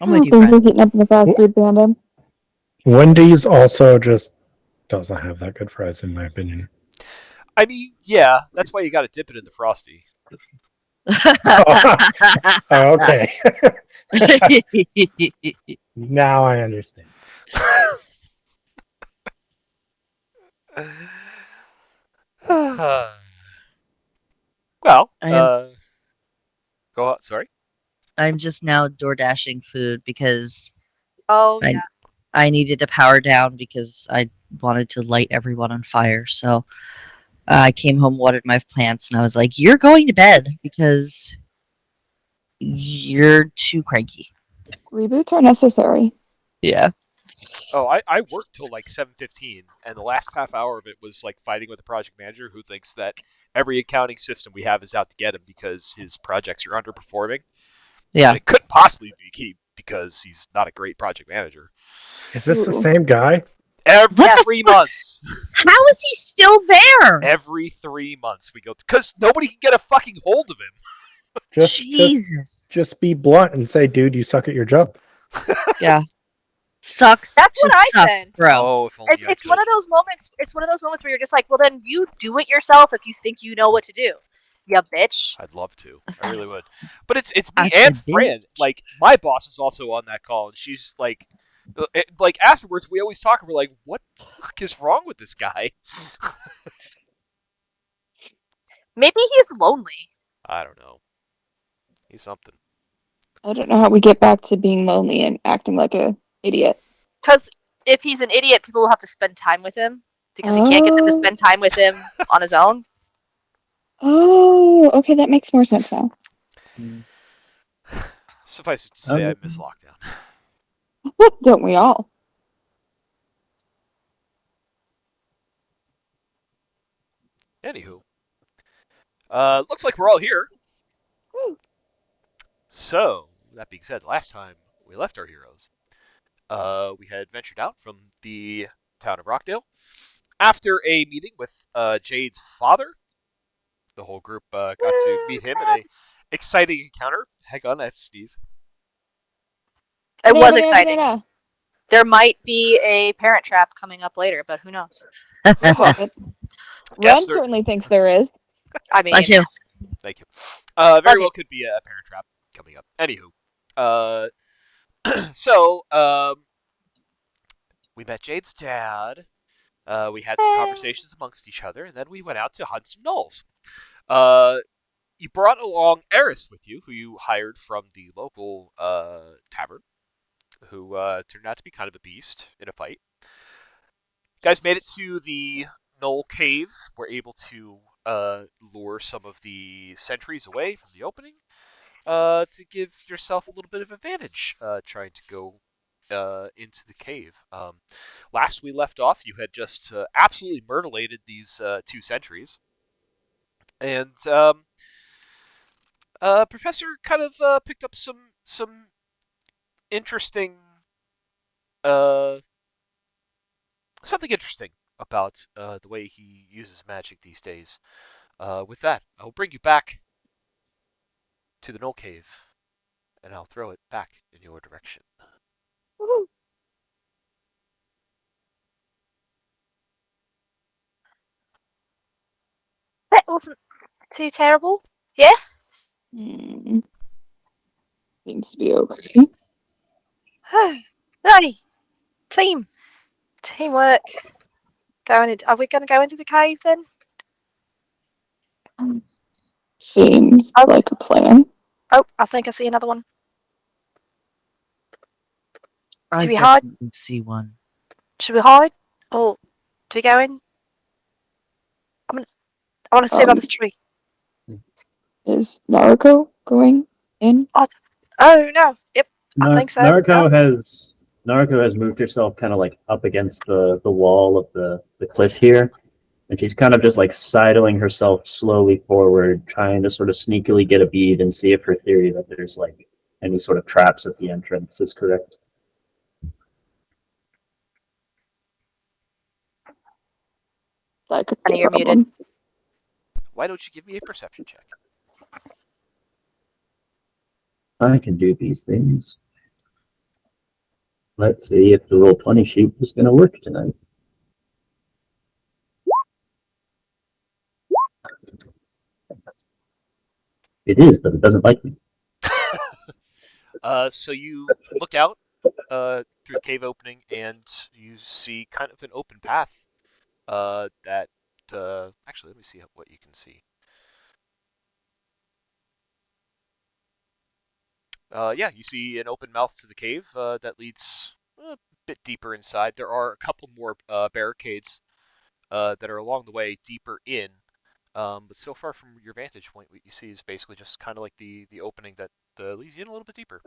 I'm with you, Things are friend. heating up in the fast food fandom. Wendy's also just doesn't have that good fries, in my opinion. I mean, yeah, that's why you got to dip it in the frosty. Oh, okay. Now I understand. Well, I am go on. Sorry. I'm just now door dashing food because Oh I yeah. I needed to power down because I wanted to light everyone on fire. So I came home, watered my plants, and I was like, "You're going to bed because you're too cranky." Reboots are necessary. Yeah. Oh, I worked till like 7:15, and the last half hour of it was like fighting with the project manager who thinks that every accounting system we have is out to get him because his projects are underperforming. Yeah. And it couldn't possibly be because he's not a great project manager. Is this the Ooh. same guy? Every What the three fuck? months. How is he still there? Every 3 months we go because nobody can get a fucking hold of Just, just, Jesus. just be blunt and say, "Dude, you suck at your job." him. Yeah. Sucks That's to what I suck, said. bro. Oh, if only It's I it's could. one of those moments. It's one of those moments where you're just like, well, then you do it yourself if you think you know what to do. You bitch. I'd love to. I really would. But it's I me and said, bitch. Fran. Like my boss is also on that call, and she's like afterwards we always talk. And we're like, what the fuck is wrong with this guy? Maybe he's lonely. I don't know. He's something. I don't know how we get back to being lonely and acting like a idiot. Because if he's an idiot, people will have to spend time with him because he can't get them to Oh, spend time with him on his own. oh, okay, that makes more sense now. Suffice it to say, I miss lockdown. Don't we all? Anywho, looks like we're all here. Woo. So that being said, last time we left our heroes, we had ventured out from the town of Rockdale after a meeting with Jade's father. The whole group got to Woo, meet him in crap. a exciting encounter. Hang on, I have to sneeze. It Banana, was banana, exciting. banana. There might be a parent trap coming up later, but who knows? Yes, Ren there. certainly thinks there is. I Bless mean, you. Thank you. Very bless you. well could be a parent trap coming up. Anywho, uh, so we met Jade's dad. We had some conversations amongst each other, and then we went out to hunt some gnolls. Uh, you brought along Eris with you, who you hired from the local tavern, who turned out to be kind of a beast in a fight. You guys made it to the Knoll Cave. Were able to lure some of the sentries away from the opening to give yourself a little bit of advantage trying to go into the cave. Last we left off, you had just absolutely myrtleated these two sentries, and Professor kind of picked up some interesting uh, something interesting about the way he uses magic these days. With that, I'll bring you back to the Knoll Cave, and I'll throw it back in your direction. Woohoo. That wasn't too terrible. Yeah? Hmm, seems to be okay. Hey, team. Teamwork. Are we going to go into the cave then? Seems Oh, like a plan. oh, I think I see another one. I Do we hide? definitely see one. Should we hide? Or do we go in? I want to sit on Um, this tree. is Naruko going in? Oh, oh no. Yep, I think so. Naruto has moved herself kind of like up against the wall of the cliff here, and she's kind of just like sidling herself slowly forward, trying to sort of sneakily get a bead and see if her theory that there's like any sort of traps at the entrance is correct. That could be Honey, a you're muted. problem. Why don't you give me a perception check? I can do these things. Let's see if the roll 20 sheet is going to work tonight. It is, but it doesn't like me. So you look out through the cave opening, and you see kind of an open path. That actually, let me see what you can see. Yeah, you see an open mouth to the cave that leads a bit deeper inside. There are a couple more barricades that are along the way deeper in. But so far from your vantage point, what you see is basically just kind of like the opening that leads you in a little bit deeper.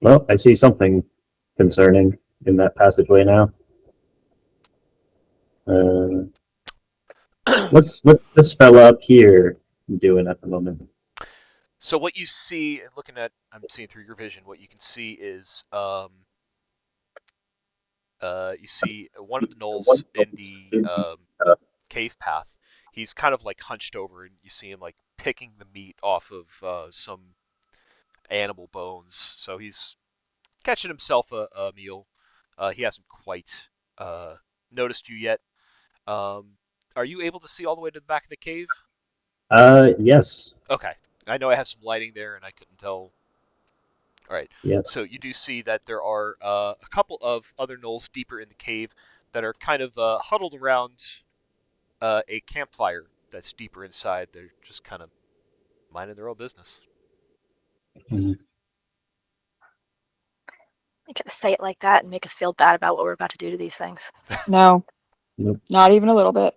Well, I see something concerning in that passageway now. What's this fella up here doing at the moment? So what you see, looking at, I'm seeing through your vision, what you can see is you see one of the gnolls in the cave path. He's kind of like hunched over, and you see him like picking the meat off of some animal bones. So he's catching himself a meal. He hasn't quite noticed you yet. Um, are you able to see all the way to the back of the cave? Yes. Okay. I know I have some lighting there, and I couldn't tell. All right. Yeah. So you do see that there are a couple of other gnolls deeper in the cave that are kind of huddled around a campfire that's deeper inside. They're just kind of minding their own business. You gotta say it like that and make us feel bad about what we're about to do to these things. No, Nope. not even a little bit.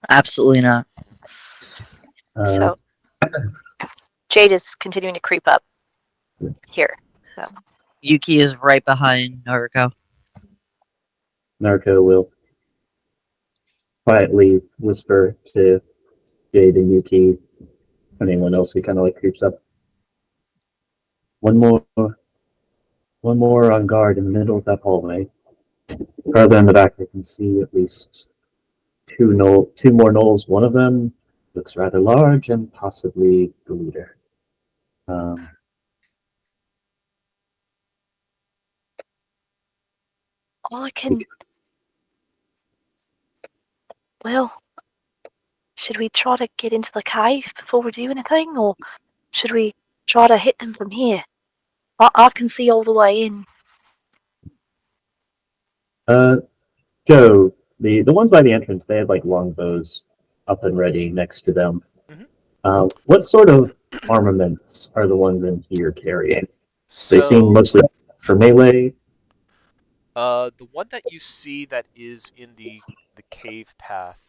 Absolutely not. So Jade is continuing to creep up here. So Yuki is right behind Naruko. Naruto will quietly whisper to Jade and Yuki, anyone else who kind of like creeps up. One more on guard in the middle of that hallway. Further in the back, I can see at least two more gnolls. One of them looks rather large and possibly the leader. all I can. Well, should we try to get into the cave before we do anything, or should we try to hit them from here? I can see all the way in. Joe, the ones by the entrance, they have like longbows up and ready next to them. Mhm. What sort of armaments are the ones in here carrying? They seem So mostly for melee. the one that you see that is in the cave path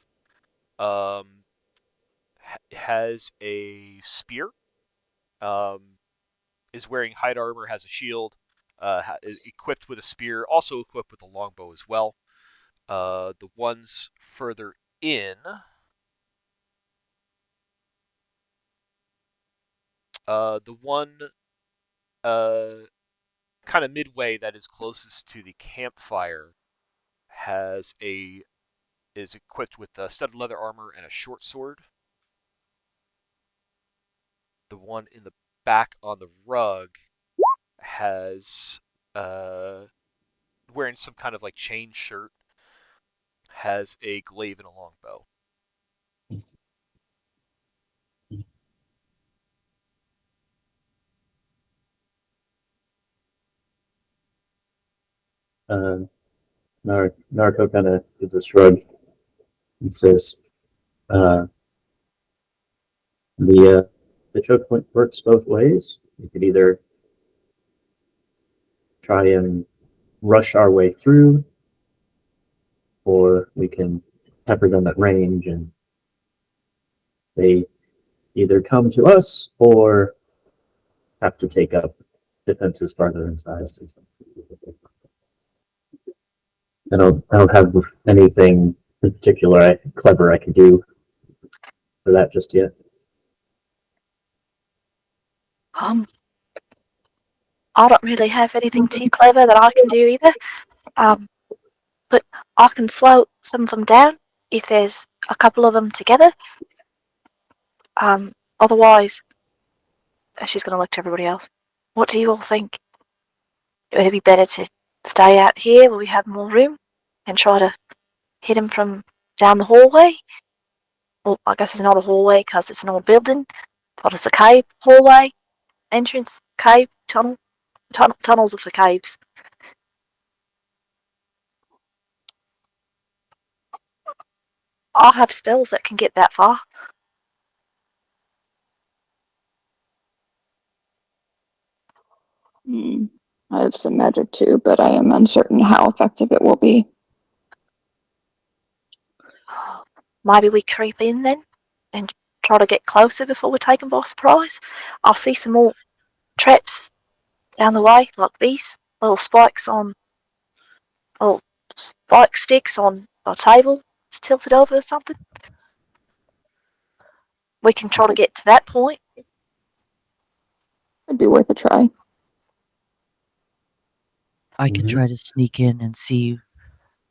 um, has a spear. Um, is wearing hide armor, has a shield, is equipped with a spear, also equipped with a longbow as well. The ones further in, the one uh, kind of midway that is closest to the campfire has a is equipped with a studded leather armor and a short sword. The one in the back on the rug has wearing some kind of like chain shirt, has a glaive and a longbow. Uh, Naruto kind of gives a shrug and says, uh, the choke point works both ways. We could either try and rush our way through, or we can pepper them at range, and they either come to us or have to take up defenses farther inside. I don't have anything particular clever I could do for that just yet. I don't really have anything too clever that I can do either. But I can slow some of them down if there's a couple of them together. Otherwise, she's going to look to everybody else. What do you all think? Would it be better to stay out here where we have more room and try to hit him from down the hallway? Well, I guess it's not a hallway because it's an old building, but it's a cave hallway, entrance, cave, tunnels of the caves. I have spells that can get that far. I have some magic too, but I am uncertain how effective it will be. Maybe we creep in then and try to get closer before we're taken by surprise. I'll see some more traps down the way, like these little spikes on, little spike sticks on a table. It's tilted over or something. We can try to get to that point. It'd be worth a try. I can Mhm. try to sneak in and see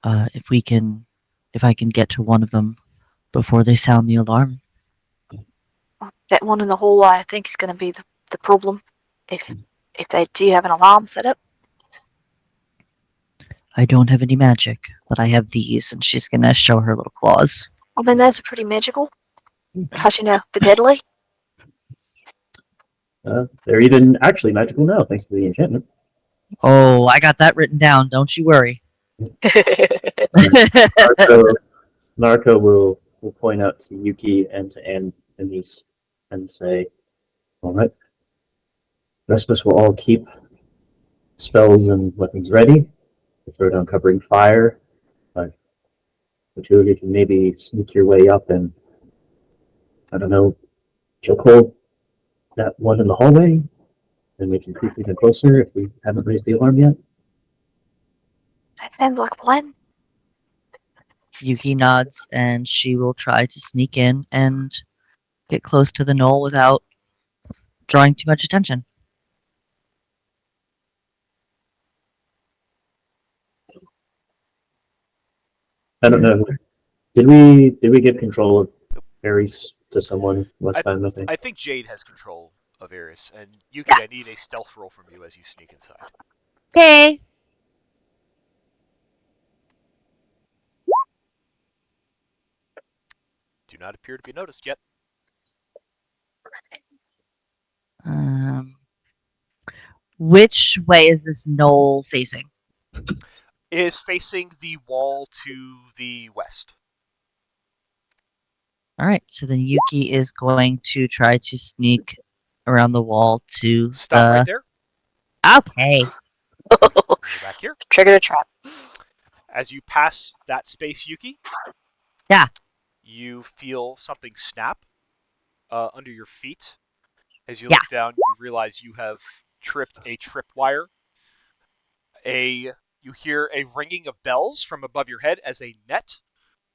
if I can get to one of them before they sound the alarm. That one in the hallway, I think, is going to be the problem. If they do have an alarm set up. I don't have any magic, but I have these, and she's gonna show her little claws. I mean, those are pretty magical. Because, you know, they're deadly. They're even actually magical now, thanks to the enchantment. Oh, I got that written down. Don't you worry. Narco will point out to Yuki and to Anise and say, "All right, the rest of us will all keep spells and weapons ready. To throw down covering fire. The two of you can maybe sneak your way up and, I don't know, chokehold that one in the hallway, and we can creep even closer if we haven't raised the alarm yet." That sounds like a plan. Yuki nods, and she will try to sneak in and get close to the gnoll without drawing too much attention. I don't know. Did we give control of Ares to someone last time? I think. I think Jade has control of Eris, and Yuki, I need a stealth roll from you as you sneak inside. Okay. Do not appear to be noticed yet. Which way is this gnoll facing? It is facing the wall to the west. All right, so then Yuki is going to try to sneak around the wall to Stop right there. Okay. We're back here. Trigger a trap. As you pass that space, Yuki. Yeah. You feel something snap under your feet. As you Yeah. look down, you realize you have tripped a tripwire. You hear a ringing of bells from above your head as a net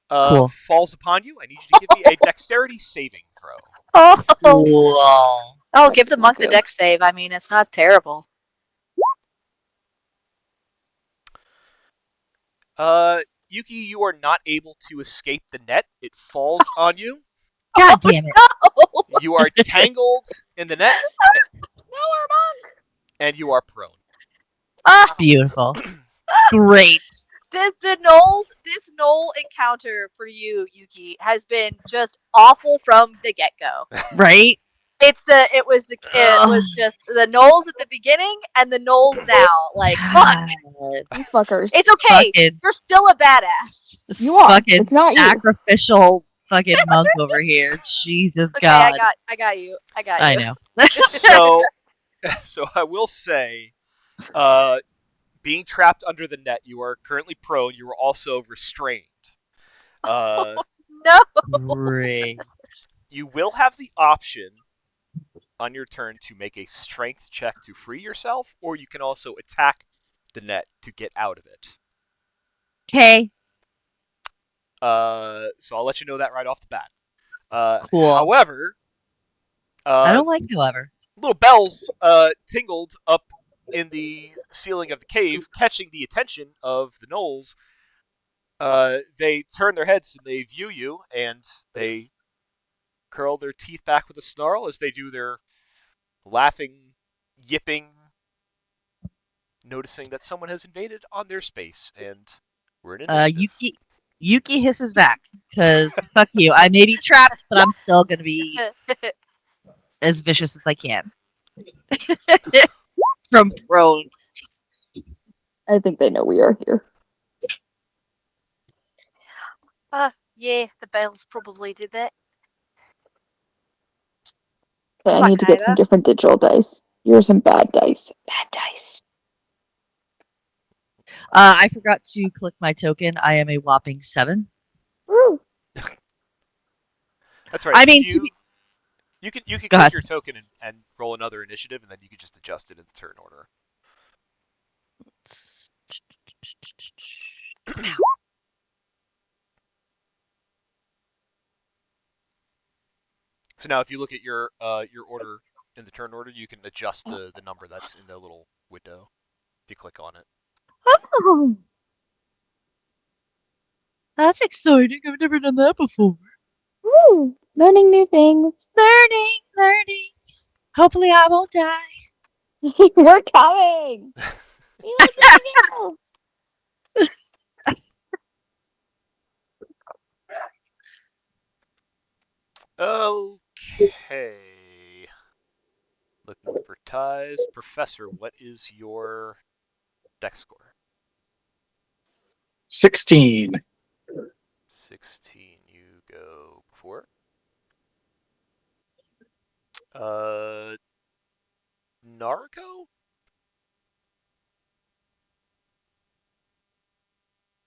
Cool. falls upon you. I need you to give me a dexterity saving throw. Cool. Oh, give the monk the dex save. I mean, it's not terrible. Yuki, you are not able to escape the net. It falls on you. God damn it. No! You are tangled in the net, No, our monk! and you are prone. Ah, Beautiful. Great. this gnoll encounter for you, Yuki, has been just awful from the get-go. Right? It was just the gnolls at the beginning and the gnolls now. Like, fuck. God. You fuckers. It's okay. Fucking, You're still a badass. You are. fucking It's not you. sacrificial fucking monk over here. Jesus Okay, God. I got you. I got I you. know. So I will say, being trapped under the net, you are currently prone. You are also restrained. Uh, No. Great. you will have the option on your turn to make a strength check to free yourself, or you can also attack the net to get out of it. Okay. So I'll let you know that right off the bat. Cool. However, I don't like however. little bells tingled up in the ceiling of the cave, catching the attention of the gnolls. They turn their heads and they view you, and they curl their teeth back with a snarl as they do their laughing, yipping, noticing that someone has invaded on their space, and we're in initiative. Yuki hisses back because fuck you. I may be trapped, but I'm still gonna be as vicious as I can. From prone. I think they know we are here. Yeah, the bells probably did that. Okay, I Fuck, need to get some Ada. different digital dice. Here are some bad dice. Bad dice. I forgot to click my token. I am a whopping 7. Woo! That's right. I mean, You can Go click ahead. your token and roll another initiative, and then you can just adjust it in the turn order. So now, if you look at your order in the turn order, you can adjust the number that's in the little window if you click on it. Oh, that's exciting. I've never done that before. Woo! Learning new things. Learning. Hopefully, I won't die. We're coming. We like to Okay. Looking for ties. Professor, what is your dex score? 16. 16. You go before. Naruko?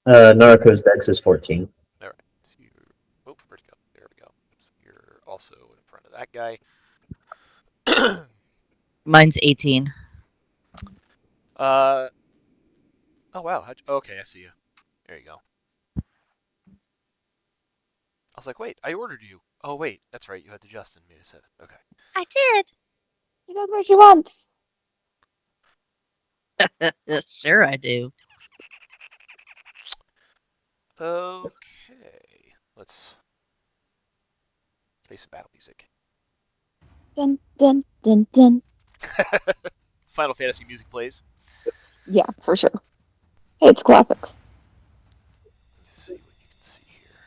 Naruko's dex is 14. All right. Oh, where'd it go? There we go. So you're also in front of that guy. Mine's 18. Oh wow. Okay, I see you. There you go. I was like, wait, I ordered you. Oh wait, that's right. You had to Justin made a 7. Okay. I did. She knows where she wants. Sure, I do. Okay. Let's play some battle music. Dun dun dun dun. Final Fantasy music plays. Yeah, for sure. Hey, it's classics. Let's see what you can see here.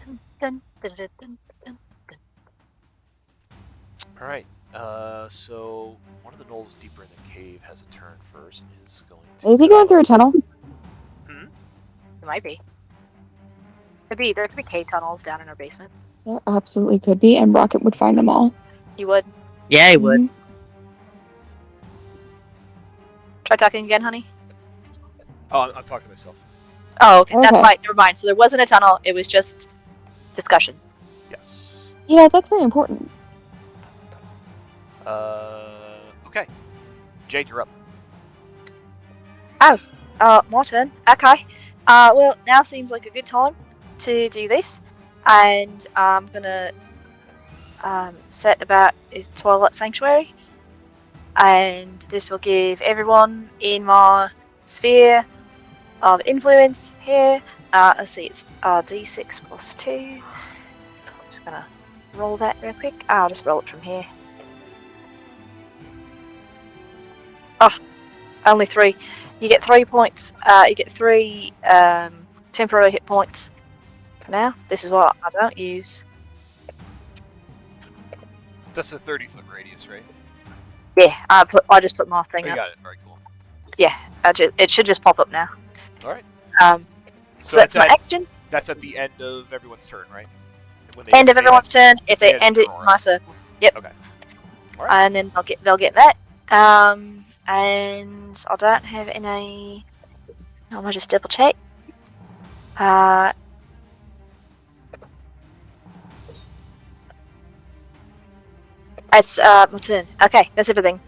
Dun, dun, dun, dun, dun, dun. All right. So one of the gnolls deeper in the cave has a turn first and is going to. Is he going through a tunnel? It might be. There could be cave tunnels down in our basement. There absolutely could be, and Rocket would find them all. You would. Yeah, I would. Mhm. Try talking again, honey. Oh, I'm talking to myself. Oh, okay. That's Okay. why. Never mind. So there wasn't a tunnel. It was just discussion. Yes. Yeah, that's very important. Okay. Jade, you're up. My turn. Okay. Well, now seems like a good time to do this, and I'm gonna set about a Twilight Sanctuary, and this will give everyone in my sphere of influence here. Let's see, it's D6 plus 2. I'm just gonna roll that real quick. I'll just roll it from here. Oh, only 3. You get 3 points. You get 3 temporary hit points. For now, this is what I don't use. That's a 30-foot radius, right? Yeah, I just put my thing Oh, you up. got it. Very cool. Yeah, it should just pop up now. All right. So that's my action. That's at the end of everyone's turn, right? When End of everyone's turn. If they they had end it in Aurora. my circle. Yep. Okay. All right. And then they'll get that. And I don't have any. I'm gonna just double check. It's my turn. Okay, that's everything.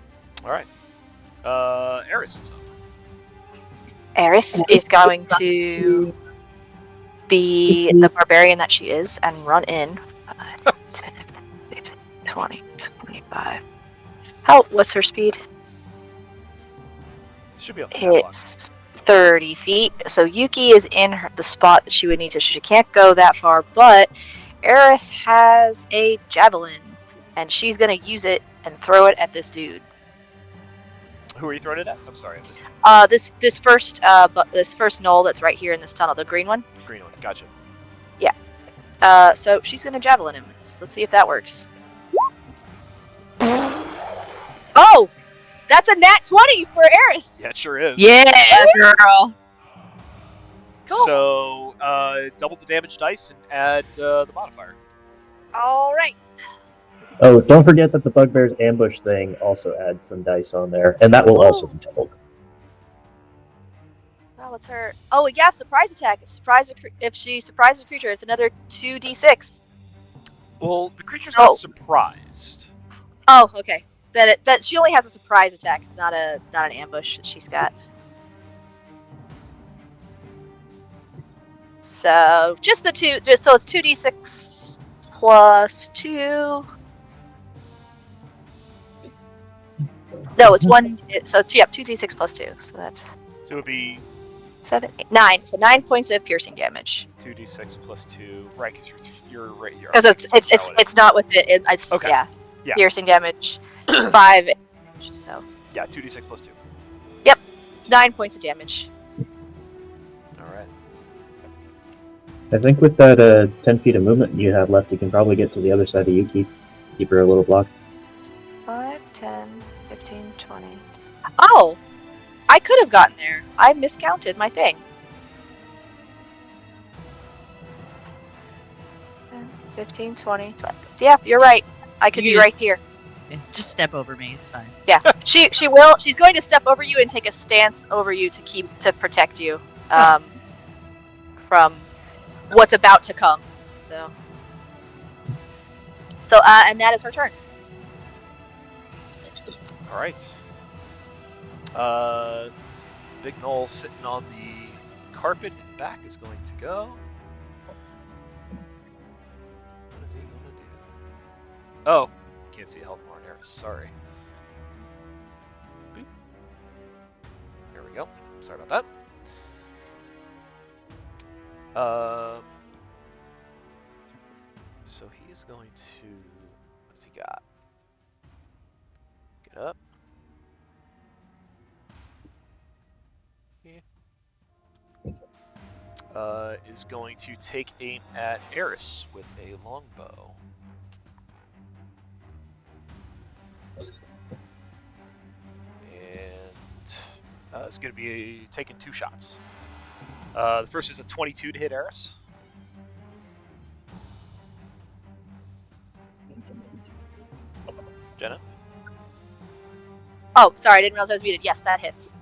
All right. Eris is up. Eris is going to be the barbarian that she is and run in 5, 10, 15, 20, 25. What's her speed? Should be on the stat block. It's 30 feet. So Yuki is in the spot that she would need to. She can't go that far, but Eris has a javelin, and she's going to use it and throw it at this dude. Who are you throwing it at? I'm sorry, I missed. This first gnoll that's right here in this tunnel, the green one. Green one. Gotcha. So she's gonna javelin him. Let's see if that works. Oh, that's a nat 20 for Eris. Yeah, it sure is. Yeah, girl. Cool. So, double the damage dice and add the modifier. All right. Oh, don't forget that the Bugbear's ambush thing also adds some dice on there, and that will also be doubled. Oh, what's her? Oh, yeah, surprise attack. If she surprises a creature, it's another 2d6. Well, the creature's not surprised. Oh, okay. That she only has a surprise attack. It's not an ambush that she's got. So just the two. So it's 2d6 plus 2. No, it's 1. So yeah, 2d6 plus 2. So that's So it would be 7, 8, 9. So 9 points of piercing damage. 2d6 plus 2. Right, because you're right. Because it's not with it. It's Okay. yeah. Yeah. Piercing damage, 5 damage. So Yeah, 2d6 plus 2. 9 points of damage. All right. I think with that 10 feet of movement you have left, you can probably get to the other side of Yuki. Keep her a little block. 5, 10, 15, 20. Oh! I could have gotten there. I miscounted my thing. 10, 15, 20, 20. Yeah, you're right. I could You be right here. Just step over me. It's fine. Yeah. She will. She's going to step over you and take a stance over you to protect you from what's about to come. So and that is her turn. All right. Big Gnoll sitting on the carpet in the back is going to go. What is he going to do? Oh, can't see a health bar in there. Sorry. Boop. There we go. Sorry about that. So he is going to. What's he got? Get up. Is going to take aim at Eris with a longbow. And it's going to be taking 2 shots. The first is a 22 to hit Eris. Jenna? Oh, sorry, I didn't realize I was muted. Yes, that hits.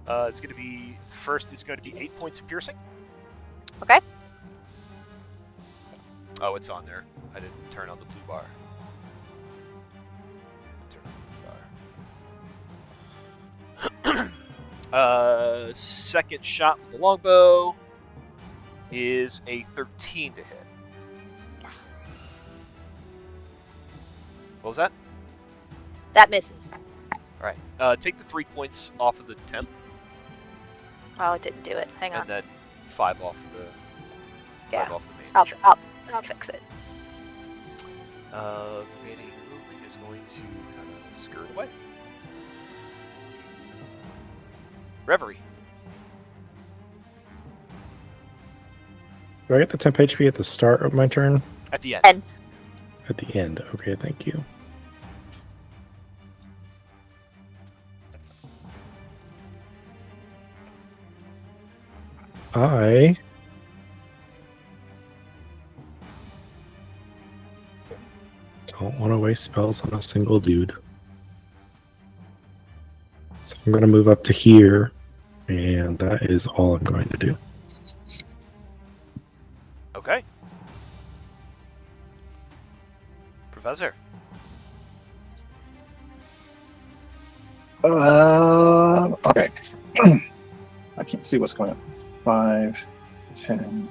It's going to be first. It's going to be 8 points of piercing. Okay. Oh, it's on there. I didn't turn on the blue bar. Turn on the blue bar. Second shot with the longbow is a 13 to hit. Yes. What was that? That misses. All right. Take the 3 points off of the temp. Oh, it didn't do it. Hang on. And then 5 off the. Yeah. 5 off the main. I'll fix it. Remaining movement is going to kind of skirt away. Reverie. Do I get the temp HP at the start of my turn? At the end. And At the end. Okay, thank you. I don't want to waste spells on a single dude. So I'm going to move up to here, and that is all I'm going to do. Okay. Professor. Okay. I can't see what's going on. 5, 10.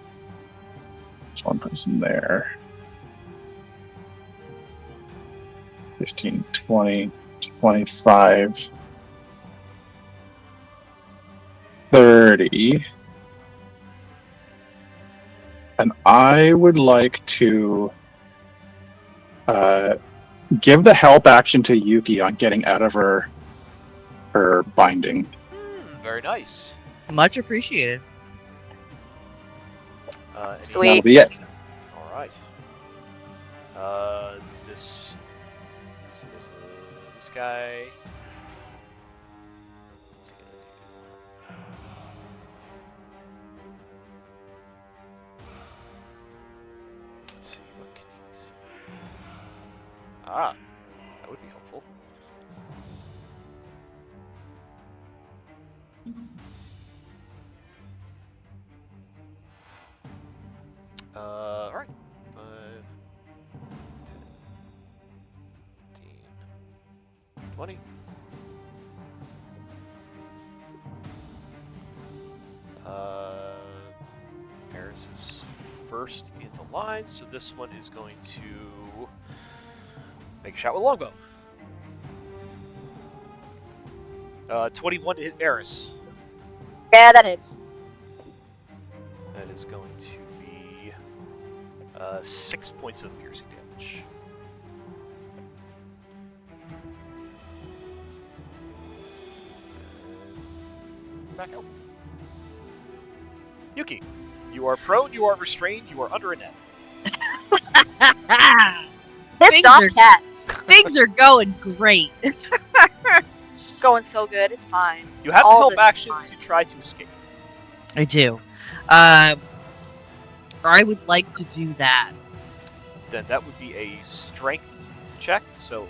There's one person there. 15, 20, 25, 30. And I would like to Give the help action to Yuki on getting out of her binding. Very nice. Much appreciated. Sweet. That'll be it. All right. This. So there's this guy. Let's see what can he see. Ah, that would be helpful. All right. 5, 10, 15, 20. Paris is first in the line, so this one is going to make a shot with longbow. 21 to hit Eris. Yeah, that is. That is going to be 6 points of piercing damage. Back out. Yuki, you are prone, you are restrained, you are under a net. This Things dog are- cat Things are going great. is going so good. It's fine. You have All the help this is action fine. to try to escape. I do. I would like to do that. Then that would be a strength check, so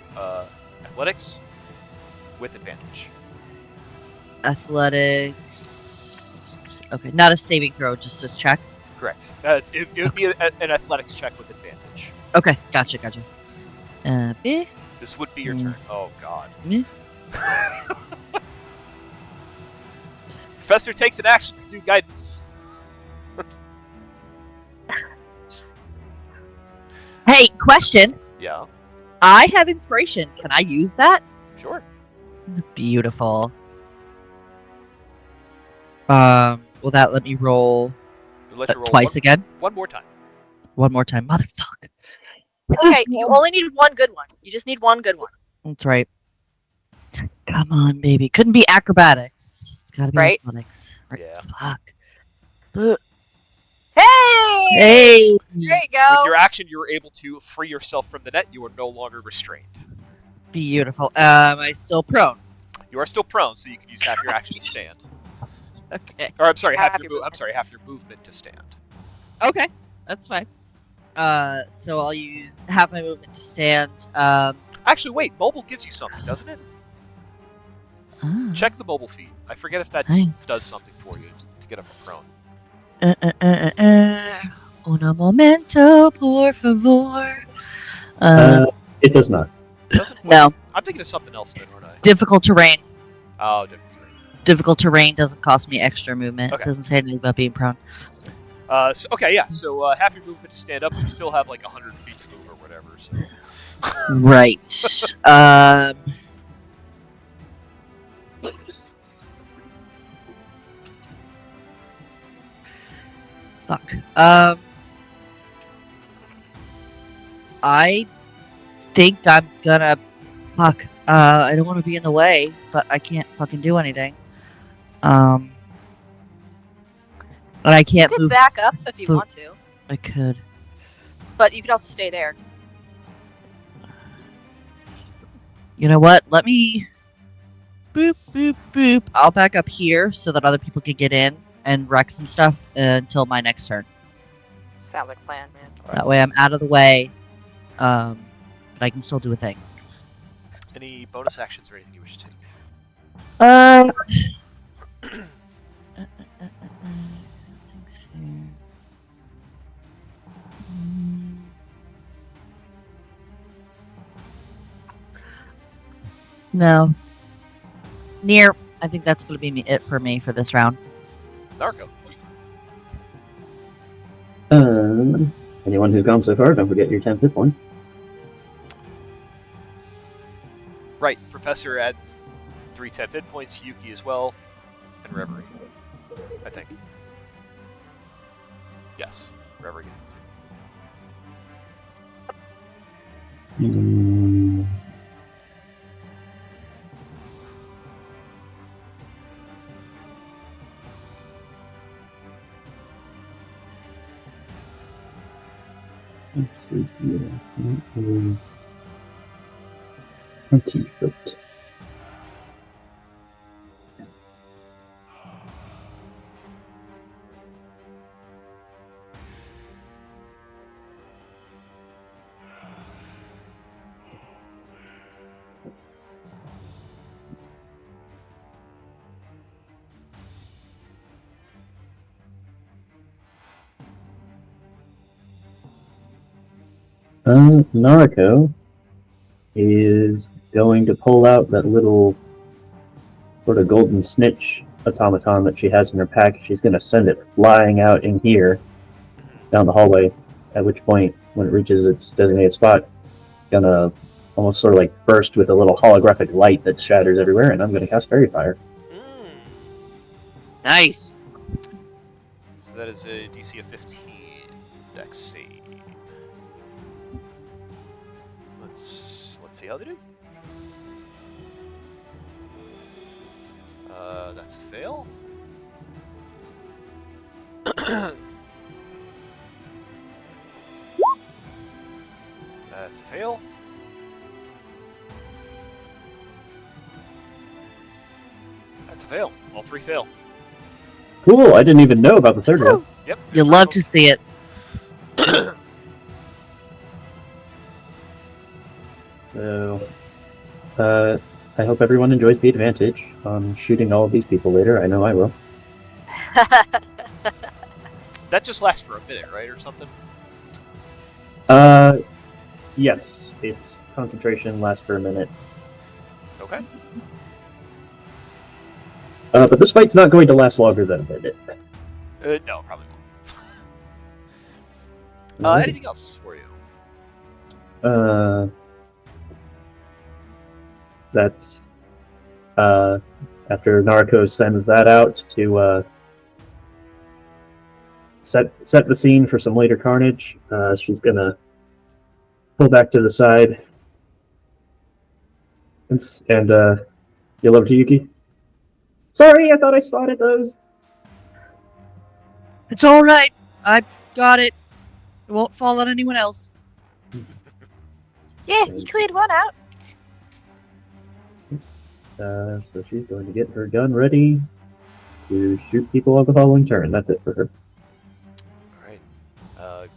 athletics with advantage. Athletics. Okay, not a saving throw, just a check. Correct. It would be an athletics check with advantage. Okay, gotcha. B. This would be your turn. Oh god. Me? Professor takes an action to do guidance. Hey, question. Yeah, I have inspiration. Can I use that? sure. Beautiful. Will that let me roll We'll let you roll twice again? one more time. One more time. Motherfucker. It's okay. You only need one good one. You just need one good one. That's right. Come on, baby. Couldn't be acrobatics. It's gotta be Right? athletics. Right. Yeah. Fuck. Hey! Hey! There you go. With your action, you were able to free yourself from the net. You are no longer restrained. Beautiful. Am I still prone? You are still prone, so you can use half your action to stand. Okay. Or I'm sorry, half Half your your I'm sorry, half your movement to stand. Okay. That's fine. So I'll use half my movement to stand. Actually, wait. Mobile gives you something, doesn't it? Check the mobile feed. I forget if that Hang. does something for you to get up from prone. Un momento, por favor. It does not. Doesn't? No. I'm thinking of something else then, aren't I? Difficult terrain. Oh, different. Difficult terrain doesn't cost me extra movement. Okay. It doesn't say anything about being prone. Okay, yeah. So half your movement to stand up, but you still have like 100 feet to move or whatever. So. Right. Fuck. I think I'm gonna. Fuck. I don't want to be in the way, but I can't fucking do anything. And I You can't could move. back up if you fo- want to, I could. but you could also stay there. You know what? Let me. Boop, boop, boop. I'll back up here so that other people can get in and wreck some stuff until my next turn. Sounds like a plan, man. That way I'm out of the way. But I can still do a thing. Any bonus actions or anything you wish to take? Things here. Mm. No. Near. I think that's going to be it for me for this round. Narco. Anyone who's gone so far, don't forget your 10 hit points. Right, Professor at 3 10 hit points, Yuki as well, and Reverie. I think. Yes, Reverie gets it. Mm. Let's see here. That is 20 foot. Nariko is going to pull out that little sort of golden snitch automaton that she has in her pack. She's going to send it flying out in here down the hallway, at which point, when it reaches its designated spot, gonna almost sort of like burst with a little holographic light that shatters everywhere, and I'm going to cast Fairy Fire. Nice. So that is a DC of 15 dex save. Let's see how they do. That's a fail. That's a fail. That's a fail. All three fail. Cool, I didn't even know about the third one. Yep. You'll love to see it. So, I hope everyone enjoys the advantage on shooting all of these people later. I know I will. That just lasts for a minute, right, or something? Yes, its concentration lasts for a minute. Okay. But this fight's not going to last longer than a minute. No, probably won't. Anything else for you? That's after Narco sends that out to set the scene for some later carnage. She's gonna pull back to the side and yell over to Yuki. Sorry, I thought I spotted those. It's all right. I got it. It won't fall on anyone else. Yeah, you cleared one out. So she's going to get her gun ready to shoot people on the following turn. That's it for her. Alright.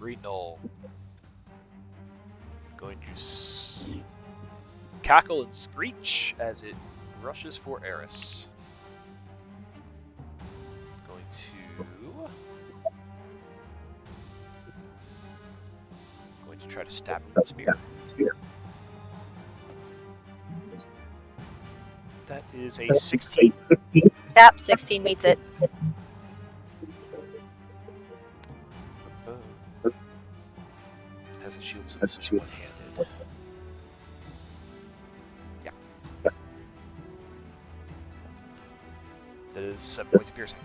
Green Gnoll. Going to cackle and screech as it rushes for Eris. Going to try to stab him with a spear. That is a 16. Yep, 16 meets it. Has a shield, so this is one-handed. Yeah. That is 7 points of piercing.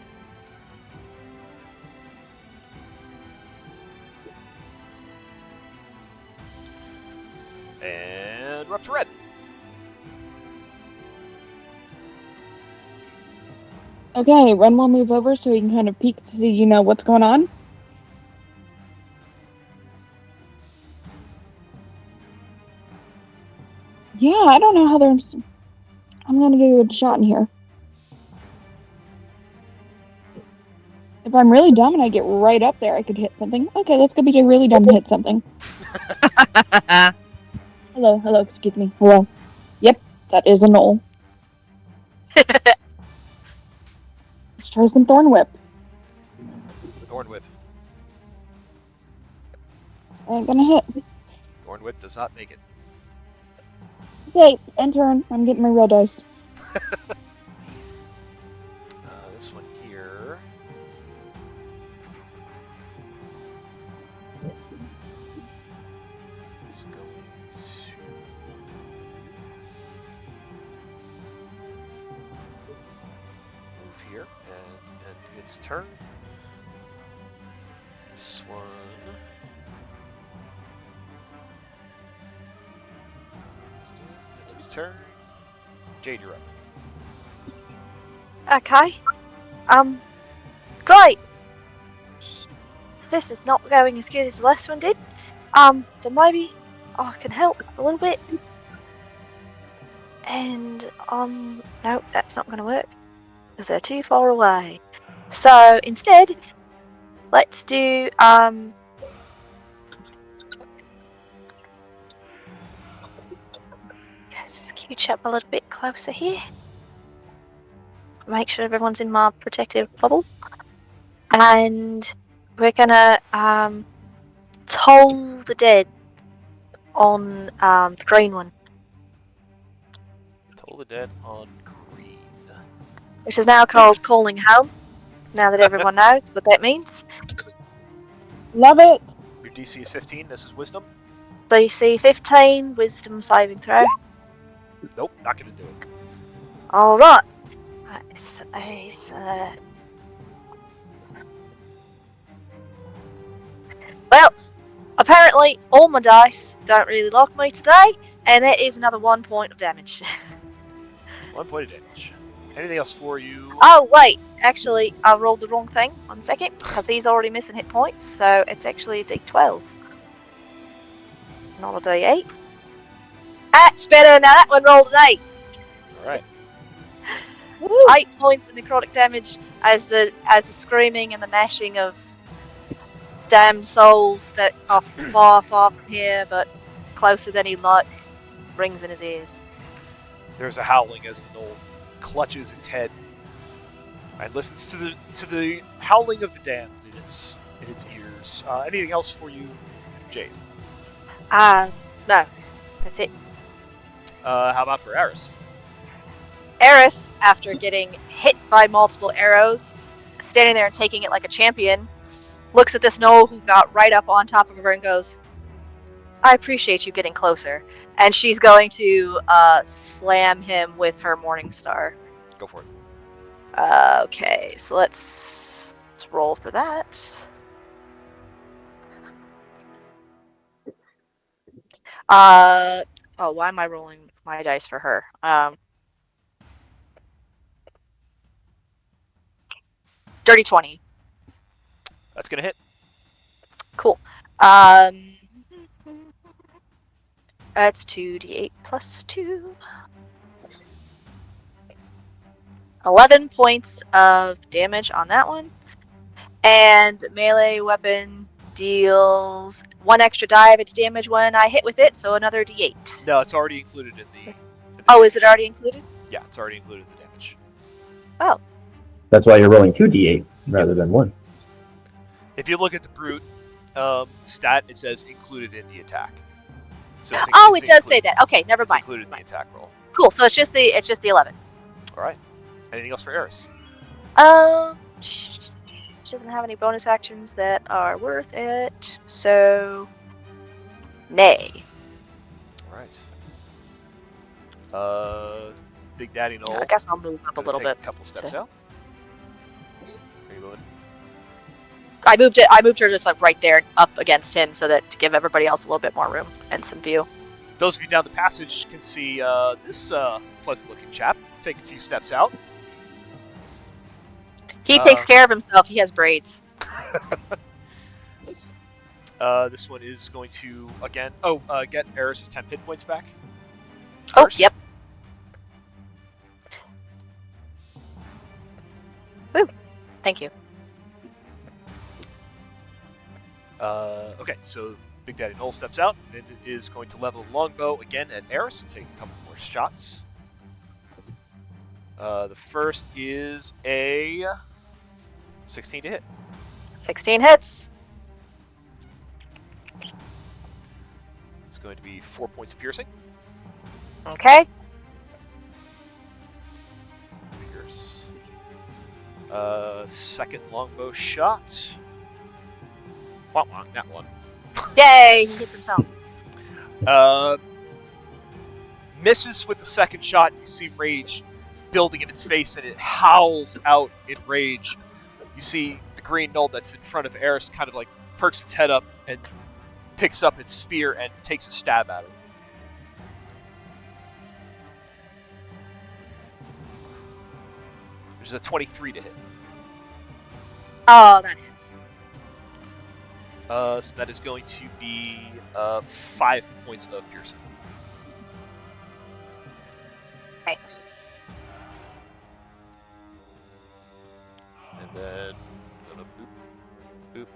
And we're up to red. Okay, Ren will move over so he can kind of peek to see, what's going on. Yeah, I don't know how I'm gonna get a good shot in here. If I'm really dumb and I get right up there, I could hit something. Okay, let's go be really dumb and hit something. Hello, excuse me. Hello. Yep, that is a gnoll. Let's try some Thorn Whip. Thorn Whip. Ain't gonna hit. Thorn Whip does not make it. Okay, end turn. I'm getting my real dice. This one here. Is going to move here and end its turn. This one turn. Jade, you're up. Okay. Great. This is not going as good as the last one did. But maybe I can help a little bit. And, no, that's not going to work. Because they're too far away. So, instead, let's do, scooch up a little bit closer here. Make sure everyone's in my protective bubble. And we're gonna, toll the dead on, the green one. Toll the dead on green. Which is now called calling home. Now that everyone knows what that means. Love it. Your DC is 15. This is wisdom. DC 15, wisdom saving throw. Nope, not gonna do it. Alright. Well, apparently all my dice don't really like me today, and that is another 1 point of damage. 1 point of damage. Anything else for you? Oh, wait. Actually, I rolled the wrong thing. 1 second. Because he's already missing hit points, so it's actually a d12. Not a d8. Ah, it's better. Now that one rolled an 8. Alright. 8 points of necrotic damage as the screaming and the gnashing of damned souls that are far, far from here, but closer than he'd like, rings in his ears. There's a howling as the gnoll clutches its head and listens to the howling of the damned in its ears. Anything else for you, Jade? No. That's it. How about for Eris? Eris, after getting hit by multiple arrows, standing there and taking it like a champion, looks at this gnoll who got right up on top of her and goes, I appreciate you getting closer. And she's going to slam him with her Morning Star. Go for it. Okay, so let's roll for that. Oh, why am I rolling my dice for her? Dirty 20. That's gonna hit. Cool. That's 2d8 plus 2. 11 points of damage on that one. And melee weapon deals 1 extra die of its damage when I hit with it, so another d8. No, it's already included in the Oh, is it already included? Yeah, it's already included in the damage. Oh. That's why you're rolling 2d8 rather than 1. If you look at the brute stat, it says included in the attack. So It it's does say that. Okay, never it's mind. included in the attack roll. Cool. So it's just the 11. All right. Anything else for Eris? She doesn't have any bonus actions that are worth it, so nay. All right. Big Daddy Gnoll. I guess I'll move up a little bit. A couple steps out. Are you moving? I moved her just like right there, up against him, so that to give everybody else a little bit more room and some view. Those of you down the passage can see this pleasant-looking chap take a few steps out. He takes care of himself. He has braids. This one is going to again. Get Eris' 10 hit points back. Oh, yep. Woo! Thank you. Okay, so Big Daddy Gnoll steps out and is going to level the longbow again at Eris and take a couple more shots. The first is a 16 to hit. 16 hits. It's going to be 4 points of piercing. Okay. Pierce. Second longbow shot. Wah, that one. Yay! He hits himself. Misses with the second shot. You see rage building in its face, and it howls out in rage. You see the green gnoll that's in front of Eris kind of like perks its head up and picks up its spear and takes a stab at which is a 23 to hit. Oh, that is. So that is going to be 5 points of piercing. Right. And then I'm gonna boop,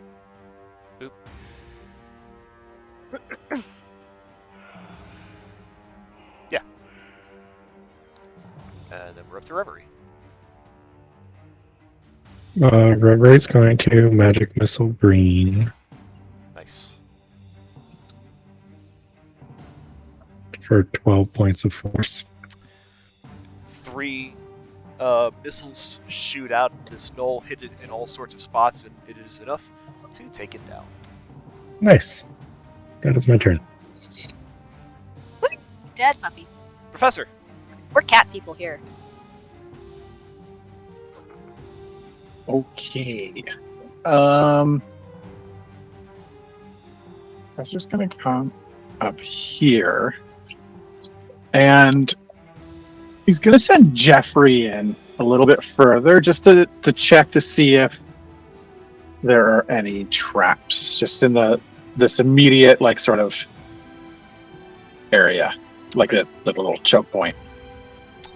boop, boop. Yeah. And then we're up to Reverie. Reverie's going to magic missile green Nice. for 12 points of force. 3 missiles shoot out. This gnoll hit it in all sorts of spots, and it is enough to take it down. Nice. That is my turn. Dead puppy. Professor. We're cat people here. Okay. Professor's gonna come up here, and he's gonna send Jeffrey in a little bit further just to check to see if there are any traps just in this immediate like sort of area, like a little choke point.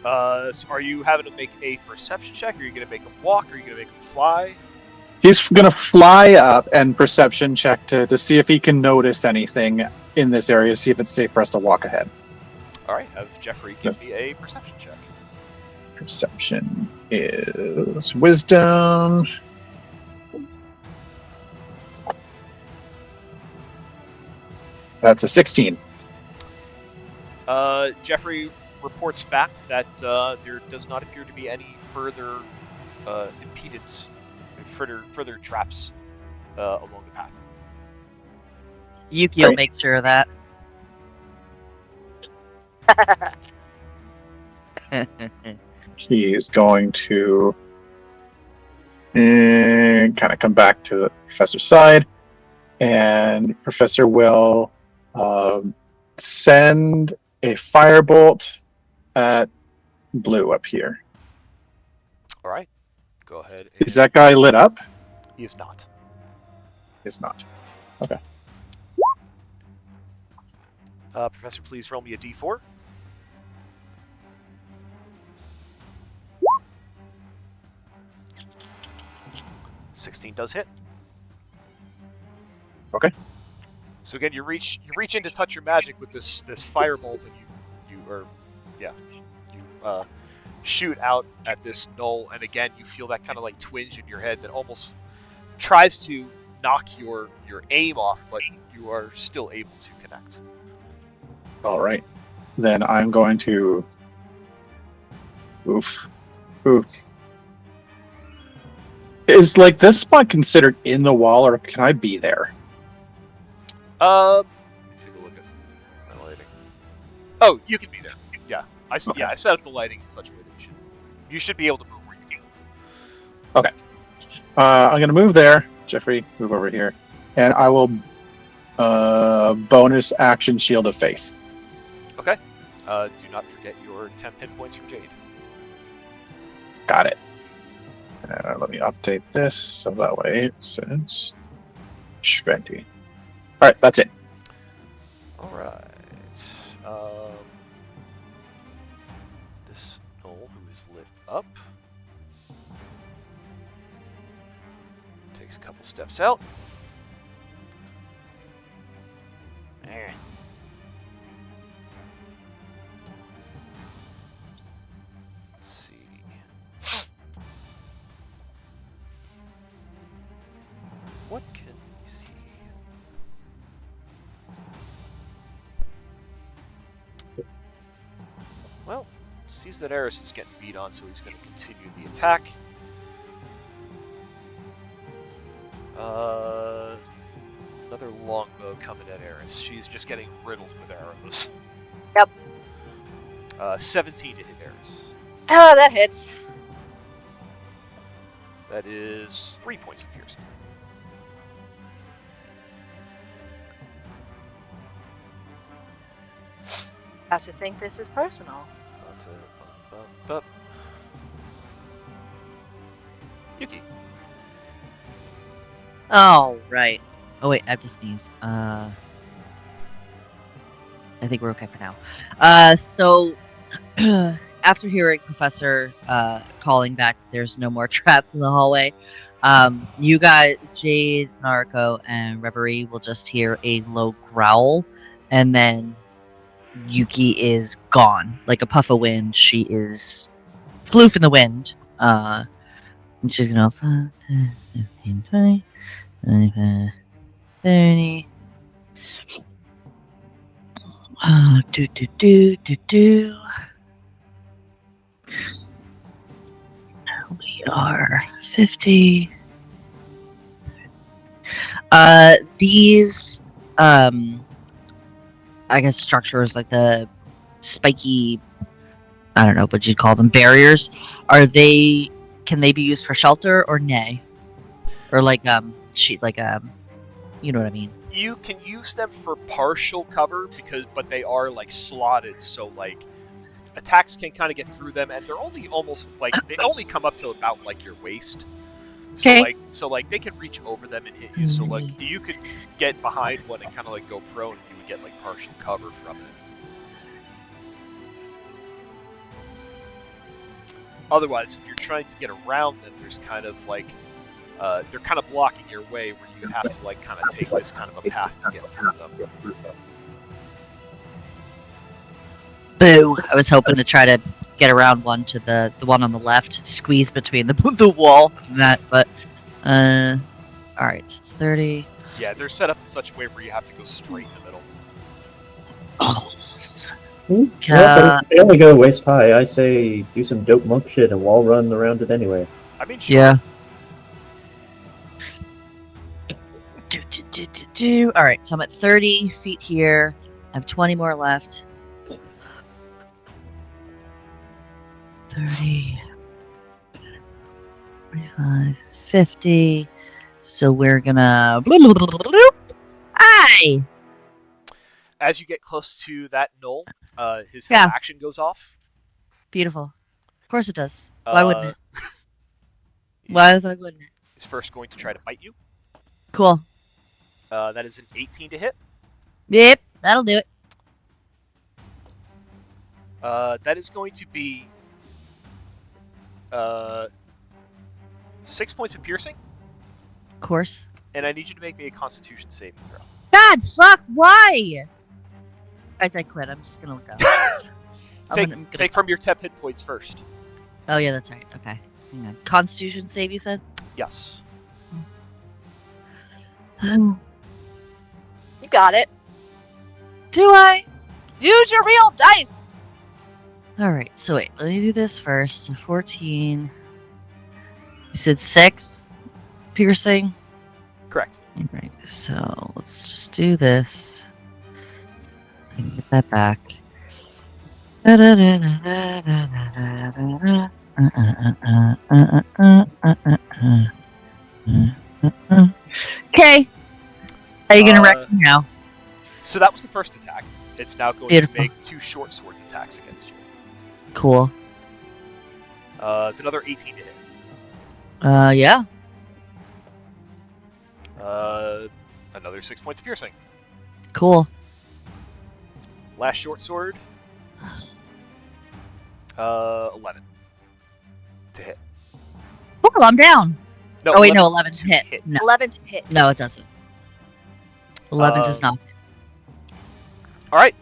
So are you having to make a perception check? Are you going to make him walk? Are you going to make him fly? He's gonna fly up and perception check to see if he can notice anything in this area, see if it's safe for us to walk ahead. All right, have Jeffrey give me a perception check. Perception is wisdom. That's a 16. Jeffrey reports back that there does not appear to be any further impedance, further traps along the path. Yuki will Right. make sure of that. He is going to kind of come back to the professor's side, and Professor will send a firebolt at Blue up here. All right, go ahead. And Is that guy lit up? He is not. Is not. Okay. Professor, please roll me a d4. $16 does hit. Okay. So again, you reach in to touch your magic with this firebolt, and you shoot out at this gnoll, and again you feel that kind of like twinge in your head that almost tries to knock your aim off, but you are still able to connect. All right. Then I'm going to. Oof. Is like this spot considered in the wall, or can I be there? Let me take a look at my lighting. Oh, you can be there. Yeah, I Okay. set up the lighting in such a way that you should be able to move where you can move. Okay. I'm going to move there. Jeffrey, move over here. And I will bonus action Shield of Faith. Okay. Do not forget your 10 hit points from Jade. Got it. Let me update this so that way it says 20. All right, that's it. All right. This gnoll who is lit up takes a couple steps out. Alright. Let's see. What can we see? Well, sees that Eris is getting beat on, so he's going to continue the attack. Another longbow coming at Eris. She's just getting riddled with arrows. Yep. 17 to hit Eris. Oh, that hits. That is 3 points of piercing. Have to think this is personal. Oh, right. Oh, wait, I have to sneeze. I think we're okay for now. So after hearing Professor calling back, there's no more traps in the hallway. You guys, Jade, Narco, and Reverie will just hear a low growl, and then Yuki is gone, like a puff of wind. She is floof in the wind. And she's gonna 5, 10, 15, 20, 25, 30. Do. We are 50. These, I guess structures like the spiky, I don't know what you'd call them, barriers. Can they be used for shelter or nay? Or like, you know what I mean? You can use them for partial cover but they are like slotted, so like attacks can kind of get through them, and they're only almost like they only come up to about like your waist. So Okay. like they can reach over them and hit you. So like you could get behind one and kind of like go prone, and you would get like partial cover from it. Otherwise, if you're trying to get around them, there's kind of like they're kind of blocking your way, where you have to like kind of take this kind of a path to get through them. Boo! I was hoping to try to get around one to the one on the left, squeeze between the wall and that, but all right, it's 30. Yeah, they're set up in such a way where you have to go straight in the middle. Oh, Well, but if they only go waist high, I say do some dope monk shit and wall run around it anyway. I mean, sure. yeah. All right, so I'm at 30 feet here. I have 20 more left. 30, 45, 50. So we're gonna. Hi! As you get close to that gnoll, his Yeah. action goes off. Beautiful. Of course it does. Why wouldn't it? He's, Why wouldn't it? He's first going to try to bite you. Cool. That is an 18 to hit. Yep, that'll do it. That is going to be 6 points of piercing, Of course. and I need you to make me a Constitution saving throw. God, fuck, why? I quit. I'm just gonna go. Take from your temp hit points first. Oh yeah, that's right. Okay. Hang on. Constitution save, you said? Yes. You got it. Do I? Use your real dice. Alright, so wait, let me do this first. So 14. You said 6 piercing? Correct. Alright, so let's just do this. And get that back. Okay. How are you gonna wreck me now? So that was the first attack. It's now going Beautiful. to make 2 short sword attacks against you. Cool. It's another 18 to hit. Yeah. Another 6 points of piercing. Cool. Last short sword. 11 to hit. Cool, I'm down. No, Oh wait, no, 11 to hit. No, 11 to hit. no, it doesn't. 11 does not. All right.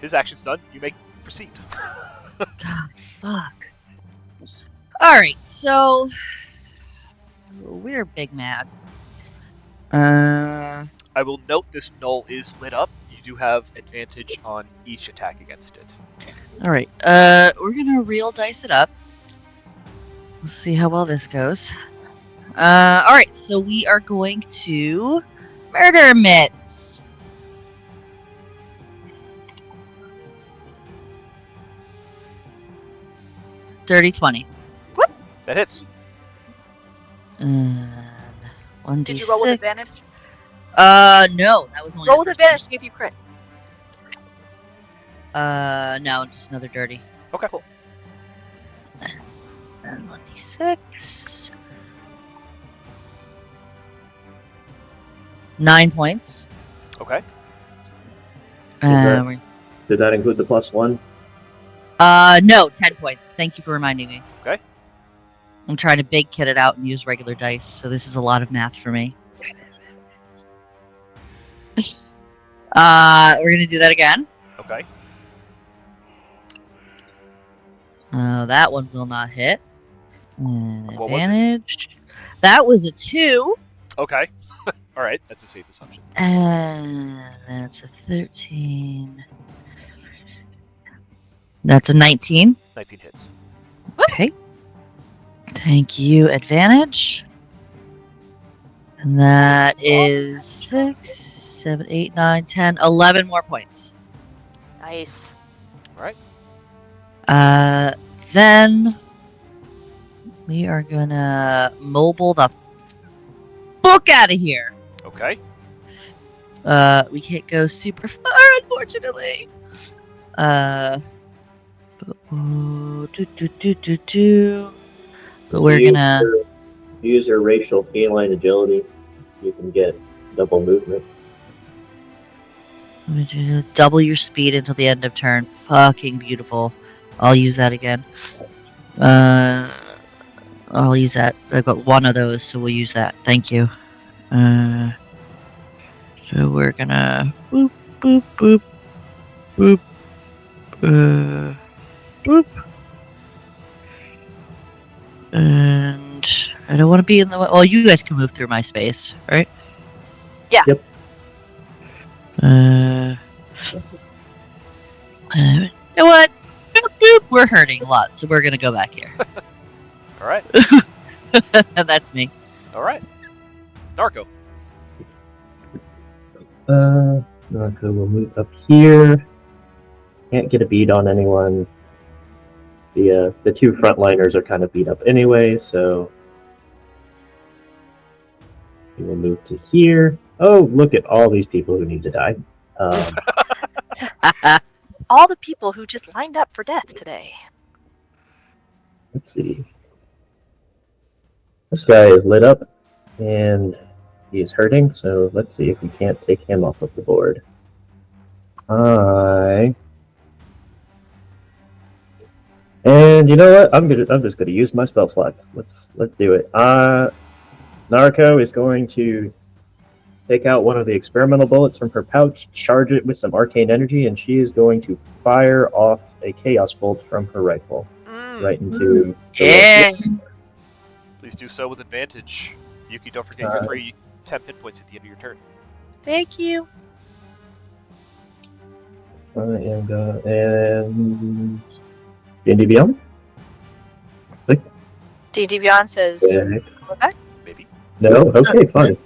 His action's done. You may proceed. God, fuck. Alright, so we're big mad. I will note this gnoll is lit up. You do have advantage on each attack against it. Alright, we're gonna real dice it up. We'll see how well this goes. Alright, so we are going to murder mitts. Dirty 20. That hits. And 1d6. Did you roll with advantage? No, that was only Roll with advantage to give you crit. no, just another dirty. Okay. Cool. And 1d6. 9 points. Okay. that- Did that include the +1? No, 10 points. Thank you for reminding me. Okay. I'm trying to big kit it out and use regular dice, so this is a lot of math for me. We're gonna do that again. Okay. That one will not hit. What was it? Advantage. That was a 2. Okay. All right. That's a safe assumption. And that's a 13. That's a 19. 19 hits. Okay. Thank you. Advantage. And that is 6, 7, 8, 9, 10, 11 more points. Nice. All right. Then we are gonna mobile the fuck out of here. Okay. We can't go super far, unfortunately. But we're gonna Use your racial feline agility. You can get double movement. double your speed until the end of turn. Fucking beautiful. I'll use that again. I'll use that. I've got one of those, so we'll use that. Thank you. So we're gonna boop boop boop boop boop. And I don't want to be in the way. Well, you guys can move through my space, right? Yeah. Yep. You know what? Boop, boop. We're hurting a lot, so we're gonna go back here. All right. That's me. All right. Narco. Narco will move up here. Can't get a beat on anyone. The two frontliners are kind of beat up anyway, so we will move to here. Oh, look at all these people who need to die. All the people who just lined up for death today. Let's see. This guy is lit up, and he is hurting, so let's see if we can't take him off of the board. And you know what? I'm just gonna use my spell slots. Let's do it. Narco is going to take out one of the experimental bullets from her pouch, charge it with some arcane energy, and she is going to fire off a chaos bolt from her rifle right into. Yes. Please do so with advantage. Yuki, don't forget your 3 temp hit points at the end of your turn. Thank you. I am gonna and D&D Beyond. D&D Beyond says, Yeah. okay. Maybe. No. Okay. Fine.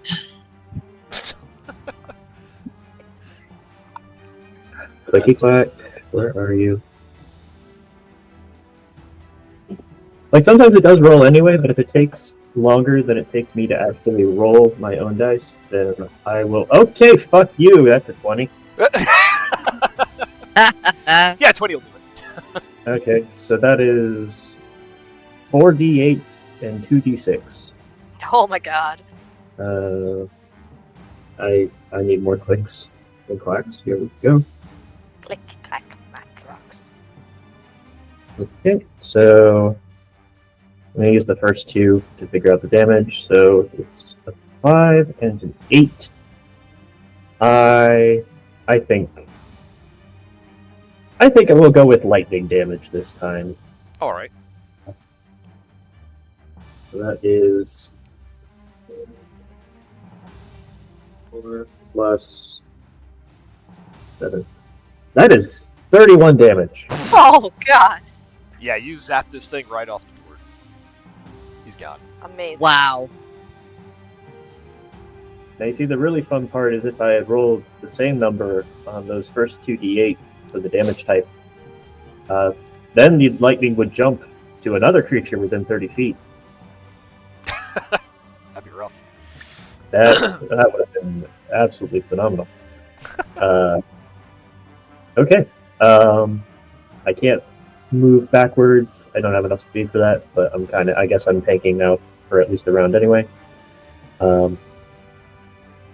Clicky clack. Where are you? Like sometimes it does roll anyway, but if it takes longer than it takes me to actually roll my own dice, then I will. Okay, fuck you. That's a 20. Yeah, 20 will do it. Okay, so that is 4d8 and 2d6. Oh my god. I need more clicks and clacks. Here we go. Click, clack, mac, rocks. Okay, so I'm gonna use the first two to figure out the damage. So it's a 5 and an 8. I think I will go with lightning damage this time. All right. So that is 4 plus 7. That is 31 damage. Oh god. Yeah, you zap this thing right off the board. He's gone. Amazing. Wow. Now you see, the really fun part is if I had rolled the same number on those first 2d8 for the damage type, then the lightning would jump to another creature within 30 feet. That'd be rough. That would have been absolutely phenomenal. Okay. I can't move backwards. I don't have enough speed for that, but I guess I'm tanking now for at least a round anyway.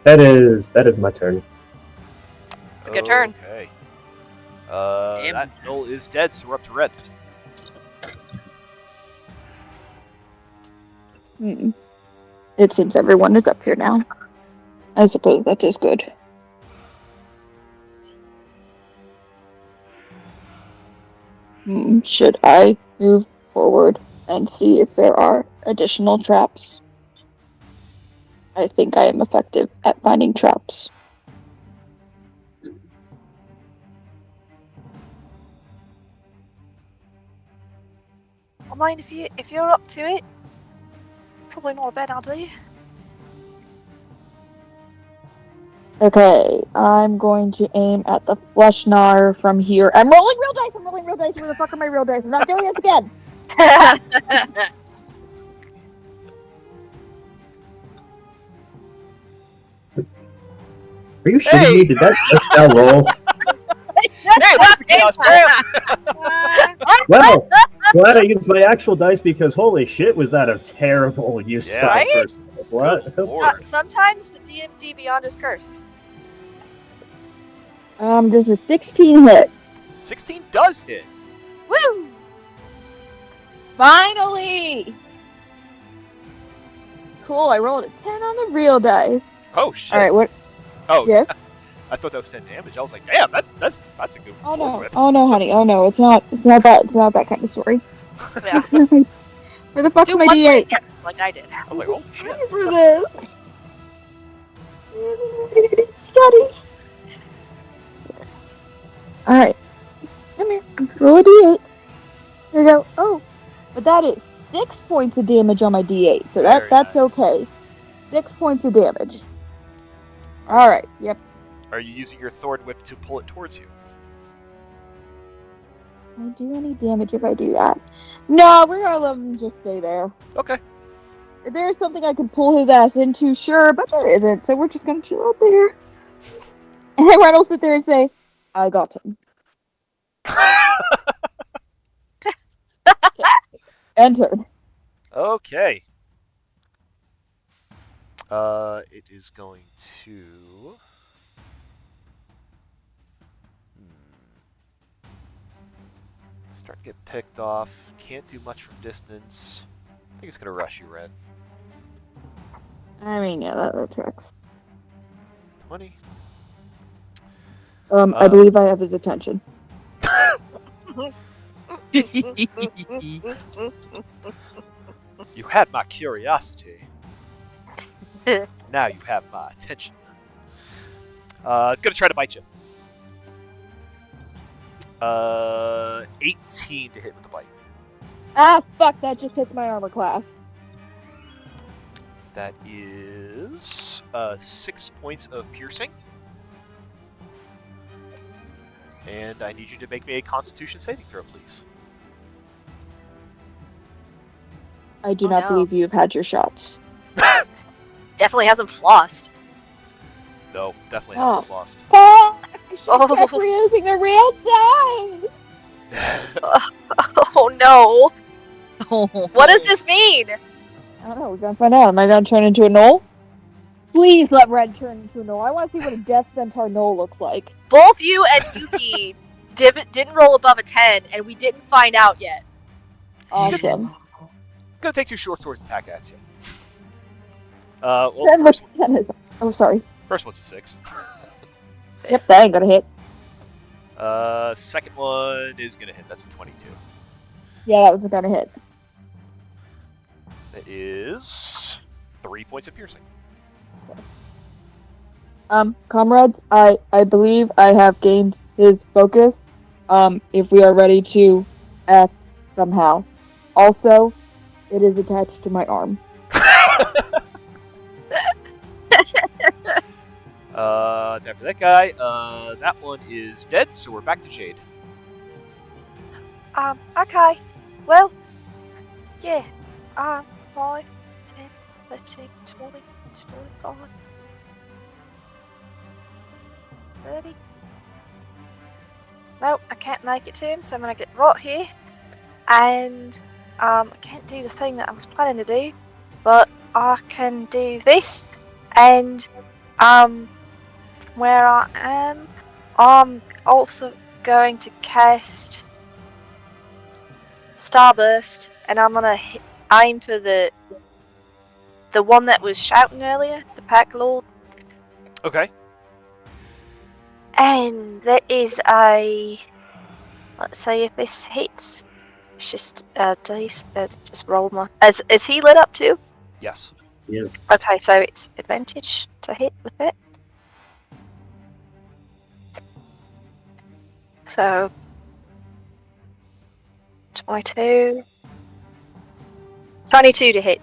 That is my turn. It's a good turn. Okay. Damn. That gnoll is dead, so we're up to Red. It seems everyone is up here now. I suppose that is good. Should I move forward and see if there are additional traps? I think I am effective at finding traps. I mind if you're up to it. Probably not a bad idea. Okay, I'm going to aim at the Fleshnar from here. I'm rolling real dice! I'm rolling real dice! Where the fuck are my real dice? I'm not doing this again! Are you shitting me? Did that just now roll? Hey, where's the chaos trap? Well, glad I used my actual dice because holy shit, was that a terrible use Yeah. of Right? personal slot. Good lord. Sometimes the DMD Beyond is cursed. Does a 16 hit? 16 does hit. Woo! Finally! Cool, I rolled a 10 on the real dice. Oh shit. Alright, what? Oh, Yes? I thought that was 10 damage. I was like, damn, that's a good Oh roll no, with. oh no, honey, oh no, it's not that kind of story. Yeah. Where the fuck's Do my one D8? thing like I did. I was like, oh shit. Ready for this. Study. Alright. Come here. Roll a D8. Here we go. Oh. But that is 6 points of damage on my D8. So Very that's nice. okay. 6 points of damage. Alright. Yep. Are you using your Thorn Whip to pull it towards you? Can I do any damage if I do that? No, we're gonna let him just stay there. Okay. If there's something I can pull his ass into, sure, but there isn't, so we're just gonna chill out there. And everyone will sit there and say, I got him. Entered. Okay. It is going to... Start to get picked off. Can't do much from distance. I think it's gonna rush you, Red. I mean, yeah, that tracks. 20. I believe I have his attention. You had my curiosity. Now you have my attention. It's gonna try to bite you. 18 to hit with the bite. Ah, fuck, that just hits my armor class. That is 6 points of piercing. And I need you to make me a Constitution saving throw, please. I do Oh, not no. believe you have had your shots. Definitely hasn't flossed. No, definitely Oh. hasn't lost. Fuck! I should have Oh. kept reusing the real dice! Oh no! Oh. What does this mean? I don't know, we're gonna find out. Am I gonna turn into a gnoll? Please let Red turn into a gnoll. I want to see what a Death Centaur gnoll looks like. Both you and Yuki didn't roll above a 10, and we didn't find out yet. Awesome. Gonna take 2 short swords attack at you. Well, Then first, the 10 is... Oh, sorry. first one's a 6. Yep, that ain't gonna hit. Second one is gonna hit. That's a 22. Yeah, that was gonna hit. That is 3 points of piercing. Comrades, I believe I have gained his focus. If we are ready to act somehow. Also, it is attached to my arm. It's after that guy. That one is dead, so we're back to Jade. Okay. Well, yeah. 5, 10, 15, 20, 25, 30. No, I can't make it to him, so I'm gonna get right here. And, I can't do the thing that I was planning to do, but I can do this. And Where I am, I'm also going to cast Starburst, and I'm gonna aim for the one that was shouting earlier, the Pack Lord. Okay. And that is a. Let's say if this hits, it's just dice. Just roll my. Is he lit up too? Yes. Yes. Okay, so it's advantage to hit with it. So 22. 22 to hit.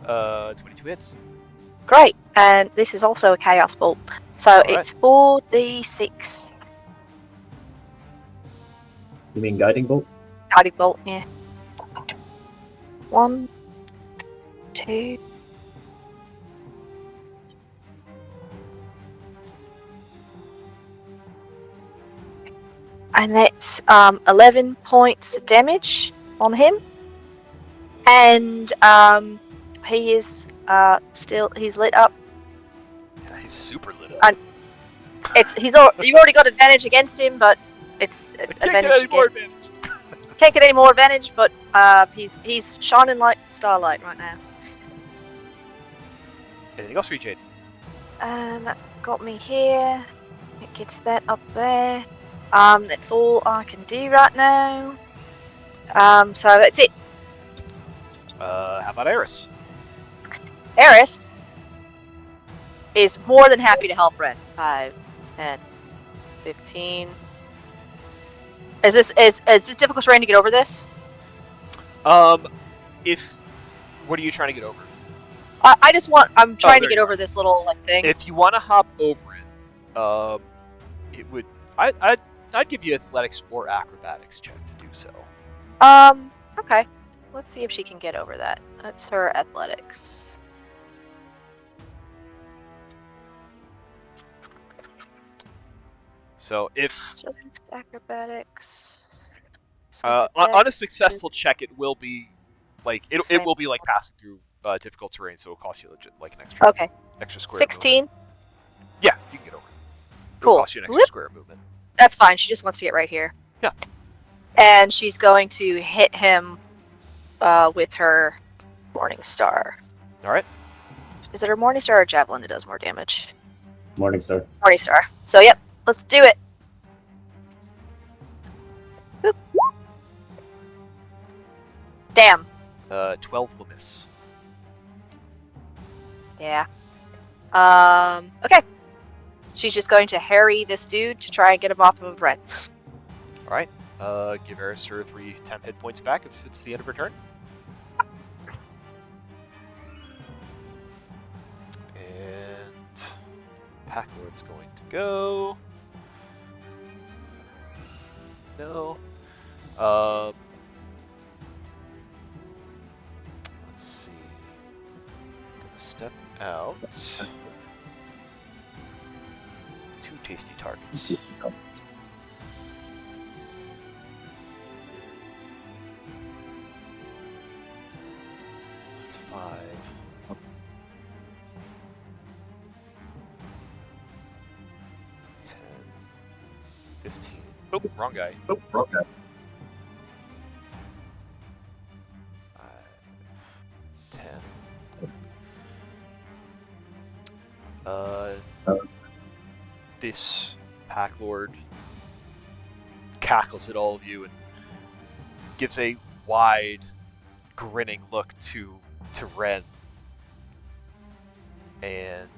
22 hits. Great. And this is also a chaos bolt. So All it's 4d6 You mean guiding bolt? guiding bolt, yeah. 1, 2. And that's 11 points of damage on him. And he is he's lit up. Yeah, he's super lit up. You've already got advantage against him, but it's I can't advantage get any more again. advantage. Can't get any more advantage, but he's shining like starlight right now. Anything else for you, Jade? And that got me here. It gets that up there. That's all I can do right now. So that's it. How about Eris? Eris is more than happy to help Ren. 5, 10, 15. Is this difficult for Ren to get over this? What are you trying to get over? I'm trying to there get you over this little thing. If you want to hop over it, it would. I'd give you athletics or acrobatics check to do so. Okay. Let's see if she can get over that. That's her athletics. So if Acrobatics. on a successful check, it will be like it will be like passing through difficult terrain, so it'll cost you like an extra square. 16. Movement. Yeah, you can get over it. It'll Cool. cost you an extra square movement. That's fine. She just wants to get right here. Yeah. And she's going to hit him with her Morning Star. All right. Is it her Morning Star or Javelin that does more damage? Morningstar. Morning Star. So yep, let's do it. Boop. Damn. 12 will miss. Yeah. Okay. She's just going to harry this dude to try and get him off of Ren. All right. Give Eris her 3 temp hit points back if it's the end of her turn. And Packlord's going to go. No. Let's see. Gonna step out. 2 tasty targets. It's 5. 10. 15. Oh, wrong guy. 5, 10. This Pack Lord cackles at all of you and gives a wide, grinning look to Ren, and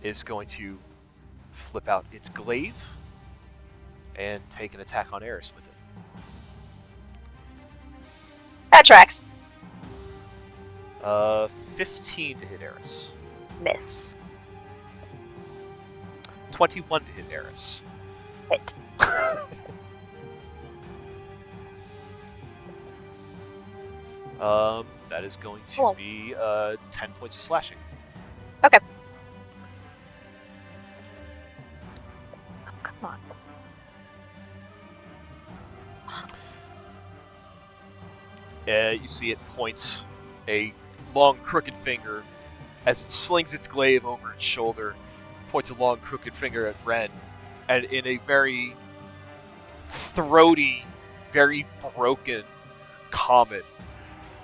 is going to flip out its glaive and take an attack on Eris with it. That tracks. 15 to hit Eris. Miss. 21 to hit Eris. Hit. That is going to be 10 points of slashing. Okay. Oh, come on. You see it points a long, crooked finger as it slings its glaive over its shoulder, points a long crooked finger at Wren, and in a very throaty, very broken comment,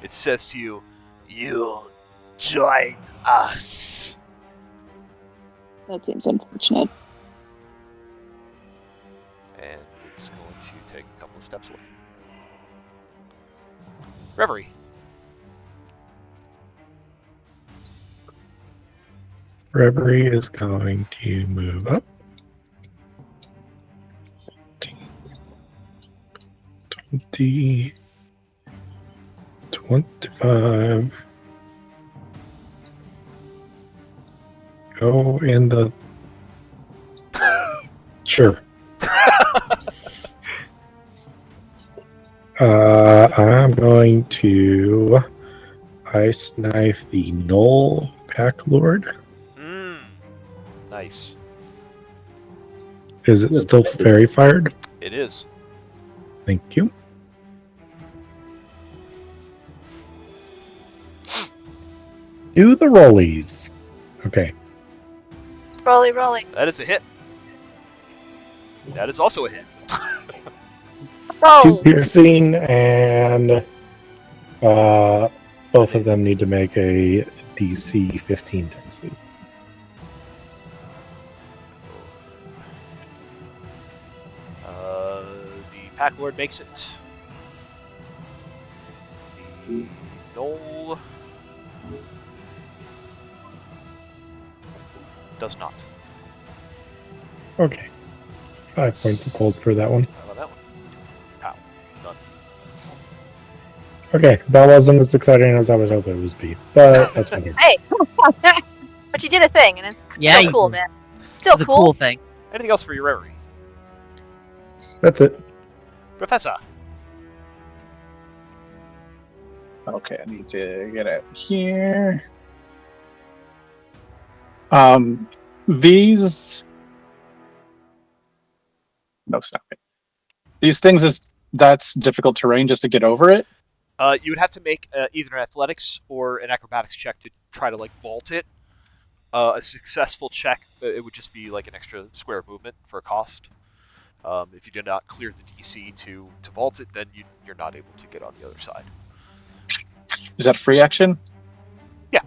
it says to you, "You'll join us." That seems unfortunate. And it's going to take a couple of steps away. Reverie. Reverie is going to move up. 20, 25. Go in the. Sure. I'm going to ice knife the gnoll pack lord. Nice. Is it still fairy fired? It is. Thank you. Do the rollies. Okay. Rolly, rolly. That is a hit. That is also a hit. 2 Oh! piercing, and both of them need to make a DC 15 dex save. The Pack Lord makes it. The Gnoll does not. Okay. 5 points of gold for that one. How about that one? Pow. None. Okay, that wasn't as exciting as I was hoping it would be, but that's better. Hey! But you did a thing, and it's Yeah, still cool, man. Still It's a cool thing. Anything else for your reverie? That's it. Professor. Okay, I need to get out here. These. No, stop it. These things that's difficult terrain just to get over it. You would have to make either an athletics or an acrobatics check to try to like vault it. A successful check, it would just be like an extra square of movement for a cost. If you do not clear the DC to vault it, then you're not able to get on the other side. Is that free action? Yeah.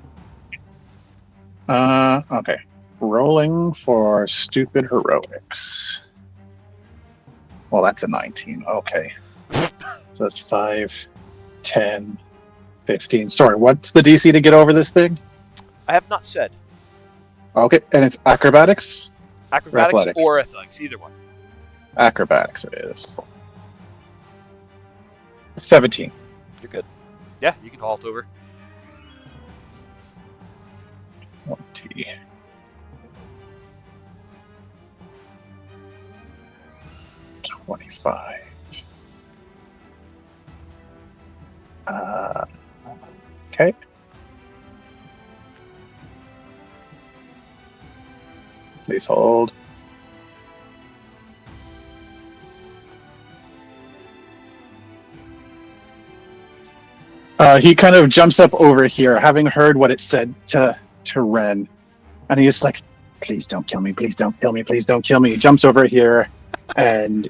Okay. Rolling for stupid heroics. Well, that's a 19. Okay. So that's 5, 10, 15. Sorry, what's the DC to get over this thing? I have not said. Okay, and it's acrobatics? Acrobatics or athletics, either one. Acrobatics it is. 17. You're good. Yeah, you can vault over. 20. $25. Okay. Please hold. He kind of jumps up over here, having heard what it said to Wren, and he's like, "Please don't kill me! Please don't kill me! Please don't kill me!" He jumps over here, and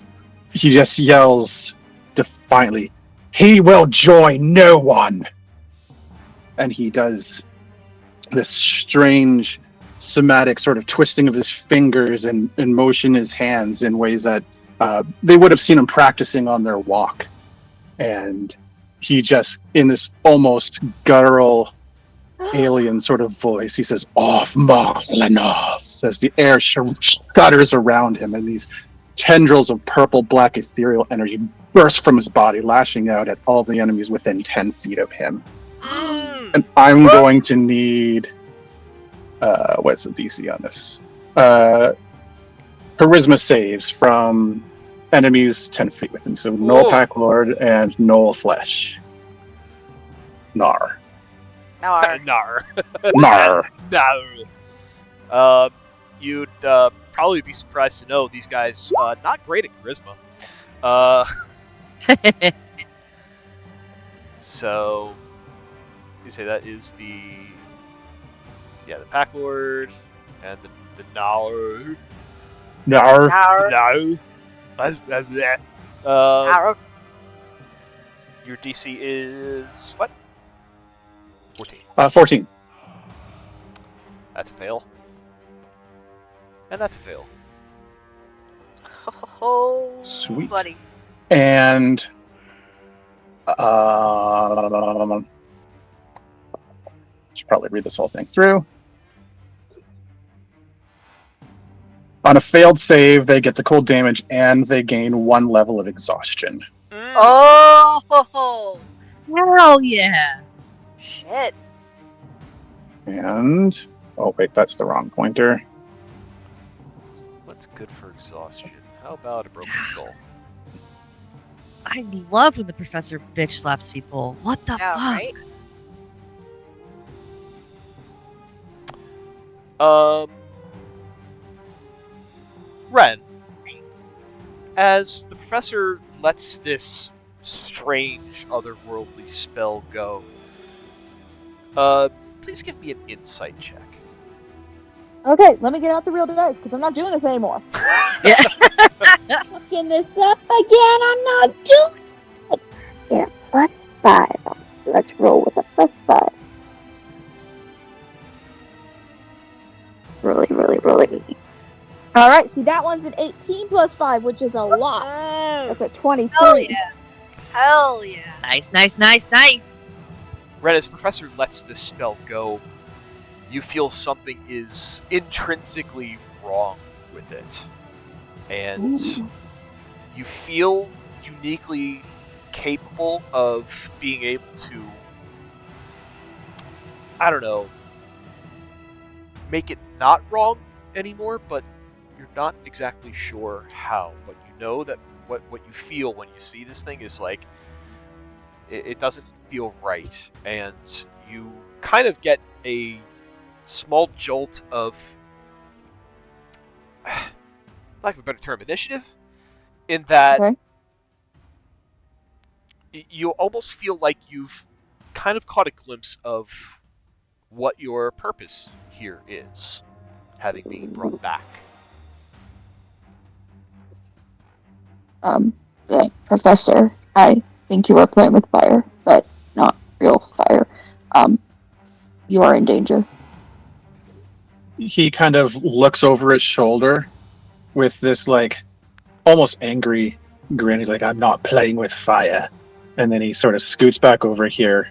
he just yells defiantly, "He will join no one!" And he does this strange somatic sort of twisting of his fingers and motion his hands in ways that they would have seen him practicing on their walk. And he just, in this almost guttural alien sort of voice, he says, "Off Marlenov," as the air shudders around him, and these tendrils of purple-black ethereal energy burst from his body, lashing out at all the enemies within 10 feet of him. And I'm going to need... what's the DC on this? Charisma saves from enemies 10 feet with him. So Gnoll Pack Lord and Gnoll Flesh. Nar. Nar. Nar. Nar. Nar. You'd probably be surprised to know these guys not great at charisma. So you say that is the Yeah, the Pack Lord and the Gnoll. No. The Gnoll. Arrow. Your DC is what? 14. 14. That's a fail. And that's a fail. Oh, Sweet. buddy. And should probably read this whole thing through. On a failed save, they get the cold damage and they gain 1 level of exhaustion. Oh, Hell yeah! shit. And oh wait, that's the wrong pointer. What's good for exhaustion? How about a broken skull? I love when the professor bitch slaps people. What the Yeah, fuck? right? Wren, as the professor lets this strange otherworldly spell go, please give me an insight check. Okay, let me get out the real dice because I'm not doing this anymore. Yeah. Fucking this up again. I'm not doing it. Yeah, +5. Let's roll with a +5. Really. All right, see that one's an 18 + 5, which is a lot. That's a 23. Hell yeah. Hell yeah. Nice. Ren, as Professor lets this spell go, you feel something is intrinsically wrong with it. And you feel uniquely capable of being able to, I don't know, make it not wrong anymore, but you're not exactly sure how. But you know that what you feel when you see this thing is like, it doesn't feel right. And you kind of get a small jolt of, lack of a better term, initiative, in that Okay. you almost feel like you've kind of caught a glimpse of what your purpose here is, having been brought back. The professor, I think you are playing with fire, but not real fire. You are in danger. He kind of looks over his shoulder with this like almost angry grin. He's like, I'm not playing with fire. And then he sort of scoots back over here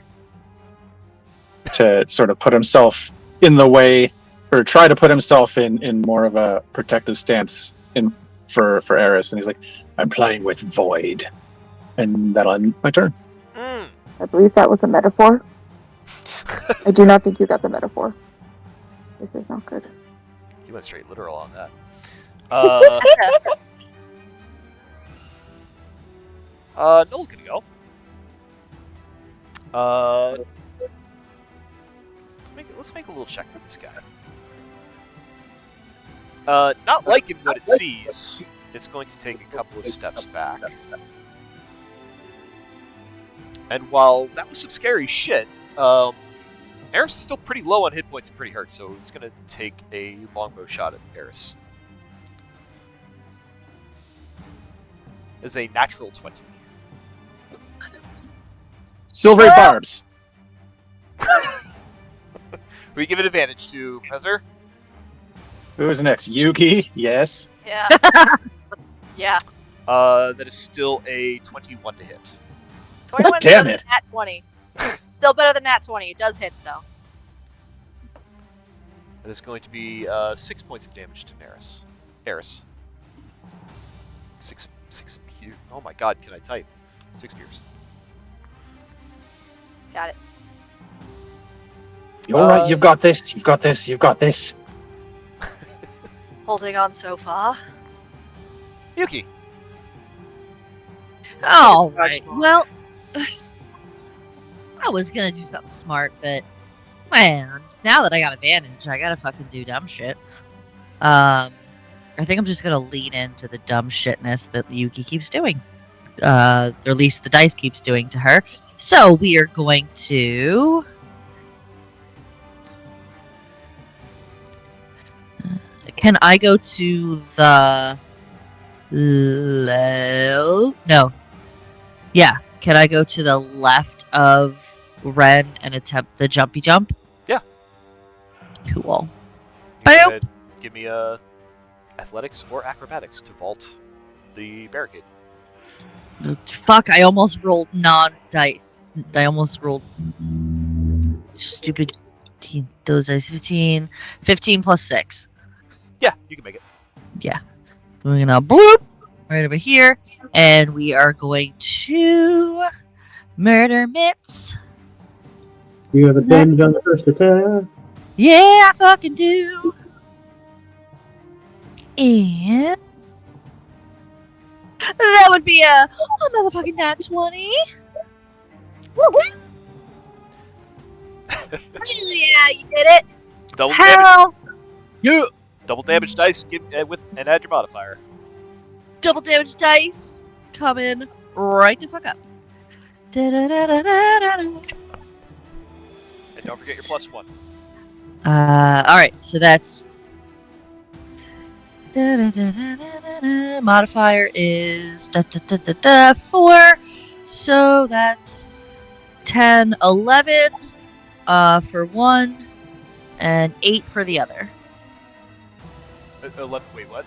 to sort of put himself in the way, or try to put himself in more of a protective stance for Eris. And he's like, I'm playing with void. And that'll end my turn. I believe that was a metaphor. I do not think you got the metaphor. This is not good. You went straight literal on that. Noel's gonna go. Let's make a little check for this guy. Not liking what it sees, it's going to take a couple of steps back. And while that was some scary shit, Eris is still pretty low on hit points and pretty hurt, so he's gonna take a longbow shot at Eris. Is a natural 20. Silvery barbs. We give it advantage to Professor. Who is next? Yuki? Yes. Yeah. Yeah. That is still a 21 to hit. 21 is damn better it. than Nat 20. Still better than Nat 20. It does hit, though. That is going to be 6 points of damage to Eris. 6 pierce. Oh my god, can I type? 6 pierce. Got it. You're right, you've got this, you've got this, you've got this. Holding on so far. Yuki. All right. Well, I was gonna do something smart, but man, now that I got advantage, I gotta fucking do dumb shit. I think I'm just gonna lean into the dumb shitness that Yuki keeps doing. Or at least the dice keeps doing to her. So we are going to Can I go to the No. Yeah. Can I go to the left of Wren and attempt the jumpy jump? Yeah. Cool. You go Boop. ahead, give me athletics or acrobatics to vault the barricade. Fuck, I almost rolled non-dice. I almost rolled stupid those dice. 15 plus 6. Yeah, you can make it. Yeah. We're gonna bloop right over here, and we are going to murder Mitts. You have advantage on the first attack. Yeah, I fucking do. And that would be a motherfucking nat 20. Woohoo! Yeah, you did it. Double damage. Hell, Yeah. Double damage dice. Give with and add your modifier. double damage dice coming right the fuck up. Da-da-da-da-da-da. And don't forget your +1. Alright, so that's modifier is 4. So that's 10, 11 for one, and 8 for the other. 11. Wait, what?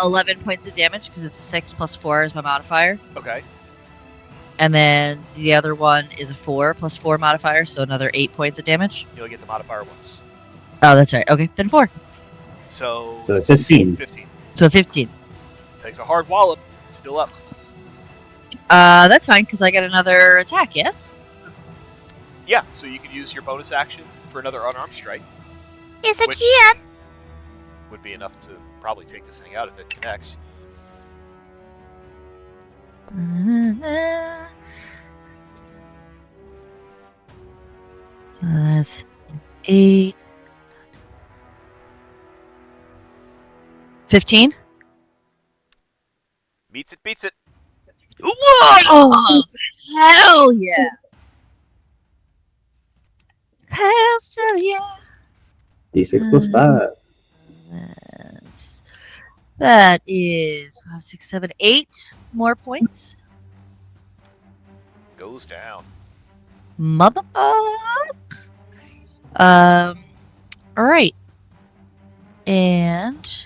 11 points of damage because it's 6 plus 4 is my modifier. Okay. And then the other one is a 4 plus 4 modifier, so another 8 points of damage. You'll get the modifier once. Oh, that's right. Okay, then 4. So it's 15. 15. So 15. Takes a hard wallop. Still up. That's fine because I get another attack, yes? Yeah, so you can use your bonus action for another unarmed strike. Yes, I can. Would be enough to probably take this thing out if it connects. That's 8. 15? Meets it, beats it. Whoa! Hell yeah! Hell yeah! D6 plus 5. That is 5, 6, 7, 8 more points. Goes down. Motherfuck! Alright. And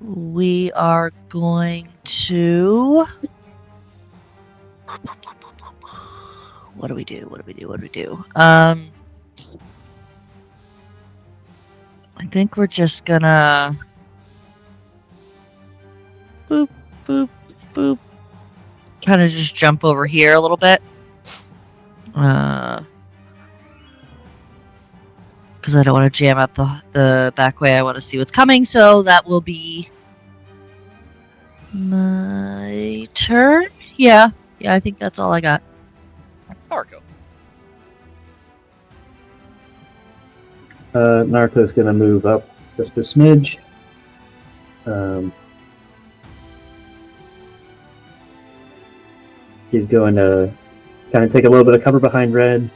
we are going to... What do we do? I think we're just gonna... Boop, boop, boop. Kind of just jump over here a little bit. Because I don't want to jam out the back way. I want to see what's coming, so that will be my turn. Yeah, I think that's all I got. Narco. Narco's gonna move up just a smidge. He's going to kind of take a little bit of cover behind Red.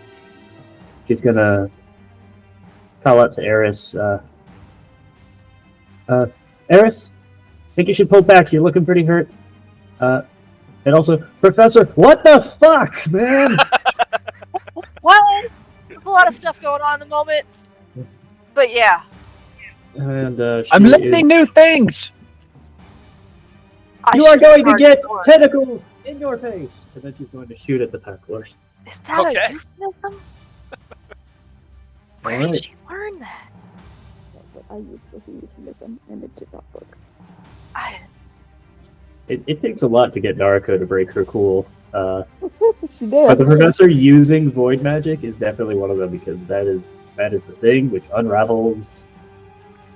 She's gonna call out to Eris. Eris, I think you should pull back. You're looking pretty hurt. And also, Professor, what the fuck, man? Well, there's a lot of stuff going on at the moment. But yeah. And I'm learning new things. I You are should going to start get door. tentacles in your face. And then she's going to shoot at the pack horse. Is that Okay. a euphemism? Where Alright. did she learn that? I used this euphemism and it did not work. It takes a lot to get Narco to break her cool. She did. But the professor using void magic is definitely one of them because that is the thing which unravels.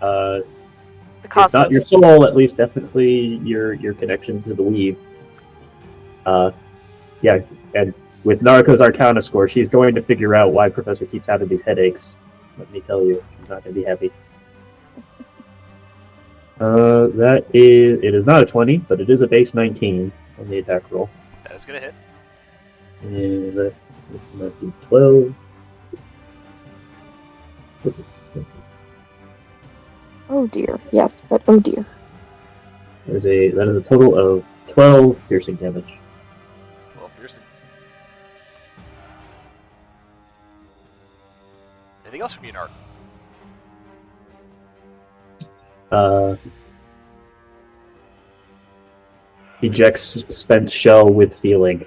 The If not cosmos. your soul, at least definitely your connection to the weave. Yeah, and with Narco's Arcana score, she's going to figure out why Professor keeps having these headaches. Let me tell you, she's not going to be happy. It is not a 20, but it is a base 19 on the attack roll. That is gonna hit. And that might be 12. Oh dear. Yes, but oh dear. That is a total of 12 piercing damage. 12 piercing. Anything else from you, Nark? Ejects spent shell with feeling.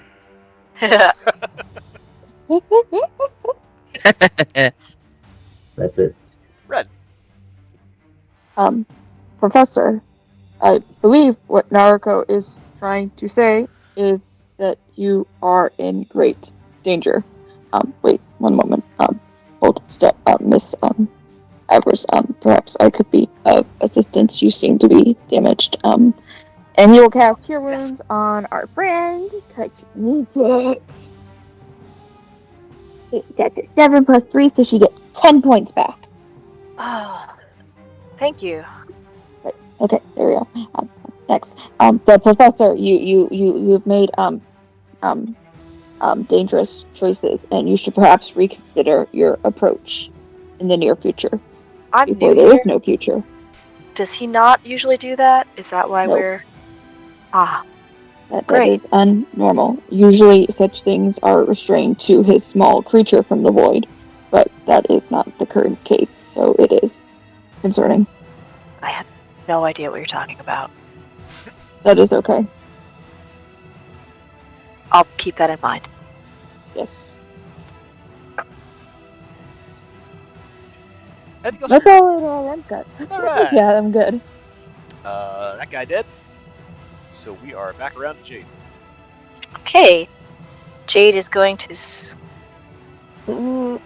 That's it. Red. Professor, I believe what Naruko is trying to say is that you are in great danger. Wait one moment. Hold, step, Miss, Evers, perhaps I could be of assistance. You seem to be damaged. And he will cast Cure Wounds on our friend, because she needs it. That's a 7 plus 3, so she gets 10 points back. Oh, thank you. Right. Okay, there we go. Next, the professor, you've made dangerous choices, and you should perhaps reconsider your approach in the near future. I'm Before new there here. is no future. Does he not usually do that? Is that why Nope. we're... Ah, That Great. is unnormal. Usually such things are restrained to his small creature from the void, but that is not the current case, so it is concerning. I have no idea what you're talking about. That is okay. I'll keep that in mind. Yes. Anything else That's from you? all I've got. Alright. Yeah, I'm good. That guy dead. So we are back around to Jade. Okay. Jade is going to... She's going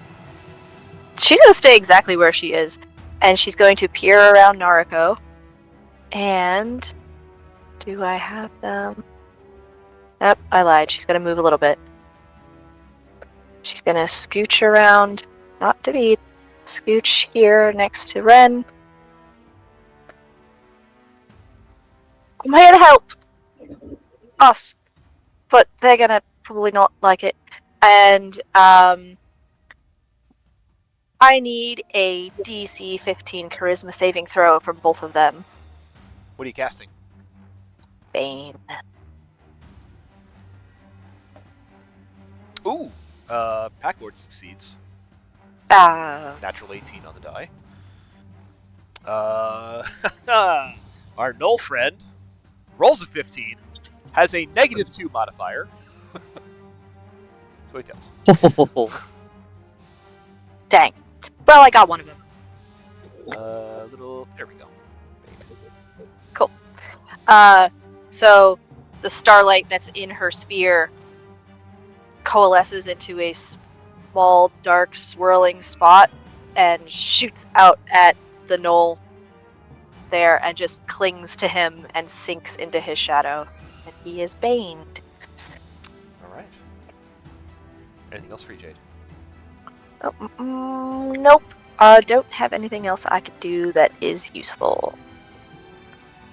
to stay exactly where she is. And she's going to peer around Naruko. And... Do I have them? Yep, I lied. She's going to move a little bit. She's going to scooch around. Not to be... Scooch here next to Wren. I'm here to help us, but they're gonna probably not like it. And I need a DC 15 Charisma saving throw from both of them. What are you casting? Bane. Ooh! Packlord succeeds. Natural 18 on the die. Our Gnoll friend rolls a 15, has a -2 modifier. So he fails. Dang. Well, I got one of them. There we go. Cool. So the starlight that's in her spear coalesces into a small, dark, swirling spot and shoots out at the gnoll there and just clings to him and sinks into his shadow. And he is baned. Alright. Anything else for you, Jade? Nope. Don't have anything else I could do that is useful.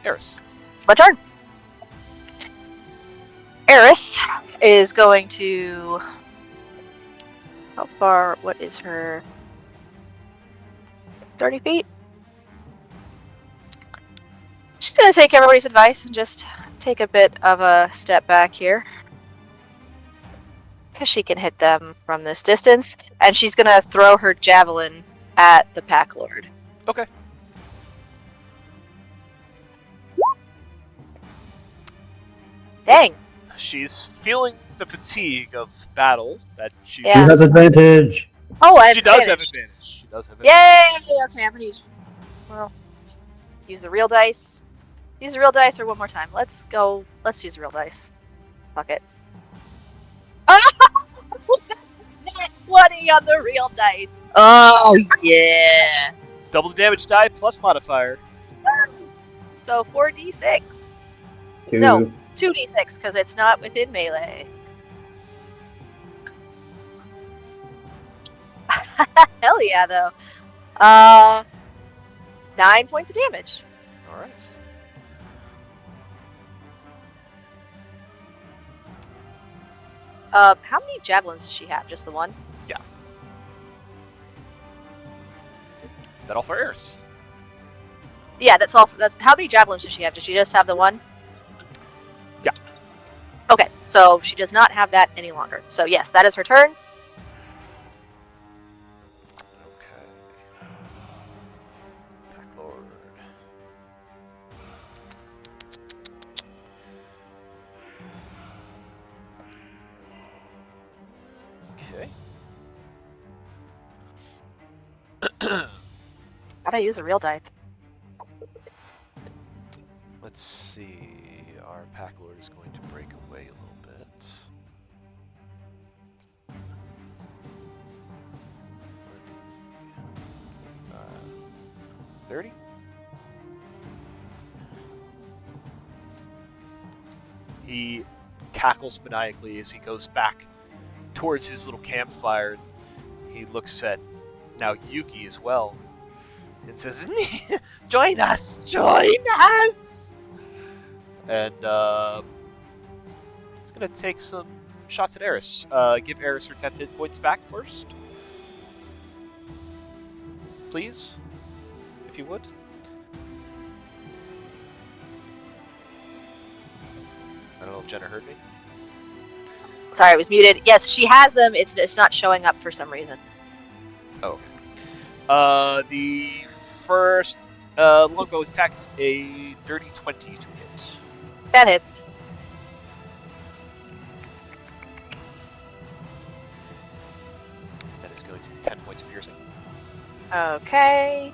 Eris. It's my turn. Eris is going to... How far? What is her... 30 feet? She's going to take everybody's advice and just take a bit of a step back here. Because she can hit them from this distance. And she's going to throw her javelin at the Pack Lord. Okay. Dang. She's feeling the fatigue of battle that she. Yeah. She has advantage. Oh, I She does have advantage. She does have advantage. Yay! Okay, I'm gonna use... Well, use the real dice. Use the real dice or one more time. Let's go. Let's use the real dice. Fuck it. Nat 20 on the real dice. Oh yeah. Double the damage die plus modifier. So 4d6. Two. No. 2d6 because it's not within melee. Hell yeah, though. 9 points of damage. Alright. How many javelins does she have? Just the one? Yeah. That all for Eris. Yeah, that's all. That's how many javelins does she have? Does she just have the one? Yeah. Okay, so she does not have that any longer. So yes, that is her turn. Okay. Pack Lord. Okay. Gotta use a real dice. Let's see. Our Pack Lord is going to break away a little bit. 30? He cackles maniacally as he goes back towards his little campfire. He looks at now Yuki as well and says, "Join us! Join us!" And he's gonna take some shots at Eris. Give Eris her 10 hit points back first, please, if you would. I don't know if Jenna heard me. Sorry, I was muted. Yes, she has them. It's not showing up for some reason. Oh, okay. The first longbow attacks a dirty 20 to hit. That hits. That is going to be 10 points of piercing. Okay.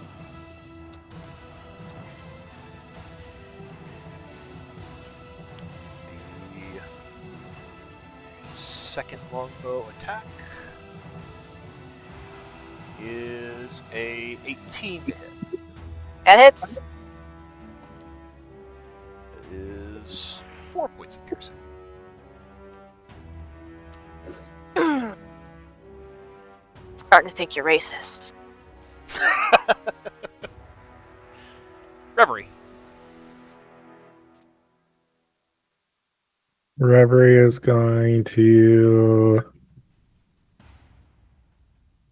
The second longbow attack is a 18 to hit. That hits. That is 4 points of piercing. Starting to think you're racist. Reverie. Reverie is going to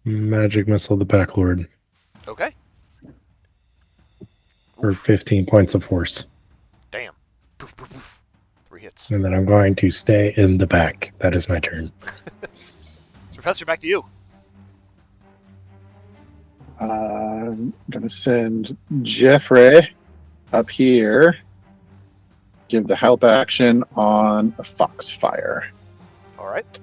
magic missile the Pack Lord Okay. for 15 points of force. Damn. Poof, poof, poof. 3 hits. And then I'm going to stay in the back. That is my turn. Professor, back to you. I'm gonna send Jeffrey up here. Give the help action on a Foxfire. All right.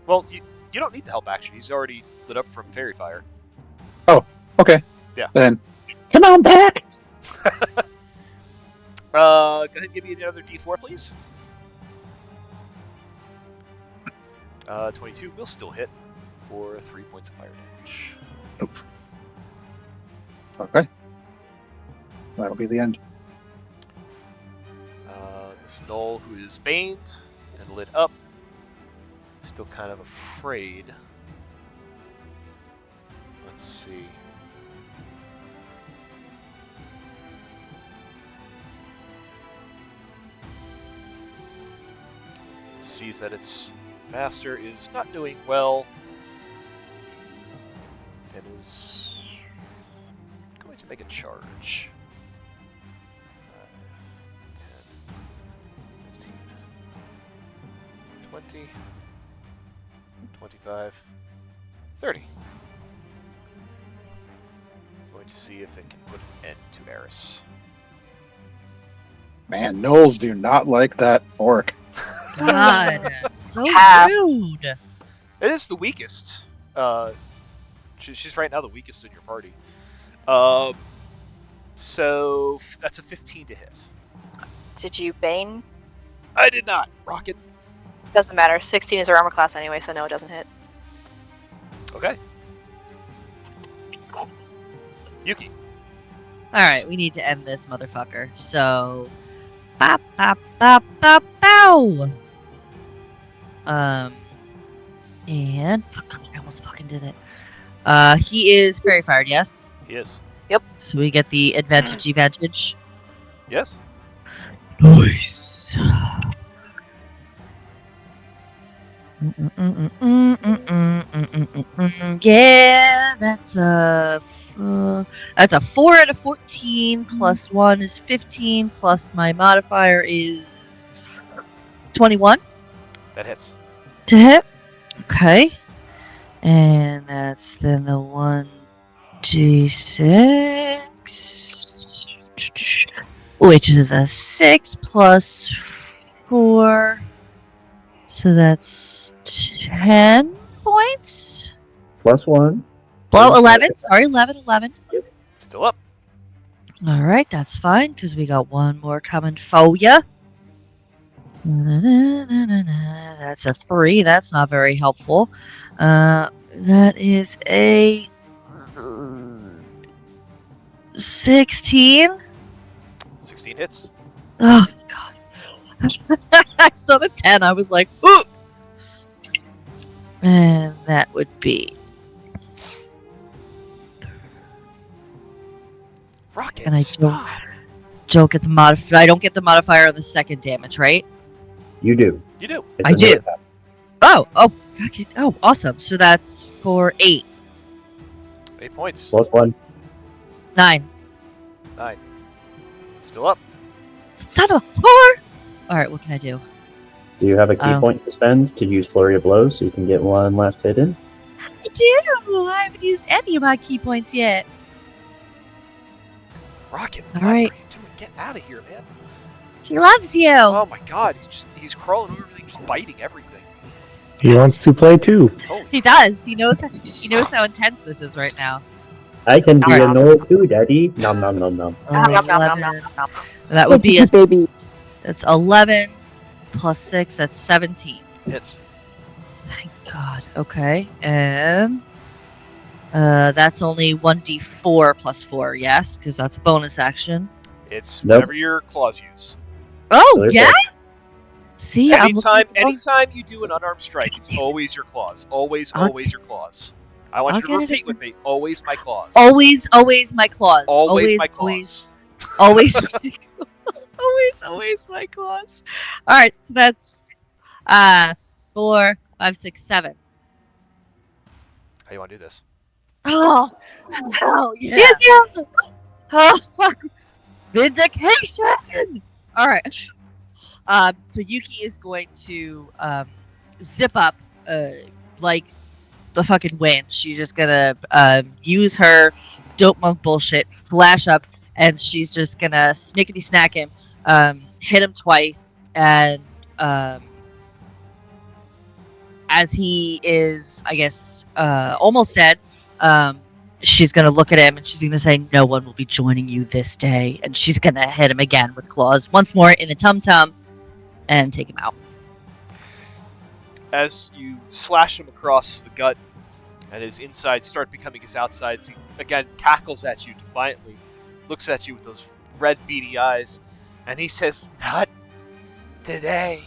Well, you don't need the help action. He's already lit up from Fairy Fire. Okay. Yeah. Then, come on back. Go ahead and give me another D4, please. 22 will still hit for 3 points of fire damage. Oof. Okay. That'll be the end. This gnoll who is baned and lit up, still kind of afraid. Let's see. Sees that its master is not doing well and is going to make a charge. 5, 10, 15, 20, 25, 30. Going to see if it can put an end to Eris. Man, gnolls do not like that orc. God, so Half. rude. It is the weakest. She's right now the weakest in your party. So that's a 15 to hit. Did you Bane? I did not. Rocket. Doesn't matter. 16 is her armor class anyway, so no, it doesn't hit. Okay. Yuki. Alright, we need to end this motherfucker. So. Bop, bop, bop, bop, bow! And. Fuck, I almost fucking did it. He is fairy fired, yes? He is. So we get the advantage. Yes. Nice. Yeah, that's a That's a 4 out of 14, plus 1 is 15, plus my modifier is 21 That hits. to hit. Okay. And that's then the 1d6, which is a 6 plus 4. So that's 10 points. +1. Blow 11. Sorry, 11. Still up. All right, that's fine because we got one more coming for ya. That's a 3. That's not very helpful. That is a 16. 16 hits. Oh god! I saw the 10. I was like, ooh. And that would be. Rocket, And I stop. don't get the modifier. I don't get the modifier on the second damage, right? You do. You do. It's I a new do. attack. Oh, okay. Oh, awesome. So that's for 8. 8 points. +1. 9. 9. Still up. Son of a whore! Alright, what can I do? Do you have a key point to spend to use Flurry of Blows so you can get one last hit in? I do! I haven't used any of my key points yet. Rocket, All what right. are you doing? Get out of here, man. He loves you! Oh my god, he's crawling over everything, just biting everything. He wants to play too. Oh, He does. He knows how intense this is right now. I can be a Nom. gnoll too, Daddy. Nom nom nom nom. Nom, nom, nom, 11. nom, nom, nom. That would be a. baby. That's 11 plus 6. That's 17. hits. Thank God. Okay, and that's only 1d4 plus 4. Yes, because that's a bonus action. It's Nope. whatever your claws use. Oh There's yeah. that. See, I'm Anytime you do an unarmed strike, it's always your claws. Always I'll- your claws. I want I'll you to get it repeat in- with me. Always my claws. always my claws. Always my claws. Always, always my claws. All right, so that's 4, 5, 6, 7. How you want to do this? Oh, yeah. Yeah. Oh, vindication. All right. So Yuki is going to zip up like the fucking wind. She's just gonna use her dope monk bullshit, flash up, and she's just gonna snickety snack him, hit him twice, and as he is, I guess, almost dead, she's gonna look at him and she's gonna say, "No one will be joining you this day," and she's gonna hit him again with claws once more in the tum tum, and take him out. As you slash him across the gut, and his insides start becoming his outsides, he again cackles at you defiantly, looks at you with those red beady eyes, and he says, "Not today."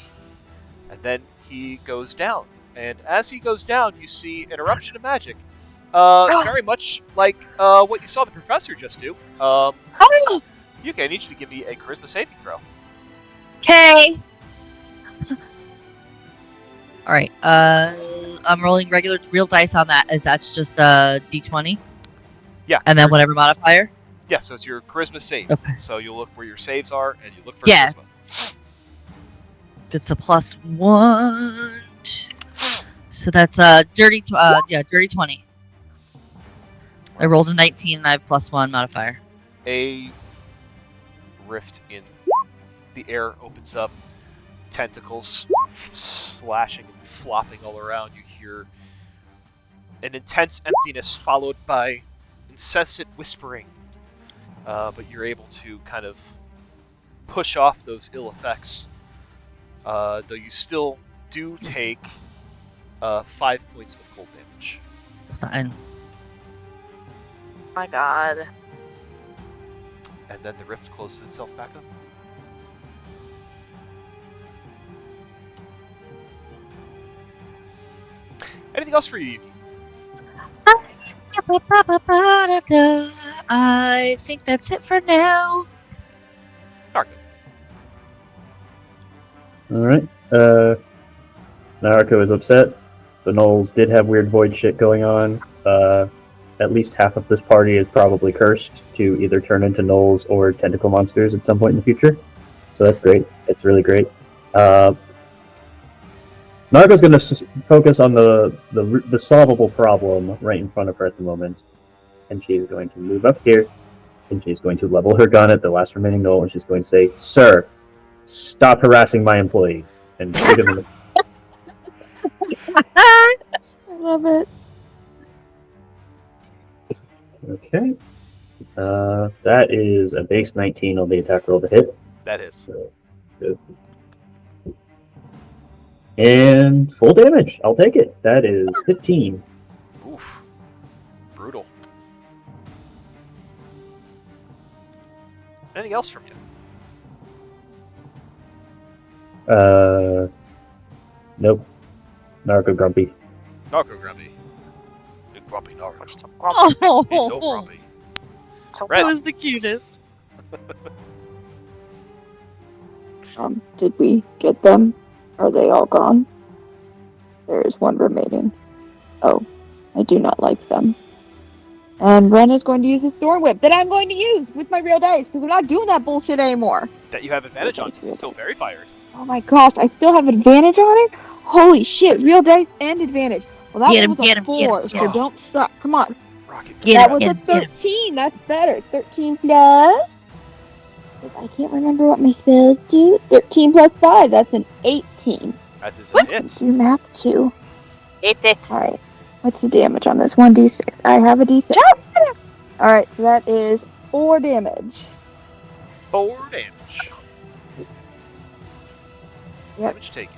And then he goes down. And as he goes down, you see an eruption of magic. Very much like what you saw the professor just do. Yuki, I need you to give me a charisma saving throw. Okay. All right. I'm rolling real dice on that, as that's just a d20. Yeah. And then whatever modifier. Yeah, so it's your charisma save. Okay. So you'll look where your saves are, and you look for Yeah. charisma. It's a +1. So that's dirty 20. I rolled a 19 and I have +1 modifier. A rift in the air opens up, tentacles slashing and flopping all around. You hear an intense emptiness followed by incessant whispering, but you're able to kind of push off those ill effects, though you still do take 5 points of cold damage. It's fine. Oh my god. And then the rift closes itself back up. Anything else for you, Yuki? I think that's it for now. Narco. Alright. Naruko is upset. The gnolls did have weird void shit going on. at least half of this party is probably cursed to either turn into gnolls or tentacle monsters at some point in the future. So that's great. It's really great. Nargo's going to focus on the solvable problem right in front of her at the moment, and she's going to move up here, and she's going to level her gun at the last remaining gnoll, and she's going to say, "Sir, stop harassing my employee," and shoot him in the... I love it. Okay. That is a base 19 on the attack roll to hit. That is. So, good. And full damage. I'll take it. That is 15. Oof. Brutal. Anything else from you? Nope. Narco grumpy. Narco grumpy. Big grumpy Narco. We're so grumpy. Oh, He's so grumpy. So Red. that was the cutest. Did we get them? Are they all gone? There is one remaining. Oh, I do not like them. And Wren is going to use his thorn whip that I'm going to use with my real dice because I'm not doing that bullshit anymore. That you have advantage on because it's still very fired. Oh my gosh, I still have advantage on it? Holy shit, real dice and advantage. Well, that Get him, was get a him, 4, get so him. don't suck. Come on. Rocket. Get That him, was get a him, get him. 13. That's better. 13 plus... I can't remember what my spells do. 13 plus 5. That's an 18. That is a I can hit. do math too. It. Alright. What's the damage on this? 1d6. I have a d6. Alright, so that is 4 damage. 4 damage. Yep. Damage taken.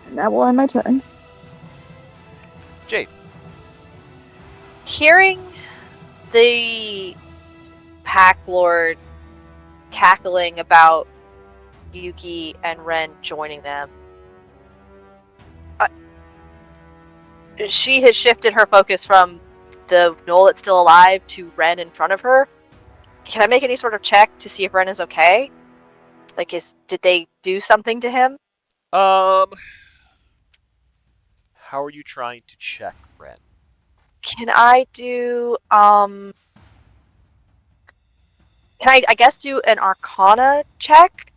And that will end my turn. Jade. Hearing the Pack Lord cackling about Yuki and Wren joining them, she has shifted her focus from the gnoll that's still alive to Wren in front of her. Can I make any sort of check to see if Wren is okay? Like, did they do something to him? How are you trying to check Wren? Can I do, can I guess do an Arcana check?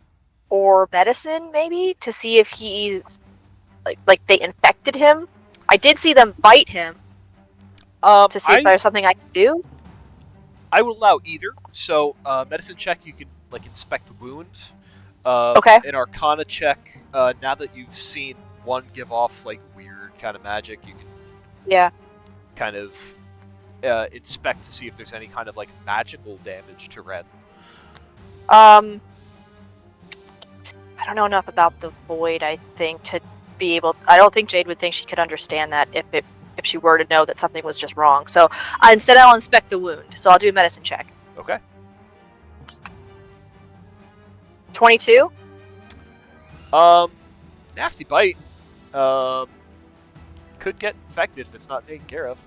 Or medicine, maybe? To see if he's, like they infected him? I did see them bite him. To see if there's something I can do? I would allow either. So, medicine check, you can, like, inspect the wound. Okay. An Arcana check, now that you've seen one give off, like, weird kind of magic, you can kind of inspect to see if there's any kind of, like, magical damage to Ren. I don't know enough about the void, I think, to be able... I don't think Jade would think she could understand that if she were to know that something was just wrong. So, instead I'll inspect the wound. So I'll do a medicine check. Okay. 22? Nasty bite. Could get infected if it's not taken care of.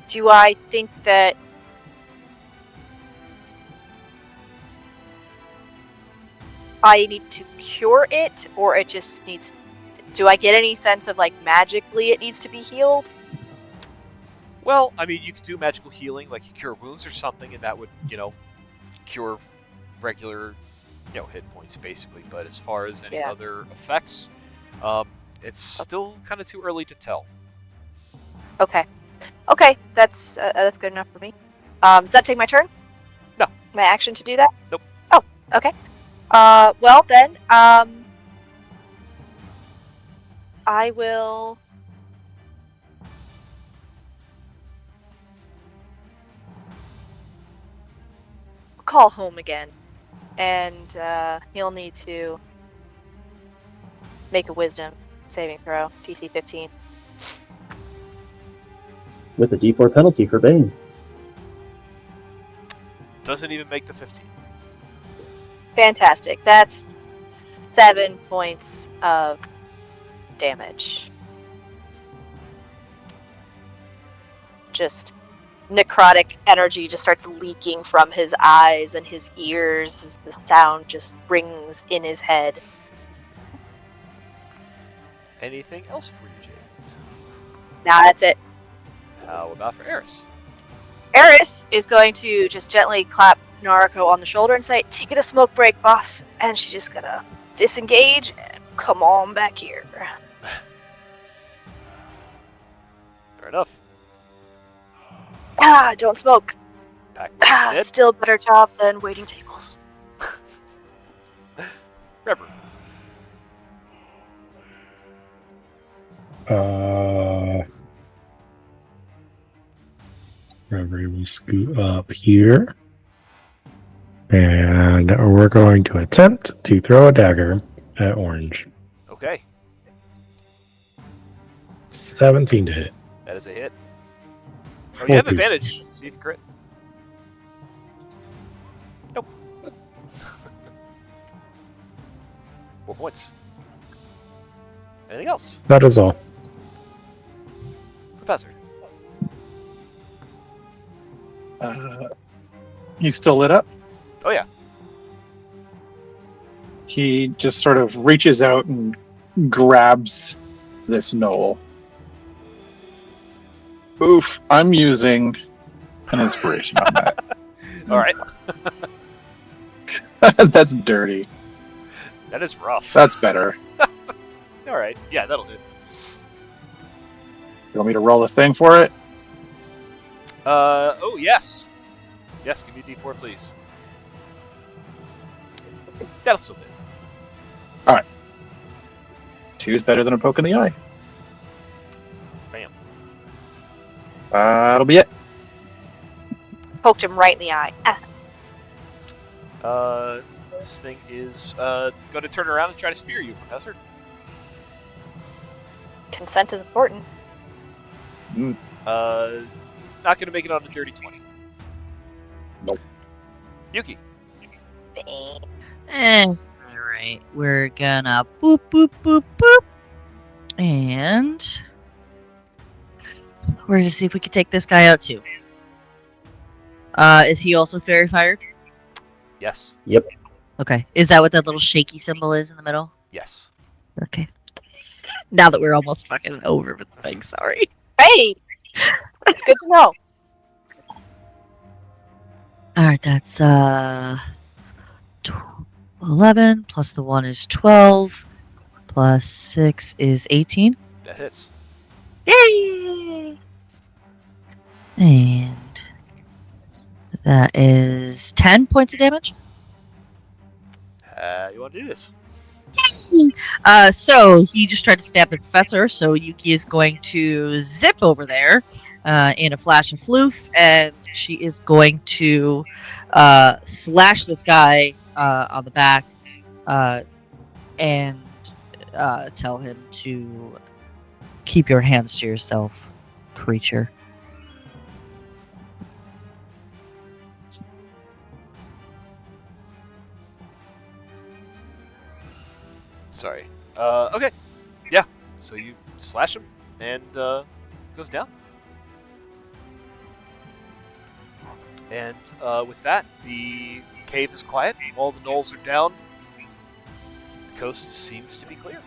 Do I think that... I need to cure it, or it just needs... Do I get any sense of, like, magically it needs to be healed? Well, I mean, you could do magical healing, like you cure wounds or something, and that would, cure regular, hit points, basically. But as far as any other effects, it's still kind of too early to tell. Okay. Okay, that's good enough for me. Does that take my turn? No. My action to do that? Nope. Oh, okay. Well then, I will... call home again, and he'll need to make a wisdom saving throw, DC 15. With a D4 penalty for Bane. Doesn't even make the 15. Fantastic. That's 7 points of damage. Just necrotic energy just starts leaking from his eyes and his ears as the sound just rings in his head. Anything else for you, Jade? Nah, that's it. How about for Eris? Eris is going to just gently clap Nariko on the shoulder and say, "Taking a smoke break, boss." And she's just gonna disengage and come on back here. Fair enough. Don't smoke. Pack away dead. Still better job than waiting tables. Reverend. Remember, we scoot up here. And we're going to attempt to throw a dagger at Orange. Okay, 17 to hit. that is a hit. Oh, you have Full piece. advantage. See if you crit. Nope. 4 points. Anything else? That is all. Professor. He's still lit up. Oh, yeah. He just sort of reaches out and grabs this gnoll. Oof, I'm using an inspiration on that. All right. That's dirty. That is rough. That's better. All right. Yeah, that'll do. You want me to roll a thing for it? Oh, yes. Yes, give me a d4, please. That'll still hit. 2 is better than a poke in the eye. Bam. That'll be it. Poked him right in the eye. This thing is going to turn around and try to spear you, Professor. Consent is important. Not going to make it on a dirty 20. Nope. Yuki. Alright, we're gonna boop, boop, boop, boop. And we're gonna see if we can take this guy out too. Is he also fairy fired? Yes. Yep. Okay. Is that what that little shaky symbol is in the middle? Yes. Okay. Now that we're almost fucking over with the thing, sorry. Hey! It's good to know. Alright, that's 11 plus the 1 is 12 plus 6 is 18. That hits. Yay! And that is 10 points of damage. You want to do this? So he just tried to stab the professor, so Yuki is going to zip over there in a flash of floof, and she is going to slash this guy on the back and tell him to keep your hands to yourself, creature. Sorry. Okay. Yeah. So you slash him, and goes down. And with that, the cave is quiet. All the gnolls are down. The coast seems to be clear.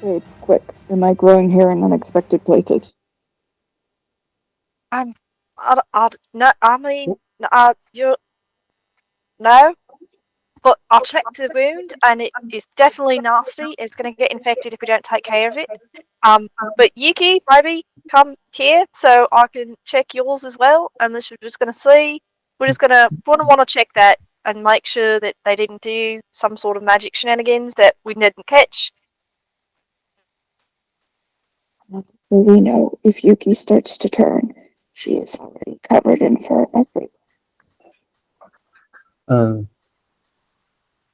Wait, quick. Am I growing hair in unexpected places? No, I mean, you're... No, but I'll check the wound, and it is definitely nasty. It's going to get infected if we don't take care of it. But Yuki, maybe come here so I can check yours as well. Unless we're just going to see, we're just going to want to check that and make sure that they didn't do some sort of magic shenanigans that we didn't catch. Well, we know if Yuki starts to turn, she is already covered in fur everywhere.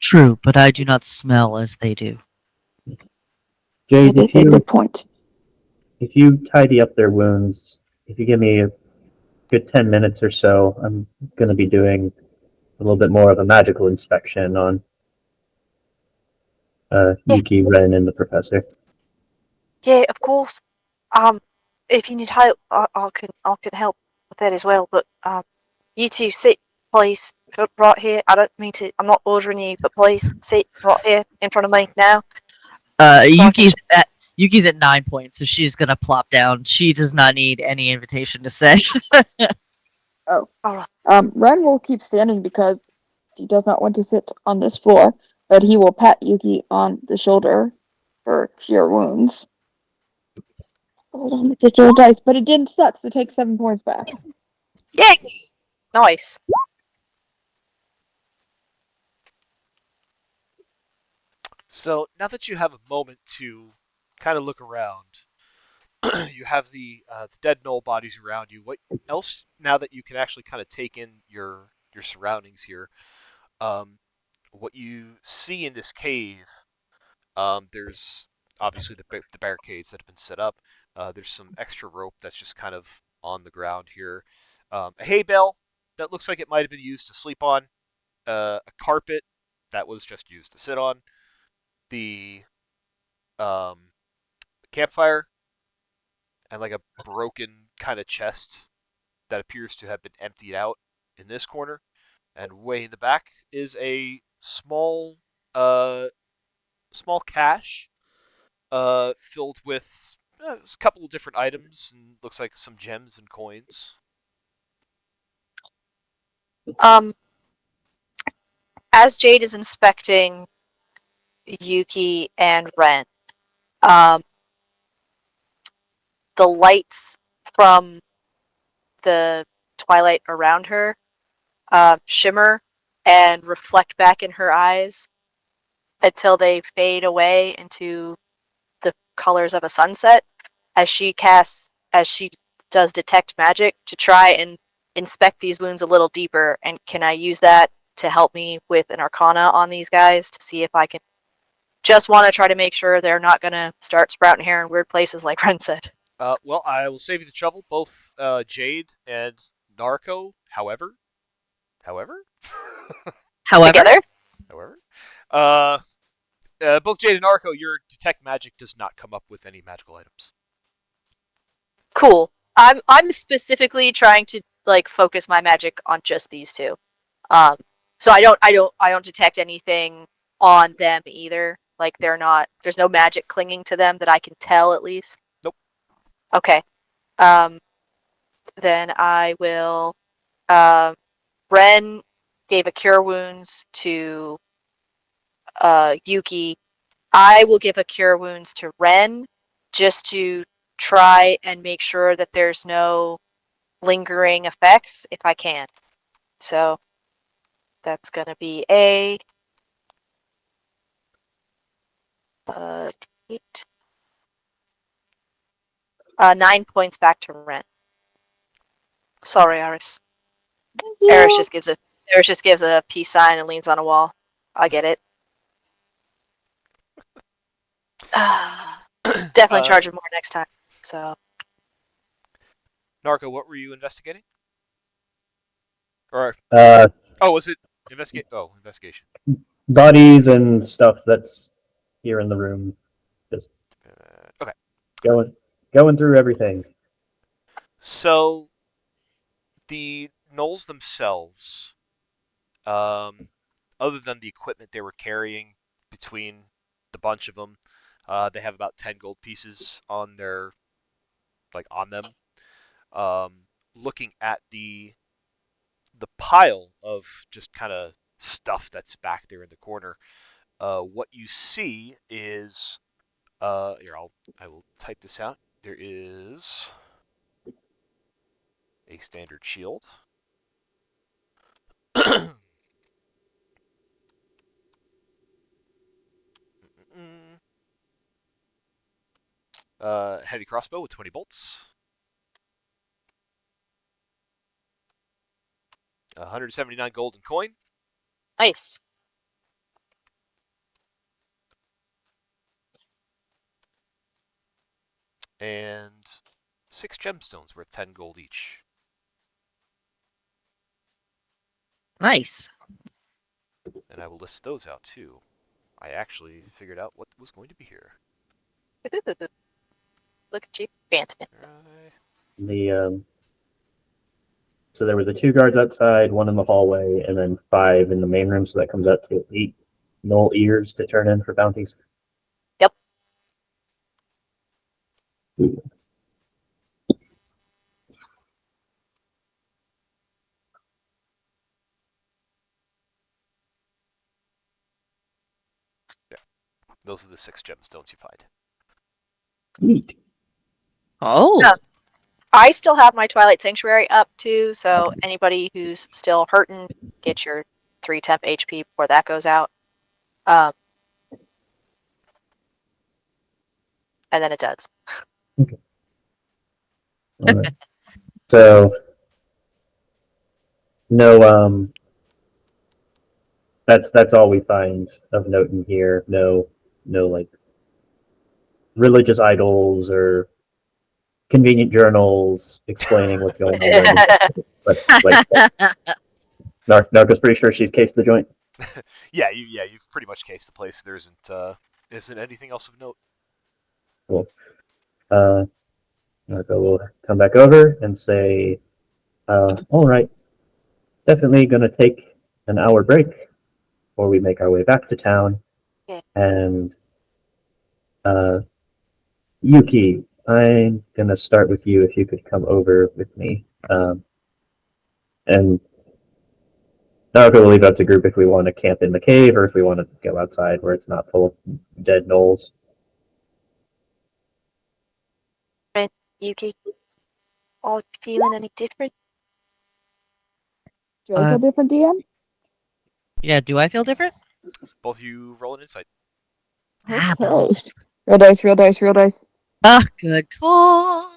True, but I do not smell as they do. Jade, That is a good point. if you tidy up their wounds, if you give me a good 10 minutes or so, I'm going to be doing a little bit more of a magical inspection on Yuki, Wren, and the professor. Yeah, of course. If you need help, I can help with that as well. But you two sit, please, right here. I don't mean to. I'm not ordering you, but please sit right here in front of me now. Yuki's at 9 points, so she's gonna plop down. She does not need any invitation to say. Oh. Alright. Ren will keep standing because he does not want to sit on this floor, but he will pat Yuki on the shoulder for cure wounds. Hold on, it's a cure dice, but it didn't suck, so take 7 points back. Yay! Nice. So now that you have a moment to kind of look around, you have the dead gnoll bodies around you. What else? Now that you can actually kind of take in your surroundings here, what you see in this cave, there's obviously the barricades that have been set up. There's some extra rope that's just kind of on the ground here. A hay bale that looks like it might have been used to sleep on. A carpet that was just used to sit on. The um, campfire and like a broken kind of chest that appears to have been emptied out in this corner. And way in the back is a uh, small cache, filled with a couple of different items and looks like some gems and coins. As Jade is inspecting Yuki and Ren, um, the lights from the twilight around her shimmer and reflect back in her eyes until they fade away into the colors of a sunset as she does detect magic to try and inspect these wounds a little deeper. And can I use that to help me with an arcana on these guys to see if I can just want to try to make sure they're not going to start sprouting hair in weird places like Ren said. Well, I will save you the trouble. Both Jade and Narco, however, However, Together? uh, both Jade and Narco, your detect magic does not come up with any magical items. Cool. I'm specifically trying to like focus my magic on just these two. So I don't detect anything on them either. Like there's no magic clinging to them that I can tell at least. Nope. Okay. Then I will Ren gave a cure wounds to Yuki. I will give a cure wounds to Ren just to try and make sure that there's no lingering effects if I can. So that's gonna be a 8. 9 points back to Ren. Sorry, Aris. Aris just gives a peace sign and leans on a wall. I get it. Definitely charge him more next time. So Narco, what were you investigating? Or was it investigate? Oh, investigation. Bodies and stuff that's here in the room. Just Okay. going through everything. So the gnolls themselves, other than the equipment they were carrying between the bunch of them, they have about 10 gold pieces on them. Looking at the pile of just kind of stuff that's back there in the corner, what you see is here I will type this out. There is a standard shield. Heavy crossbow with 20 bolts. 179 golden coin. nice. And 6 gemstones worth 10 gold each. nice. And I will list those out too. I actually figured out what was going to be here. Look at you, fancy. The so there were the 2 guards outside, 1 in the hallway, and then 5 in the main room. So that comes out to 8 gnoll ears to turn in for bounties. Yep. Those are the 6 gemstones you find. Neat. Oh. Yeah. I still have my Twilight Sanctuary up too, so anybody who's still hurting, get your 3 temp HP before that goes out. And then it does. All right. So, no, that's all we find of note in here. No, like religious idols or convenient journals explaining what's going on. But like, Narco's pretty sure she's cased the joint. Yeah, you've pretty much cased the place. There isn't anything else of note. Cool. Narco will come back over and say, all right, definitely going to take an hour break before we make our way back to town. Yeah. And Yuki, I'm going to start with you if you could come over with me. And Narco will leave up to group if we want to camp in the cave or if we want to go outside where it's not full of dead gnolls. Yuki, are you feeling any different? Do I feel different, DM? Yeah, do I feel different? Both of you roll an insight. Ah, Okay. balls. Real dice, real dice, real dice. Ah, good call.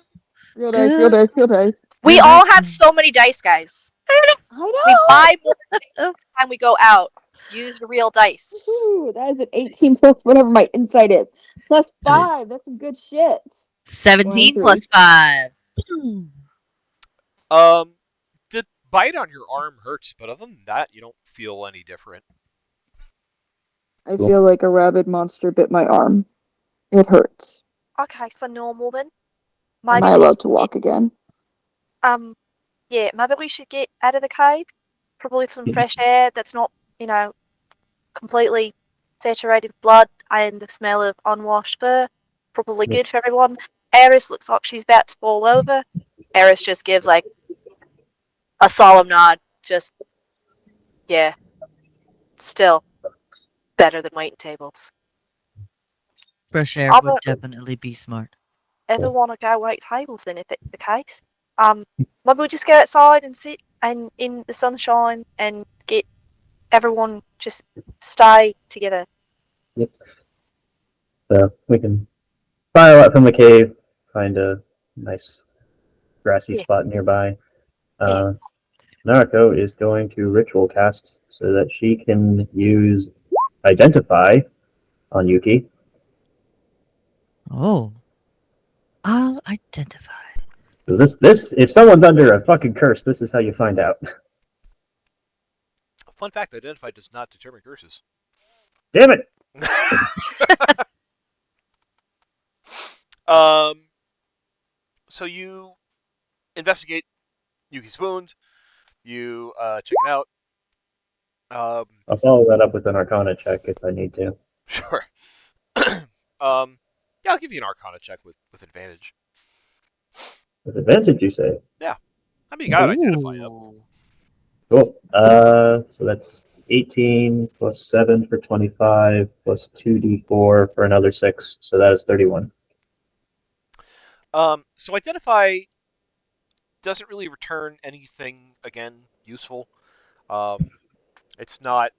Real dice, real dice, real dice. We Good all night. have so many dice, guys. I We know! buy more every time we go out. Use the real dice. Woohoo! That is an 18 plus whatever my insight is. Plus 5. That's some good shit. 17 23. plus 5. The bite on your arm hurts, but other than that, you don't feel any different. I feel like a rabid monster bit my arm. It hurts. Okay, so normal then. Am Maybe I we allowed to walk again? yeah, maybe we should get out of the cave. Probably for some fresh air that's not, completely saturated with blood and the smell of unwashed fur. Probably good for everyone. Eris looks like she's about to fall over. Eris just gives like a solemn nod. Just, yeah, still better than waiting tables. Fresh air I'll would definitely be smart. ever want to go wait tables then if it's the case. Maybe we just go outside and sit and in the sunshine and get everyone just stay together. Yep. So we can file out from the cave, find a nice grassy Yeah. spot nearby. Yeah. Narako is going to ritual cast so that she can use Identify on Yuki. Oh. I'll identify. So this, if someone's under a fucking curse, this is how you find out. Fun fact: identify does not determine curses. Damn it! So you investigate Yuki's wound. You check it out. I'll follow that up with an Arcana check if I need to. Sure. Yeah, I'll give you an Arcana check with advantage. With advantage, you say? Yeah. I mean, you got Identify up. Ooh. Cool. So that's 18 plus 7 for 25 plus 2d4 for another 6, so that is 31. So Identify doesn't really return anything again useful. It's not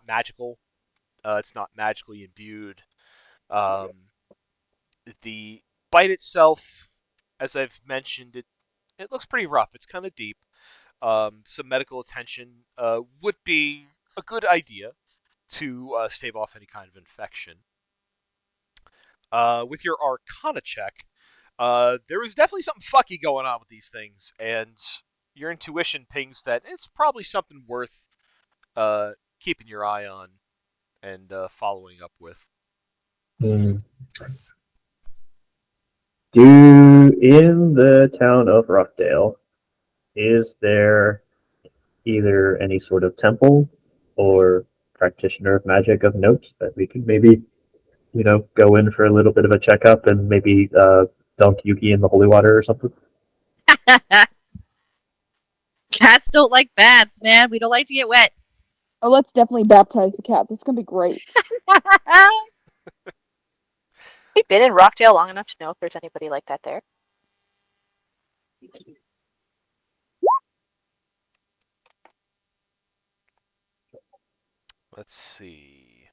magical. It's not magically imbued. Um, the bite itself, as I've mentioned, it looks pretty rough. It's kind of deep. Some medical attention would be a good idea to stave off any kind of infection. With your Arcana check, there is definitely something fucky going on with these things, and your intuition pings that it's probably something worth keeping your eye on and following up with. In the town of Rockdale, is there either any sort of temple or practitioner of magic of note that we could maybe go in for a little bit of a checkup and maybe dunk Yuki in the holy water or something? Cats don't like baths, man. We don't like to get wet. Oh, let's definitely baptize the cat. This is gonna be great. We've been in Rockdale long enough to know if there's anybody like that there. Let's see.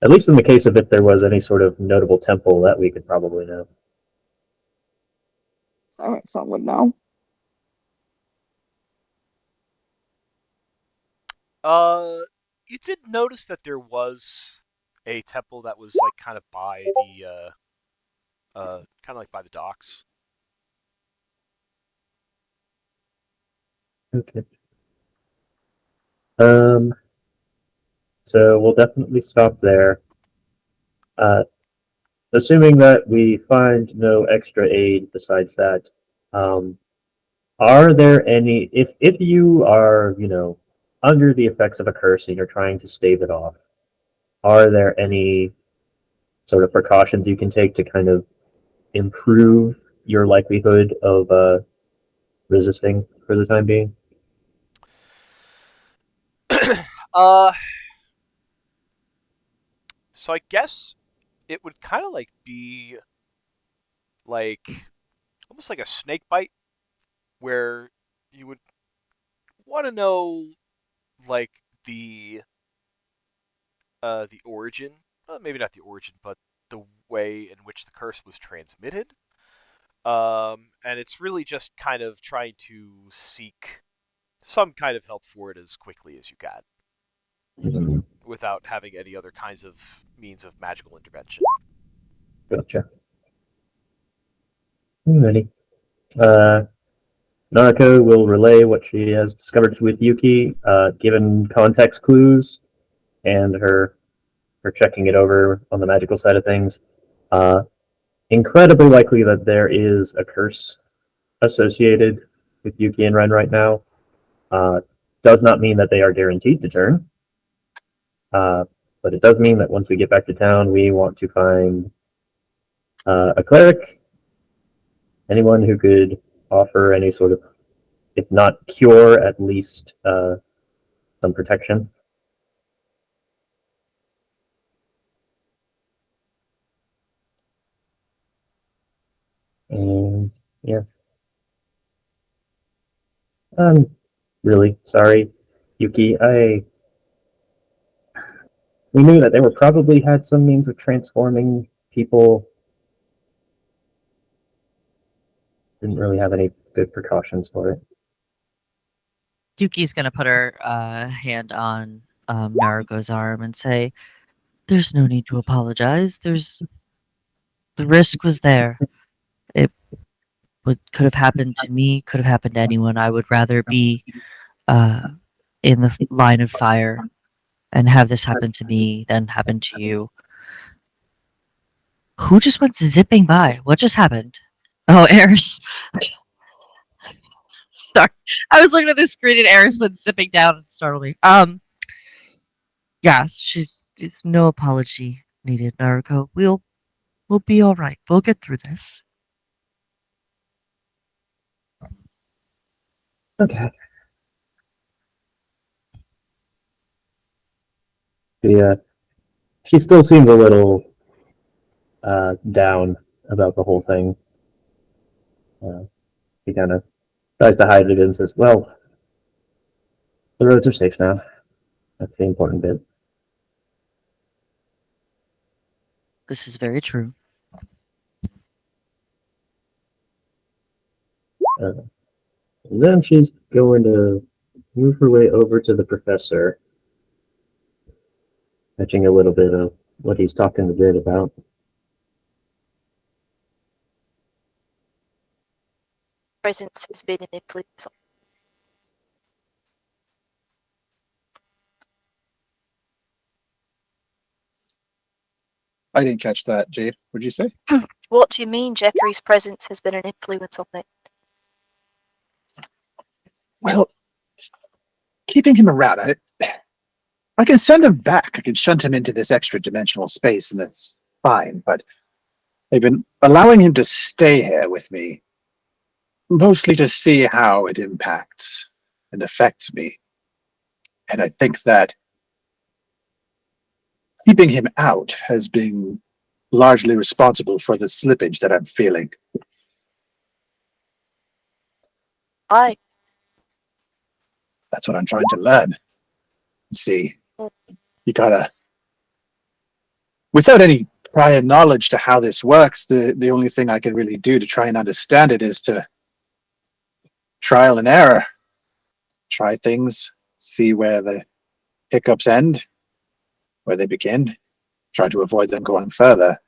At least in the case of if there was any sort of notable temple that we could probably know. Silent Song would know. You did notice that there was a temple that was like kind of by the by the docks. Okay. So we'll definitely stop there. Assuming that we find no extra aid besides that, are there any, if you are, under the effects of a curse and you're trying to stave it off, are there any sort of precautions you can take to kind of improve your likelihood of resisting for the time being? So I guess it would kind of like be like almost like a snake bite, where you would want to know like the origin, maybe not the origin, but the way in which the curse was transmitted. And it's really just kind of trying to seek some kind of help for it as quickly as you can, without having any other kinds of means of magical intervention. Gotcha. Alrighty. Narako will relay what she has discovered with Yuki, given context clues and her checking it over on the magical side of things. Incredibly likely that there is a curse associated with Yuki and Ren right now. Does not mean that they are guaranteed to turn, but it does mean that once we get back to town, we want to find a cleric, anyone who could offer any sort of, if not cure, at least some protection. And yeah, I'm really sorry, Yuki. We knew that they were probably had some means of transforming people. Didn't really have any good precautions for it. Yuki's gonna put her hand on Naruko's arm and say, "There's no need to apologize. The risk was there. It could have happened to me. Could have happened to anyone. I would rather be uh, in the line of fire and have this happen to me than happen to you." Who just went zipping by? What just happened? Oh, Eris. Sorry, I was looking at the screen and Eris went zipping down and startled me. Yeah, she's no apology needed, Naruko. We'll be all right. We'll get through this. Okay. Yeah, she still seems a little down about the whole thing. He kind of tries to hide it and says, "Well, the roads are safe now. That's the important bit." This is very true. Then she's going to move her way over to the professor, catching a little bit of what he's talking a bit about. Presence has been an influence. I didn't catch that, Jade. What'd you say? What do you mean Jeffrey's presence has been an influence on it? Well, keeping him around. I can send him back. I can shunt him into this extra dimensional space, and that's fine. But I've been allowing him to stay here with me, mostly to see how it impacts and affects me. And I think that keeping him out has been largely responsible for the slippage that I'm feeling. I That's what I'm trying to learn. See, you gotta, without any prior knowledge to how this works, the only thing I can really do to try and understand it is to trial and error, try things, see where the hiccups end, where they begin, try to avoid them going further.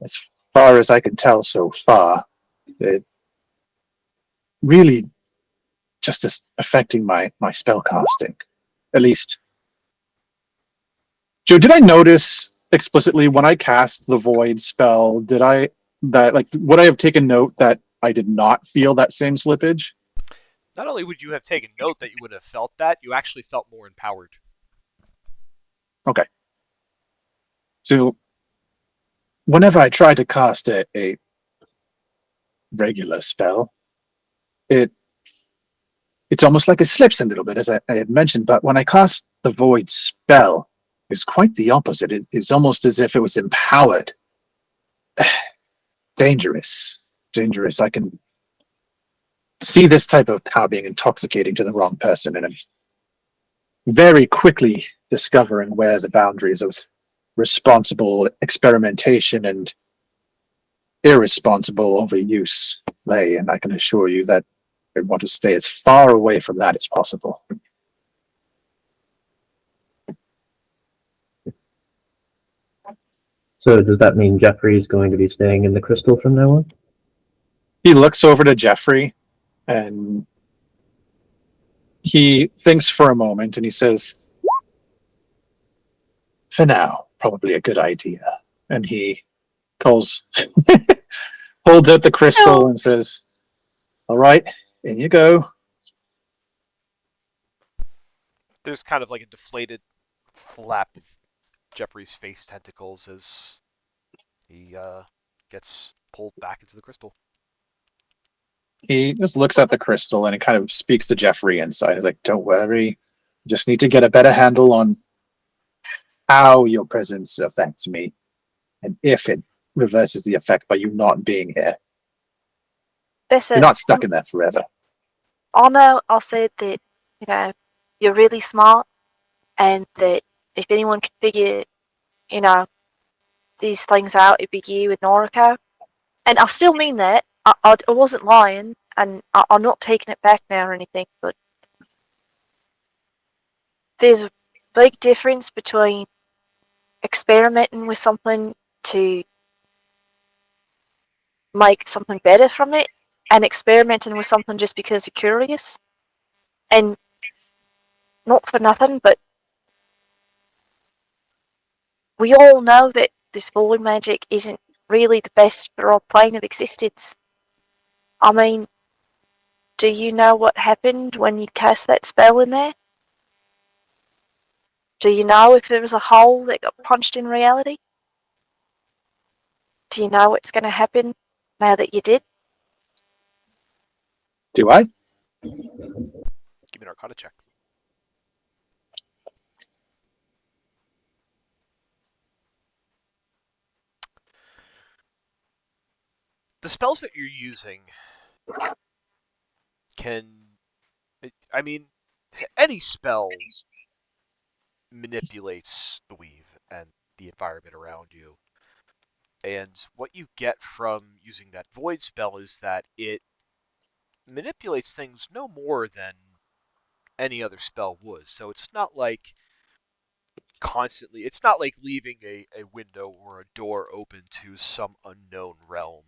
As far as I can tell so far, it really just is affecting my spell casting. At least, Joe, did I notice explicitly when I cast the void spell, would I have taken note that I did not feel that same slippage? Not only would you have taken note that you would have felt that, you actually felt more empowered. Okay. So whenever I try to cast a regular spell, it it's almost like it slips a little bit, as I had mentioned. But when I cast the void spell, it's quite the opposite. It's almost as if it was empowered. Dangerous. Dangerous. I can see this type of power being intoxicating to the wrong person, and I'm very quickly discovering where the boundaries of responsible experimentation and irresponsible overuse lay. And I can assure you that I want to stay as far away from that as possible. So does that mean Jeffrey is going to be staying in the crystal from now on? He looks over to Jeffrey and he thinks for a moment and he says, "For now, probably a good idea." And he calls, holds out the crystal and says, "All right, in you go." There's kind of like a deflated flap of Jeffrey's face tentacles as he gets pulled back into the crystal. He just looks at the crystal and it kind of speaks to Jeffrey inside. He's like, "Don't worry. Just need to get a better handle on how your presence affects me and if it reverses the effect by you not being here. You're listen. not stuck in there forever." I know I said that, you know, you're really smart and that if anyone could figure, you know, these things out, it'd be you and Noriko. And I still mean that. I wasn't lying, and I'm not taking it back now or anything, but there's a big difference between experimenting with something to make something better from it and experimenting with something just because you're curious. And not for nothing, but we all know that this void magic isn't really the best for our plane of existence. I mean, do you know what happened when you cast that spell in there? Do you know if there was a hole that got punched in reality? Do you know what's going to happen now that you did? Do I? Give me an Arcana check. The spells that you're using can, I mean, any spell manipulates the weave and the environment around you. And what you get from using that void spell is that it manipulates things no more than any other spell would. So it's not like it's not like leaving a window or a door open to some unknown realm.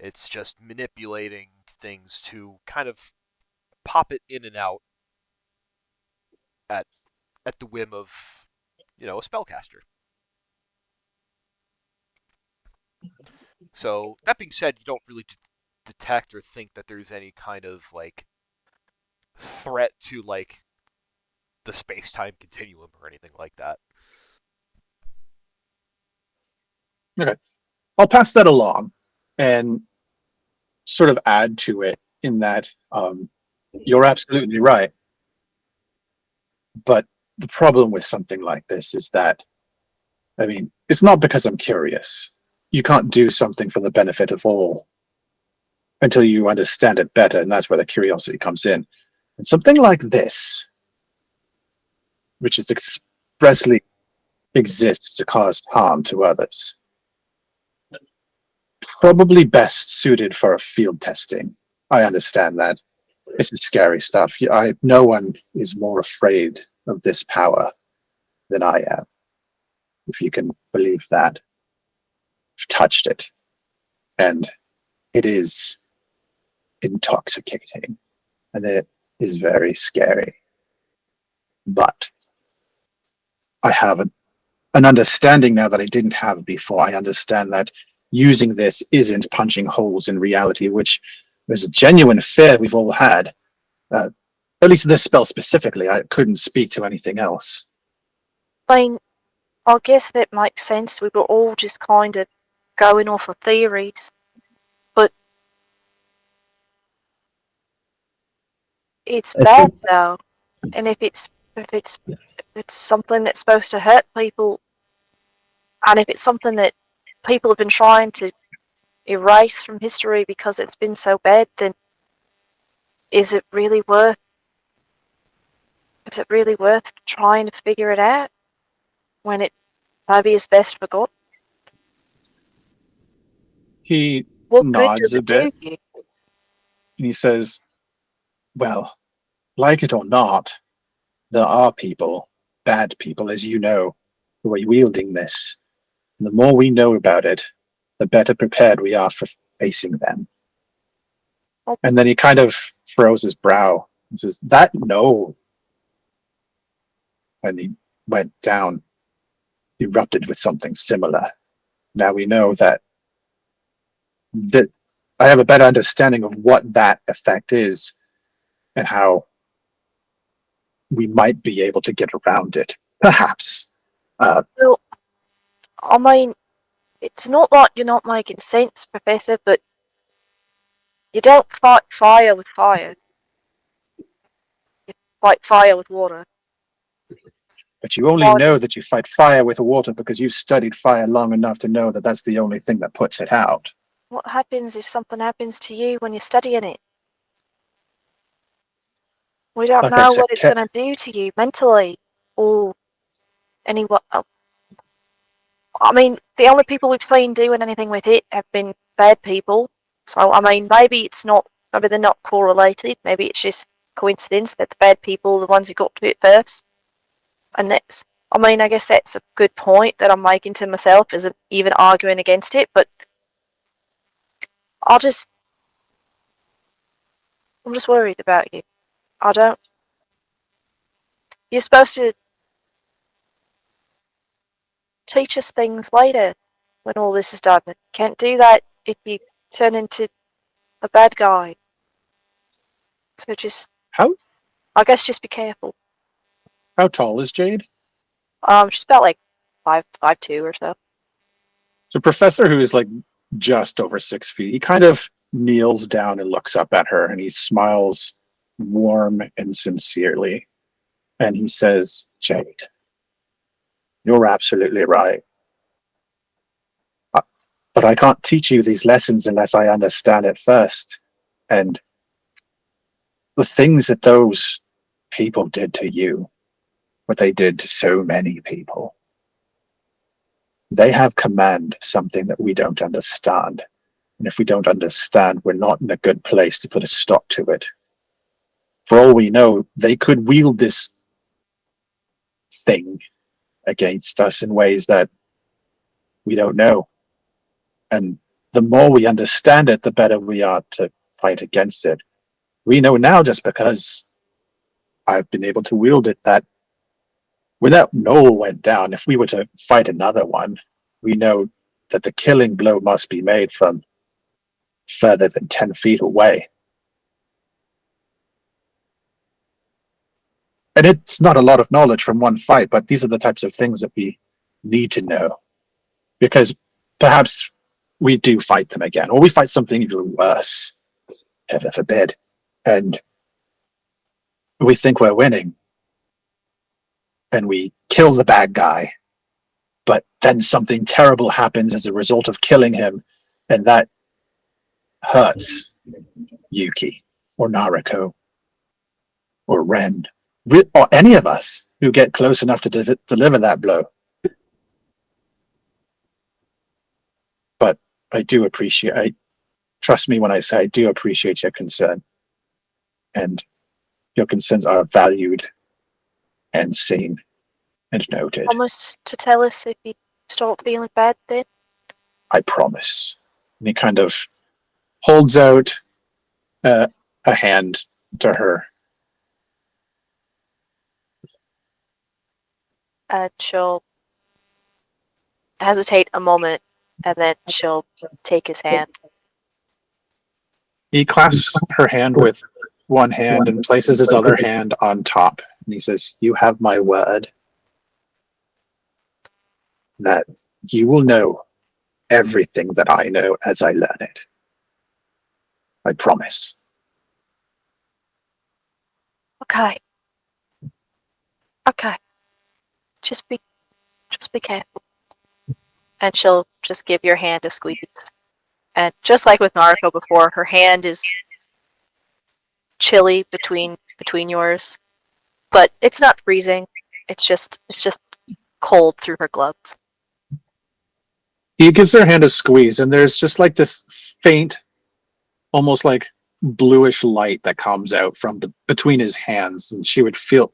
It's just manipulating things to kind of pop it in and out at at the whim of, a spellcaster. So that being said, you don't really detect or think that there's any kind of like threat to like the space-time continuum or anything like that. I'll pass that along and sort of add to it in that you're absolutely right. But the problem with something like this is that, I mean, it's not because I'm curious. You can't do something for the benefit of all until you understand it better, and that's where the curiosity comes in. And something like this, which is expressly exists to cause harm to others, probably best suited for a field testing. I understand that. This is scary stuff. No one is more afraid of this power than I am, if you can believe that. I've touched it, and it is intoxicating, and it is very scary. But I have an understanding now that I didn't have before. I understand that using this isn't punching holes in reality, which is a genuine fear we've all had. At least this spell specifically. I couldn't speak to anything else. I mean, I guess that makes sense. We were all just kind of going off of theories, but it's I bad think though. And if it's something that's supposed to hurt people, and if it's something that people have been trying to erase from history because it's been so bad, then is it really worth trying to figure it out when it maybe is best forgotten? He What good nods does a it do bit, you? and he says, well, like it or not, there are people, bad people, as you know, who are wielding this. And the more we know about it, the better prepared we are for facing them. Oh. And then he kind of furrows his brow and says, that no. And he went down, erupted with something similar. Now we know that I have a better understanding of what that effect is and how we might be able to get around it. Perhaps. Well, I mean, it's not like you're not making sense, Professor, but you don't fight fire with fire. You fight fire with water. But you only Why- know that you fight fire with water because you've studied fire long enough to know that that's the only thing that puts it out. What happens if something happens to you when you're studying it? We don't Like I know said, what it's going to do to you mentally or anyone. I mean, the only people we've seen doing anything with it have been bad people. So, I mean, maybe they're not correlated. Maybe it's just coincidence that the bad people are the ones who got to it first. And I guess that's a good point that I'm making to myself, isn't even arguing against it, but I'm just worried about you. You're supposed to teach us things later when all this is done. You can't do that if you turn into a bad guy. So I guess just be careful. how tall is Jade? She's about like 5'2" or so. So Professor, who is like just over 6 feet, he kind of kneels down and looks up at her and he smiles warm and sincerely. And he says, Jade, you're absolutely right. But I can't teach you these lessons unless I understand it first. And the things that those people did to you, what they did to so many people, they have command of something that we don't understand. And if we don't understand, we're not in a good place to put a stop to it. For all we know, they could wield this thing against us in ways that we don't know. And the more we understand it, the better we are to fight against it. We know now, just because I've been able to wield it, that when that gnoll went down, if we were to fight another one, we know that the killing blow must be made from further than 10 feet away. And it's not a lot of knowledge from one fight, but these are the types of things that we need to know. Because perhaps we do fight them again, or we fight something even worse, heaven forbid, and we think we're winning, and we kill the bad guy, but then something terrible happens as a result of killing him, and that hurts Yuki, or Nariko, or Ren, or any of us who get close enough to deliver that blow. But I do appreciate, trust me when I say I do appreciate your concern. And your concerns are valued and seen and noted. Promise to tell us if you start feeling bad then? I promise. And he kind of holds out a hand to her. And she'll hesitate a moment, and then she'll take his hand. He clasps her hand with one hand and places his other hand on top. And he says, "You have my word that you will know everything that I know as I learn it. I promise." Okay. Okay. Just be careful. And she'll just give your hand a squeeze. And just like with Nariko before, her hand is chilly between yours, but it's not freezing. It's just cold through her gloves. He gives her hand a squeeze, and there's just like this faint, almost like bluish light that comes out from between his hands, and she would feel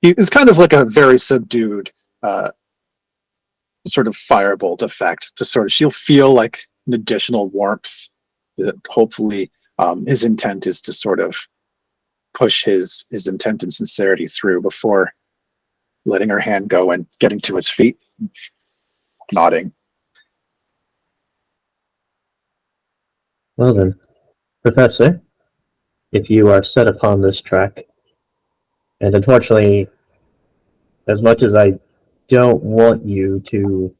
it's kind of like a very subdued sort of firebolt effect. To sort of, she'll feel like an additional warmth that hopefully his intent is to sort of push his intent and sincerity through before letting her hand go and getting to his feet, nodding. Well then, Professor, if you are set upon this track, and unfortunately, as much as I don't want you to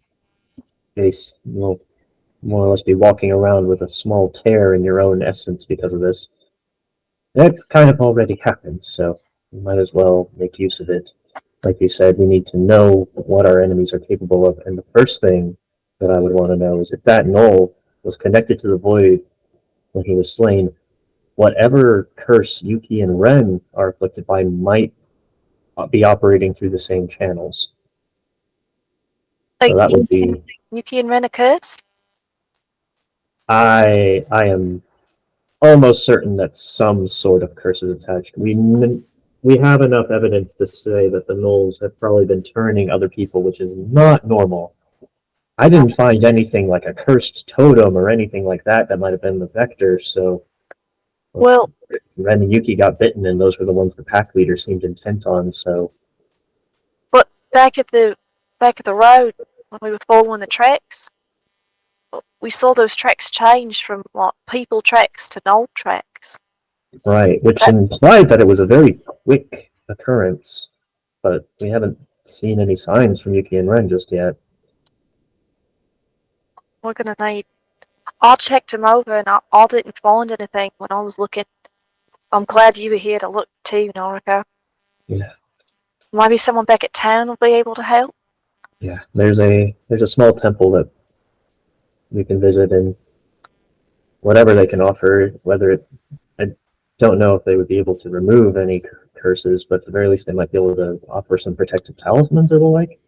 more or less be walking around with a small tear in your own essence because of this, that's kind of already happened, so we might as well make use of it. Like you said, we need to know what our enemies are capable of, and the first thing that I would want to know is if that gnoll was connected to the void when he was slain, whatever curse Yuki and Ren are afflicted by might be operating through the same channels. So that would be... Yuki and Ren are cursed? I am almost certain that some sort of curse is attached. We have enough evidence to say that the gnolls have probably been turning other people, which is not normal. I didn't find anything like a cursed totem or anything like that might have been the vector, so... Well, Ren and Yuki got bitten, and those were the ones the pack leader seemed intent on, so... but back at the road, when we were following the tracks, we saw those tracks change from like people tracks to gnoll tracks. Right, which implied that it was a very quick occurrence, but we haven't seen any signs from Yuki and Ren just yet. We're gonna need. I checked them over and I didn't find anything when I was looking. I'm glad you were here to look too, Noriko. Yeah. Maybe someone back at town will be able to help. Yeah, there's a small temple that we can visit, and whatever they can offer, I don't know if they would be able to remove any curses, but at the very least they might be able to offer some protective talismans or the like.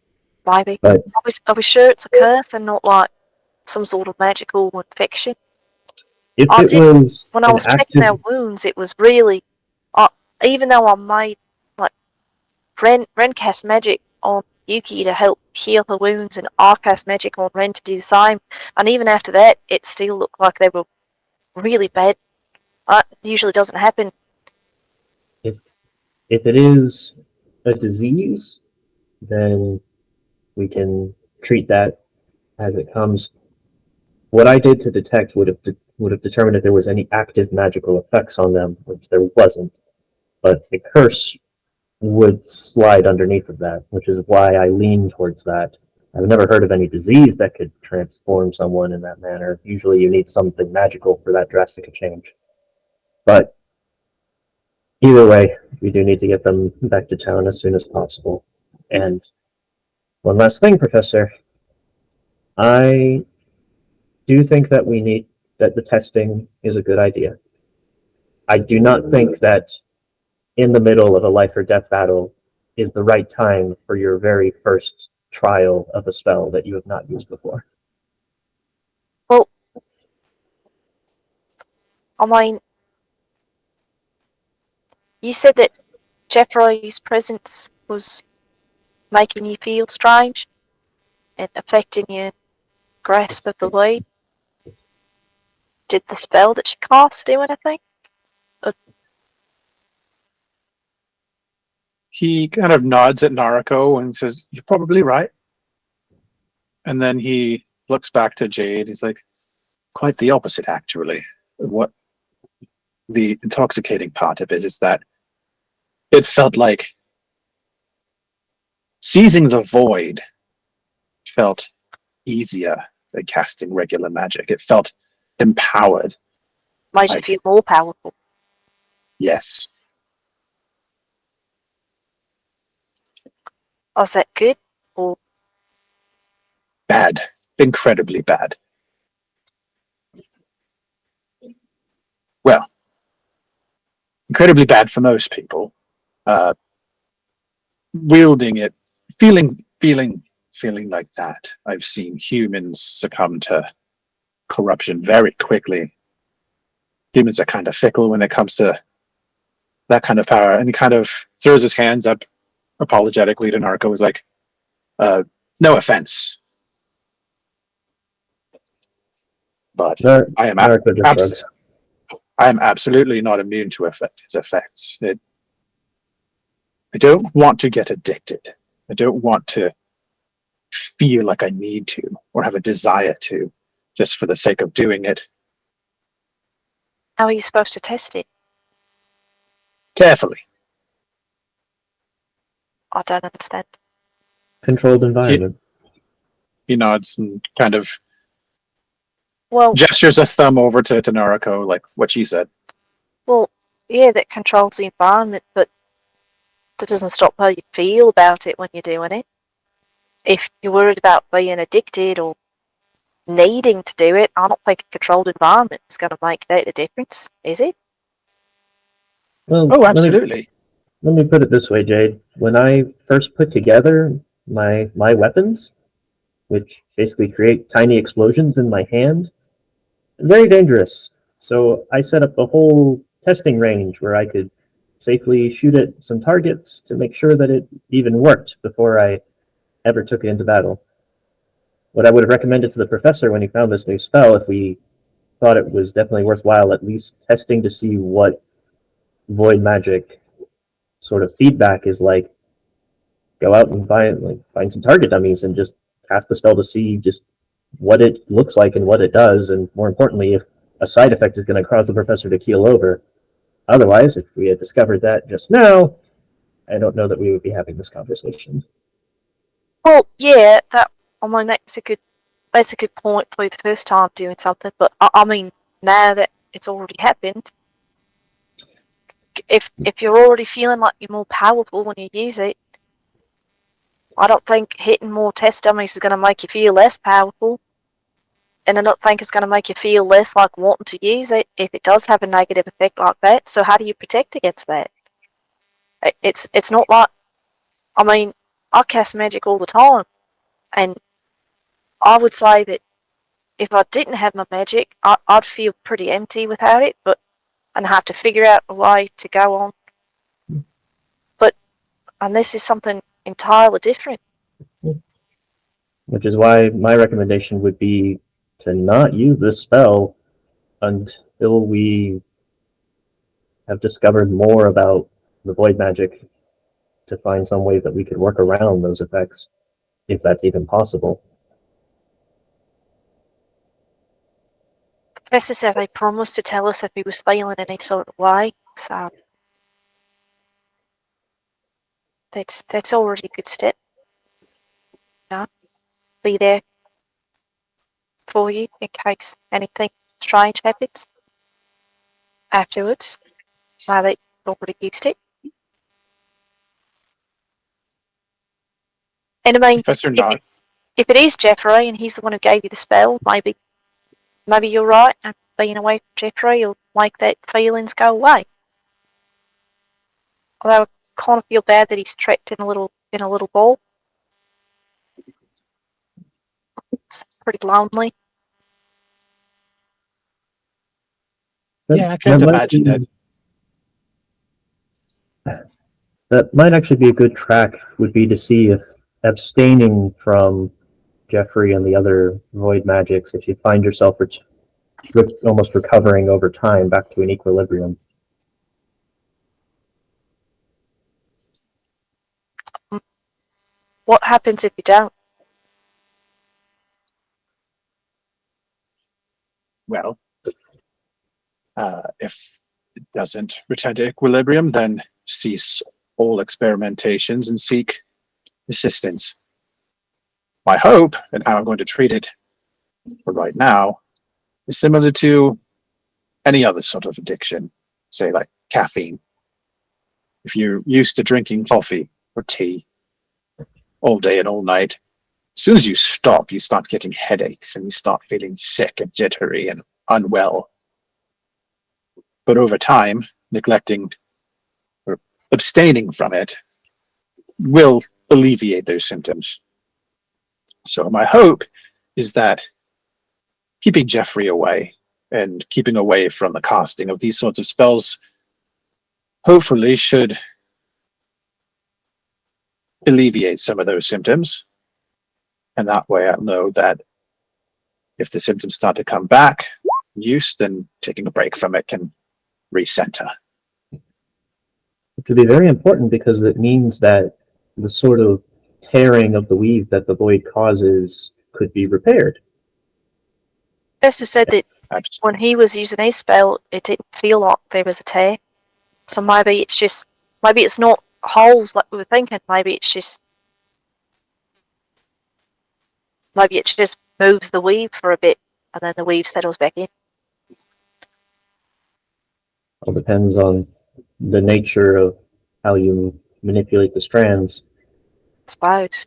Maybe. But Are we sure it's a curse and not like some sort of magical infection? if it was when I was checking their wounds, it was really, even though I made like Ren cast magic on Yuki to help heal her wounds, and I cast magic on Ren to do the same, and even after that, it still looked like they were really bad. Usually doesn't happen. If it is a disease, then we can treat that as it comes. What I did to detect would have determined if there was any active magical effects on them, which there wasn't. But a curse would slide underneath of that, which is why I lean towards that. I've never heard of any disease that could transform someone in that manner. Usually you need something magical for that drastic a change. But either way, we do need to get them back to town as soon as possible. And one last thing, Professor. I do think that that the testing is a good idea. I do not think that in the middle of a life or death battle is the right time for your very first trial of a spell that you have not used before. Well, I mean, you said that Jeffrey's presence was making you feel strange and affecting your grasp of the blade. Did the spell that she cast do anything? He kind of nods at Nariko and says, "You're probably right." And then he looks back to Jade. He's like, "Quite the opposite, actually. What the intoxicating part of it is that it felt like seizing the void felt easier than casting regular magic. It felt empowered. Made you Like, feel more powerful. yes, Was that good? Or bad, incredibly bad. Well, incredibly bad for most people. Wielding it, feeling like that. I've seen humans succumb to corruption very quickly. Humans are kind of fickle when it comes to that kind of power. And he kind of throws his hands up apologetically to Narco. Is like, "No offense, but I am Narco just shrugs. I am absolutely not immune to his effects. I don't want to get addicted. I don't want to feel like I need to or have a desire to just for the sake of doing it how are you supposed to test it? carefully." I don't understand. Controlled He, environment. he nods and kind of Well, gestures a thumb over to Nariko, like what she said. well, yeah, that controls the environment, but that doesn't stop how you feel about it when you're doing it. If you're worried about being addicted or needing to do it, I don't think a controlled environment is going to make that a difference, is it? Well, Oh, absolutely. let me put it this way, Jade. When I first put together my weapons, which basically create tiny explosions in my hand, very dangerous. So I set up a whole testing range where I could safely shoot at some targets to make sure that it even worked before I ever took it into battle. What I would have recommended to the professor when he found this new spell, if we thought it was definitely worthwhile at least testing to see what void magic sort of feedback is like, go out and find some target dummies and just cast the spell to see just what it looks like and what it does, and more importantly, if a side effect is going to cause the professor to keel over. Otherwise, if we had discovered that just now, I don't know that we would be having this conversation. Well, yeah, I mean that's a good point for the first time doing something, but I mean now that it's already happened, if you're already feeling like you're more powerful when you use it, I don't think hitting more test dummies is going to make you feel less powerful, and I don't think it's going to make you feel less like wanting to use it if it does have a negative effect like that. So how do you protect against that? It's not like, I mean, I cast magic all the time, and I would say that if I didn't have my magic, I'd feel pretty empty without it, but I'd have to figure out a way to go on. But and this is something entirely different. Which is why my recommendation would be to not use this spell until we have discovered more about the void magic to find some ways that we could work around those effects, if that's even possible. Professor said he promised to tell us if he was feeling any sort of way, so That's already a good step. Be there for you in case anything strange happens afterwards. Now that you've already used it. And I mean, Professor Nod. if it is Jeffrey and he's the one who gave you the spell, maybe you're right, and being away from Jeffrey will make that feelings go away. Although I kind of feel bad that he's trapped in a little ball. It's pretty lonely. Yeah, I can't imagine that. That might actually be a good track, would be to see if abstaining from Jeffrey and the other void magics, if you find yourself almost recovering over time back to an equilibrium. What happens if you don't? Well, if it doesn't return to equilibrium, then cease all experimentations and seek assistance. My hope, and how I'm going to treat it for right now, is similar to any other sort of addiction, say like caffeine. If you're used to drinking coffee or tea all day and all night, as soon as you stop, you start getting headaches and you start feeling sick and jittery and unwell. But over time, neglecting or abstaining from it will alleviate those symptoms. So my hope is that keeping Jeffrey away and keeping away from the casting of these sorts of spells hopefully should alleviate some of those symptoms. And that way I'll know that if the symptoms start to come back, use, then taking a break from it can recenter. Which would be very important because it means that the sort of tearing of the weave that the void causes could be repaired. Professor said that when he was using his spell, it didn't feel like there was a tear. So maybe it's not holes like we were thinking. Maybe it just moves the weave for a bit, and then the weave settles back in. All depends on the nature of how you manipulate the strands. I suppose.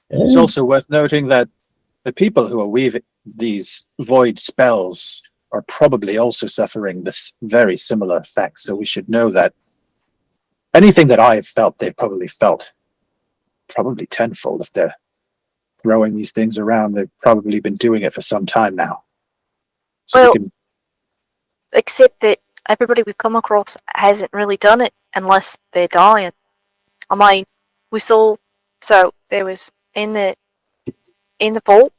It's also worth noting that the people who are weaving these void spells are probably also suffering this very similar effect. So we should know that anything that I've felt, they've probably felt probably tenfold. If they're throwing these things around, they've probably been doing it for some time now. So well, except that everybody we've come across hasn't really done it unless they're dying. I mean, we saw, so there was in the vault,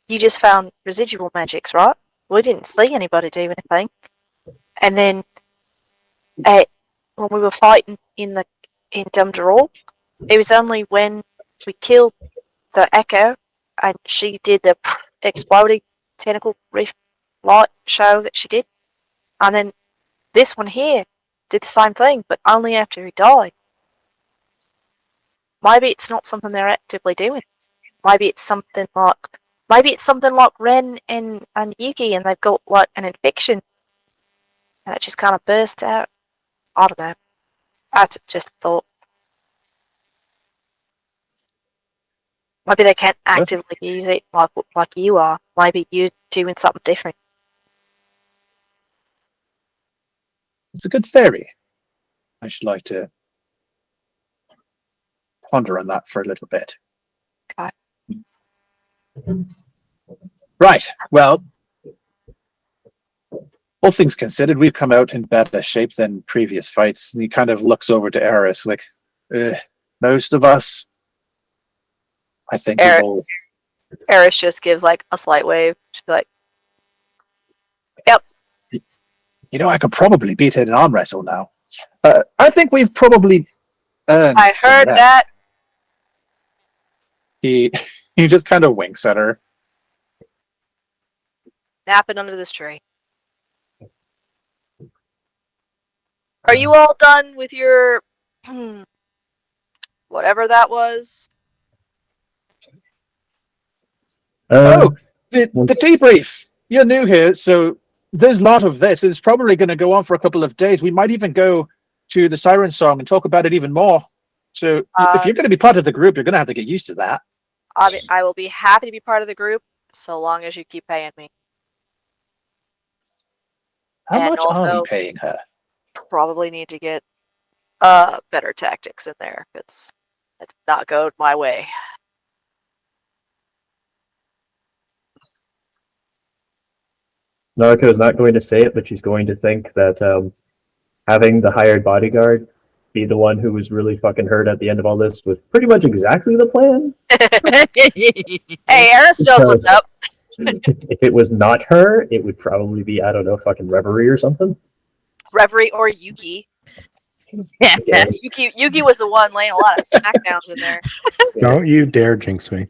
you just found residual magics, right? We didn't see anybody do anything. And then when we were fighting in Dumdorol, it was only when we killed the Echo and she did the exploding tentacle rift light show that she did. And then this one here did the same thing, but only after he died. Maybe it's not something they're actively doing. Maybe it's something like Wren and Yuki, and they've got like an infection, and it just kind of burst out. I don't know. That's just a thought. Maybe they can't actively use it like you are. Maybe you're doing something different. it's a good theory. I should like to ponder on that for a little bit. Okay. Right. Well, all things considered, we've come out in better shape than previous fights. And he kind of looks over to Eris like, most of us, I think we've all... Eris just gives like a slight wave. She's like, "Yep." You know, I could probably beat it in arm wrestle now. I think we've probably earned I heard rest. that. He just kind of winks at her. Napping under this tree. Are you all done with your whatever that was? The debrief. You're new here, so there's a lot of this. It's probably going to go on for a couple of days. We might even go to the Siren Song and talk about it even more. So if you're going to be part of the group, you're going to have to get used to that. I will be happy to be part of the group so long as you keep paying me. How And much are we also- paying her? Probably need to get better tactics in there because it did not go my way. Nariko is not going to say it, but she's going to think that having the hired bodyguard be the one who was really fucking hurt at the end of all this was pretty much exactly the plan. Hey, Eris knows what's up. If it was not her, it would probably be, I don't know, fucking Reverie or something. Reverie or Yuki. Yeah. Yeah. Yuki was the one laying a lot of smackdowns in there. Don't you dare jinx me.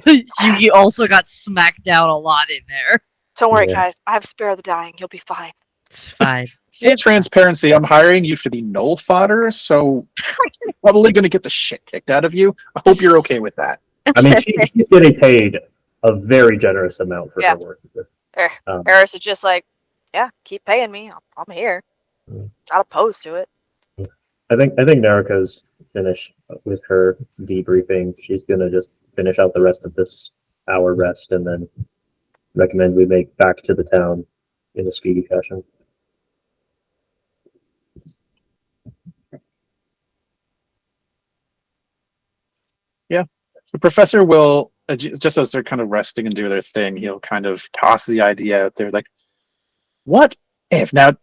Yugi also got smacked down a lot in there. Don't worry, Yeah. guys. I have Spare the Dying. You'll be fine. It's fine. Full transparency, I'm hiring you to be gnoll fodder, so probably going to get the shit kicked out of you. I hope you're okay with that. I mean, she's getting paid a very generous amount for Yeah. her work. Eris is just like, yeah, keep paying me. I'm here. Not opposed to it. I think Nariko's finished with her debriefing. She's gonna just finish out the rest of this hour rest and then recommend we make back to the town in a speedy fashion. The professor will, just as they're kind of resting and do their thing, he'll kind of toss the idea out there, like, what if? Now, a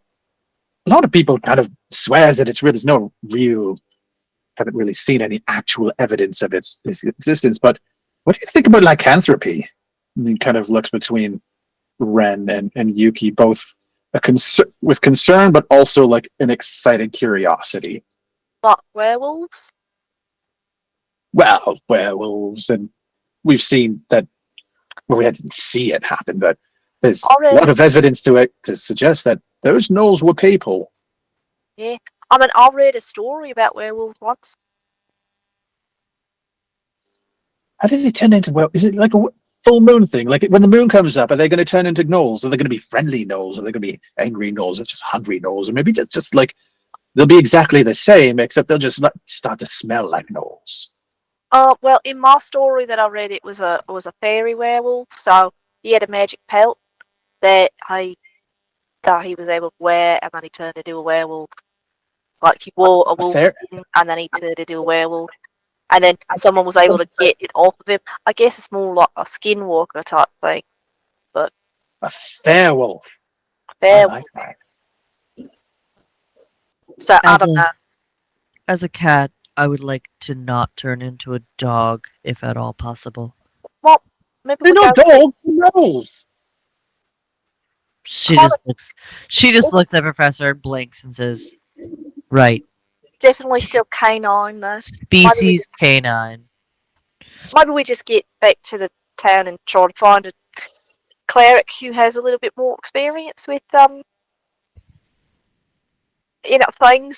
lot of people kind of swears that there's no real, haven't really seen any actual evidence of its existence, but what do you think about lycanthropy? And he kind of looks between Wren and Yuki, both with concern, but also like an excited curiosity. Not werewolves? Well, werewolves, and we've seen that. Well, we didn't see it happen, but there's a lot of evidence to suggest that those gnolls were people. Yeah. I mean, I read a story about werewolves once. How did they turn into Is it like a full moon thing? Like when the moon comes up, are they going to turn into gnolls? Are they going to be friendly gnolls? Are they going to be angry gnolls? Or just hungry gnolls? Or maybe just like they'll be exactly the same, except they'll just start to smell like gnolls. Well, in my story that I read, it was a fairy werewolf. So he had a magic pelt that he was able to wear, and then he turned into a werewolf. Like he wore a wolf skin, and then he turned into a werewolf. And then someone was able to get it off of him. I guess it's more like a skinwalker type thing. But a fair wolf. Fair I like that. So I don't know. As a cat, I would like to not turn into a dog, if at all possible. Well, maybe they're not dogs, gnolls. She just looks at Professor, blinks, and says, "Right." Definitely still canine though. Species canine. Maybe we just get back to the town and try to find a cleric who has a little bit more experience with things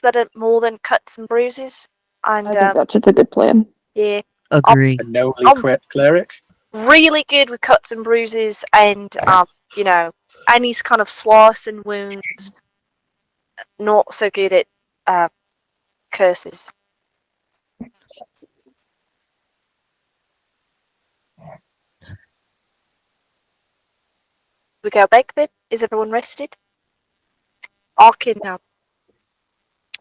that are more than cuts and bruises. And I think that's just a good plan. Yeah. Agree. A gnolly cleric. Really good with cuts and bruises, and Annie's kind of slice and wounds. Not so good at curses. We go back then? Is everyone rested? I can.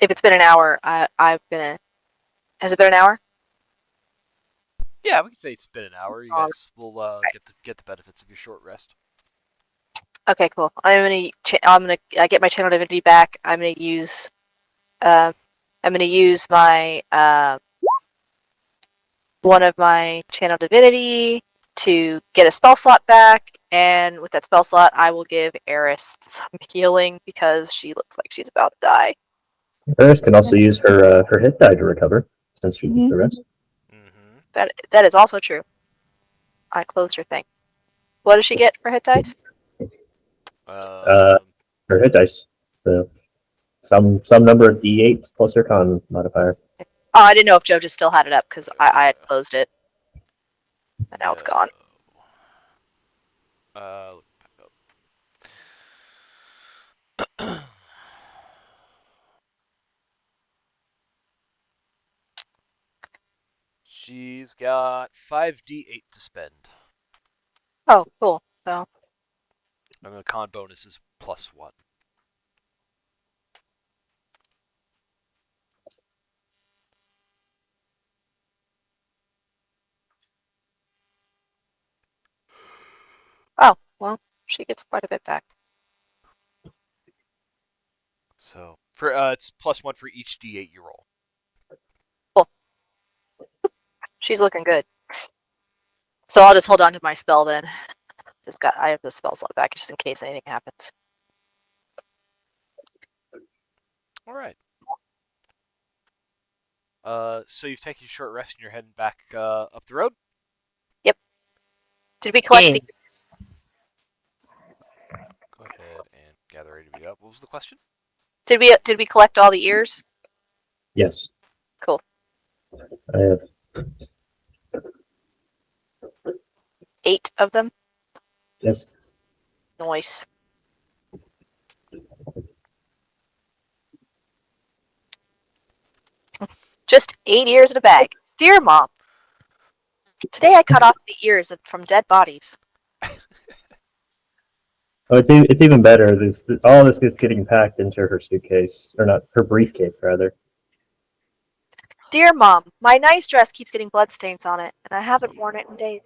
If it's been an hour, I've been. Has it been an hour? Yeah, we can say it's been an hour. You guys will get the benefits of your short rest. Okay, cool. I'm gonna get my channel divinity back. I'm gonna use my one of my channel divinity to get a spell slot back, and with that spell slot, I will give Eris some healing because she looks like she's about to die. Eris can also use her hit die to recover since she took the rest. That is also true. I closed her thing. What does she get for hit dice? Her hit dice. So some number of d8s plus your con modifier. Oh, I didn't know if Joe just still had it up because I had closed it. And now it's gone. Look back up. She's got 5d8 to spend. Oh, cool. So, And the con bonus is +1. oh, well, she gets quite a bit back. So for it's +1 for each d8 you roll. She's looking good. So I'll just hold on to my spell then. I have the spell slot back just in case anything happens. All right. So you've taken a short rest and you're heading back up the road. Did we collect Yeah. the? Go ahead and gather ADB up. What was the question? Did we collect all the ears? Yes. Cool. I have 8 of them. yes. Nice. Just 8 ears in a bag. Dear Mom, today I cut off the ears from dead bodies. Oh, it's even better. All this is getting packed into her suitcase, or not, her briefcase rather. Dear Mom, my nice dress keeps getting bloodstains on it, and I haven't worn it in days.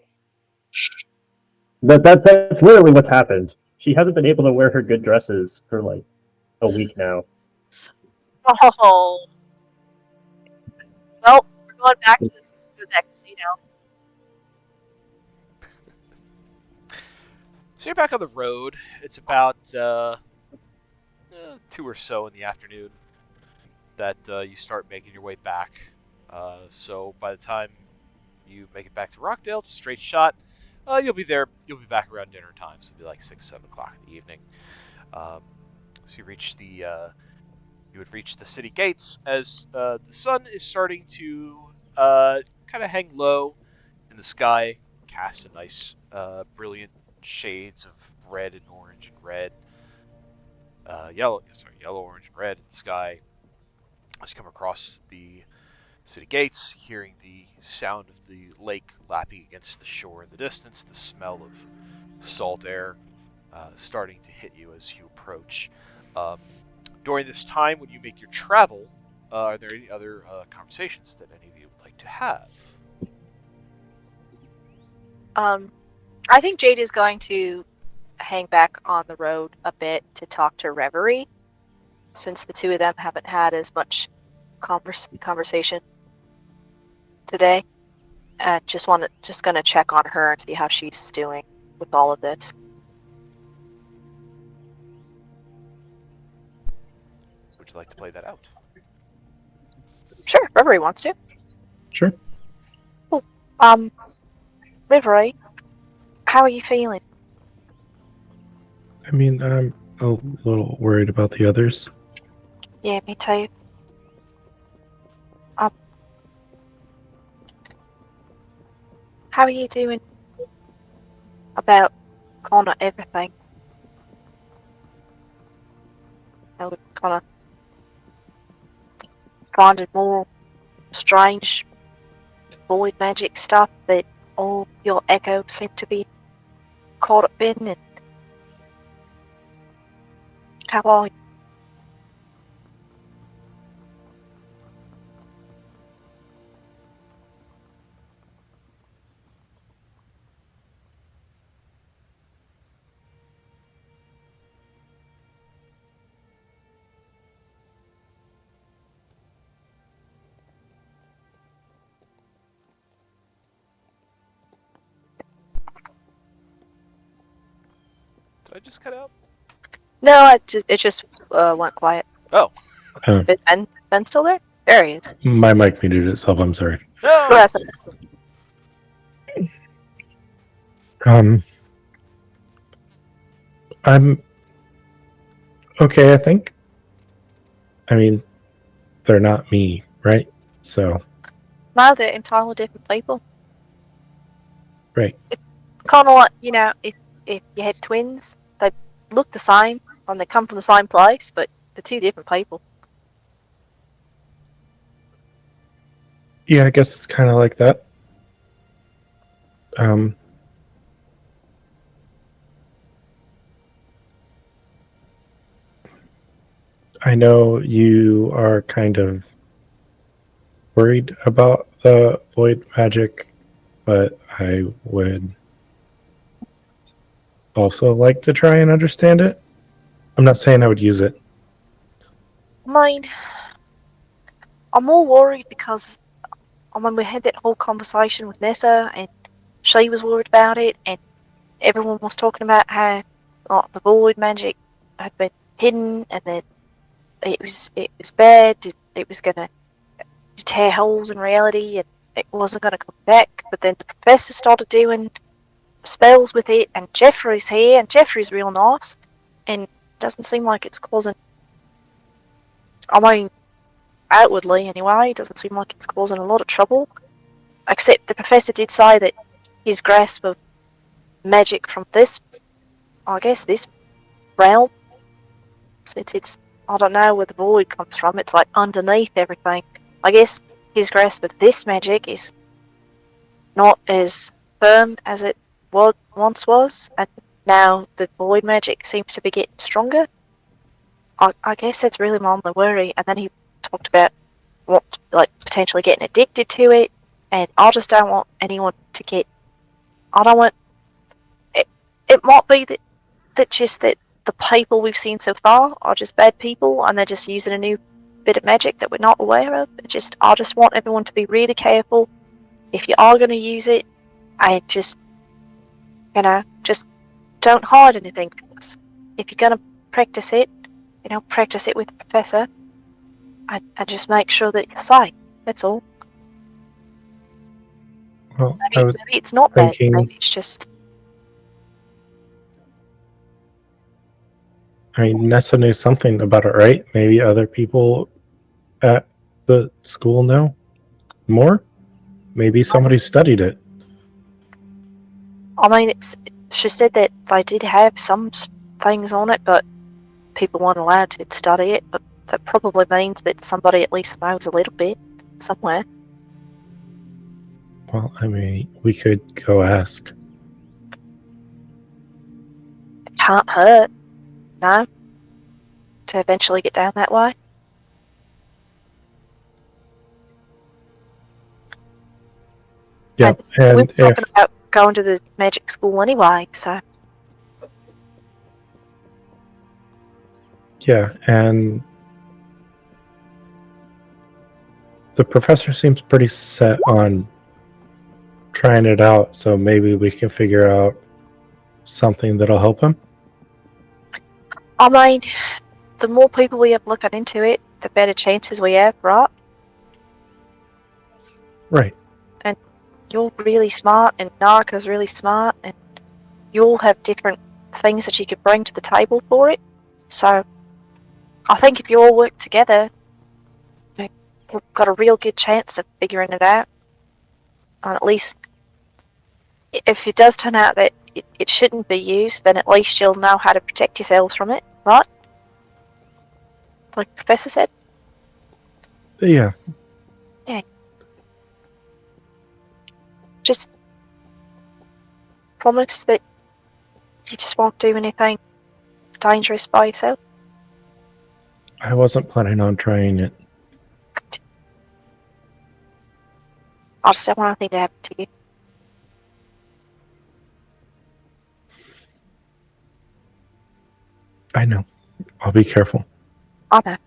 That's literally what's happened. She hasn't been able to wear her good dresses for like a week now. Oh. Well, we're going back to that casino. So you're back on the road. It's about 2 or so in the afternoon that you start making your way back. So by the time you make it back to Rockdale, it's a straight shot. You'll be there. You'll be back around dinner time, so it'll be like 6, 7 o'clock in the evening. So you would reach the city gates as the sun is starting to kind of hang low in the sky, cast a nice brilliant shades of red and orange and red, yellow, orange, and red in the sky as you come across the city gates, hearing the sound of the lake lapping against the shore in the distance, the smell of salt air starting to hit you as you approach. During this time, when you make your travel, are there any other conversations that any of you would like to have? I think Jade is going to hang back on the road a bit to talk to Reverie, since the two of them haven't had as much conversation today. Just gonna check on her and see how she's doing with all of this. Would you like to play that out? Sure, Reverie wants to. Sure. Cool. Reverie, how are you feeling? I mean, I'm a little worried about the others. Yeah, me too. How are you doing about kind of everything? Kind of finding more strange void magic stuff that all your echoes seem to be caught up in, and how are you? Did I just cut out? No, it just went quiet. Oh. Is Ben still there? There he is. My mic muted itself. I'm sorry. No! Oh, that's I'm okay, I think. I mean, they're not me, right? So, No, they're entirely different people. right. Kind of like, if you had twins, they look the same and they come from the same place, but they're two different people. Yeah, I guess it's kind of like that. I know you are kind of worried about the void magic, but I would also like to try and understand it. I'm not saying I would use it. I mean, I'm more worried because we had that whole conversation with Nessa, and she was worried about it, and everyone was talking about how the void magic had been hidden, and that it was bad. It was going to tear holes in reality, and it wasn't going to come back. But then the professor started doing spells with it, and Jeffrey's here, and Jeffrey's real nice, and it doesn't seem like it's causing. I mean, outwardly anyway, it doesn't seem like it's causing a lot of trouble. Except the professor did say that his grasp of magic from this, I guess, this realm, since it's, I don't know where the void comes from, it's like underneath everything. I guess his grasp of this magic is not as firm as it once was, and now the void magic seems to be getting stronger. I guess that's really my only worry. And then he talked about potentially getting addicted to it, and I just don't want anyone to get. I don't want. It might be that just that the people we've seen so far are just bad people, and they're just using a new bit of magic that we're not aware of. I just want everyone to be really careful. If you are going to use it, and just don't hide anything from us. If you're going to practice it, practice it with the professor, and just make sure that you're safe. That's all. Well, Maybe it's not bad. thinking, Maybe it's just. I mean, Nessa knew something about it, right? Maybe other people at the school know more? Maybe somebody studied it. I mean, she said that they did have some things on it, but people weren't allowed to study it. But that probably means that somebody at least knows a little bit somewhere. Well, I mean, we could go ask. It can't hurt, no, to eventually get down that way. Yeah, and we and were talking about going to the magic school anyway, so. Yeah, and the professor seems pretty set on trying it out, so maybe we can figure out something that'll help him. I mean, the more people we have looking into it, the better chances we have, right? Right. And you're really smart, and Narco's really smart, and you all have different things that you could bring to the table for it. So, I think if you all work together, we've got a real good chance of figuring it out. And at least, if it does turn out that it shouldn't be used, then at least you'll know how to protect yourselves from it, right? Like the Professor said? Yeah. Yeah. Just promise that you just won't do anything dangerous by yourself. I wasn't planning on trying it. I just don't want anything to happen to you. I know. I'll be careful. I know.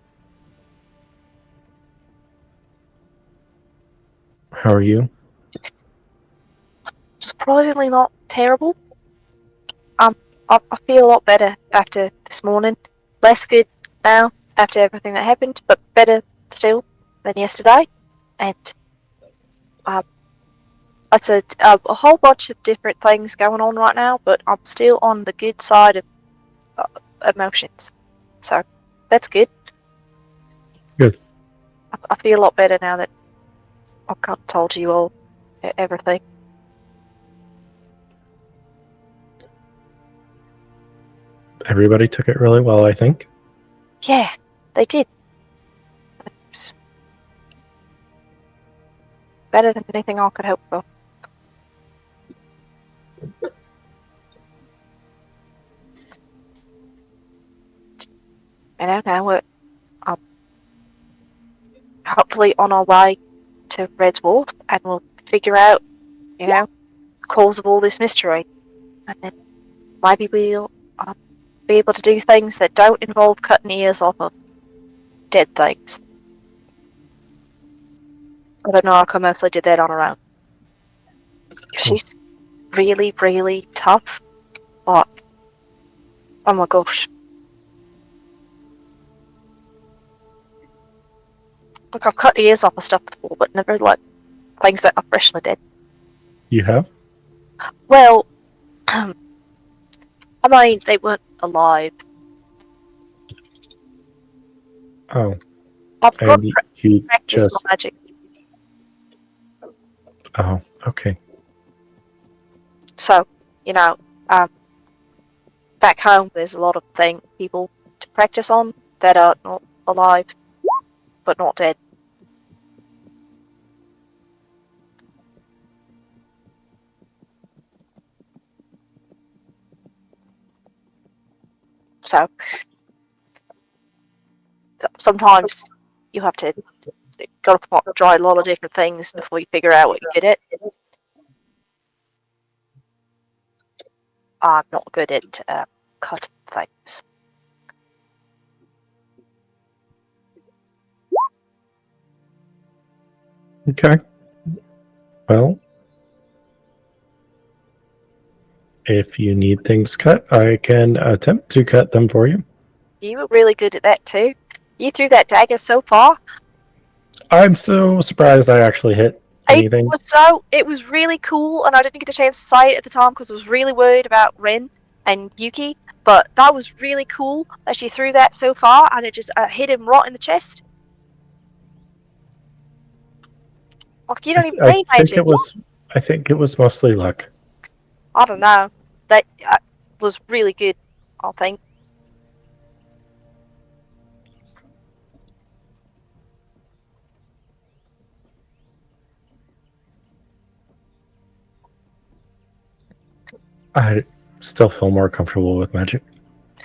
How are you? Surprisingly not terrible. I feel a lot better after this morning. Less good now after everything that happened, but better still than yesterday. And it's a whole bunch of different things going on right now, but I'm still on the good side of emotions. So that's good. I feel a lot better now that I've kind of told you all everything. Everybody took it really well, I think. Yeah, they did. It's better than anything I could hope for. And now we're hopefully on our way to Red's Wharf, and we'll figure out, the cause of all this mystery. And then maybe we'll be able to do things that don't involve cutting ears off of dead things. Although Naraka mostly did that on her own. She's really, really tough. Like, oh my gosh. Look, I've cut ears off of stuff before, but never like things that are freshly dead. You have? Well, I mean, they weren't alive. Oh, I've got and you practice just... my magic. Oh, okay. So, back home there's a lot of people to practice on that are not alive, but not dead. So, sometimes you have to try a lot of different things before you figure out what you're good at. I'm not good at cutting things. Okay. Well, if you need things cut, I can attempt to cut them for you. You were really good at that too. You threw that dagger so far. I'm so surprised I actually hit anything. It was really cool, and I didn't get a chance to say it at the time because I was really worried about Wren and Yuki. But that was really cool that she threw that so far, and it just hit him right in the chest. Like, you don't even need magic. I think it was mostly luck. I don't know. That was really good, I think. I still feel more comfortable with magic,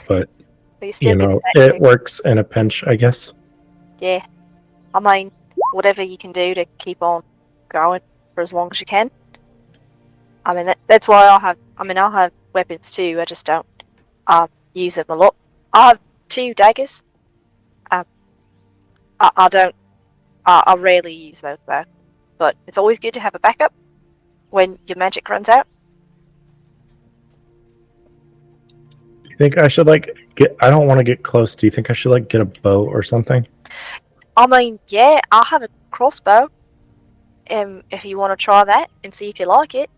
but But you still get it too. works in a pinch, I guess. Yeah. I mean, whatever you can do to keep on going for as long as you can. I mean, that's why I'll have weapons too. I just don't use them a lot. I have 2 daggers. I rarely use those though. But it's always good to have a backup when your magic runs out. You think I should I don't want to get close. Do you think I should get a bow or something? I mean, yeah, I have a crossbow. If you want to try that and see if you like it.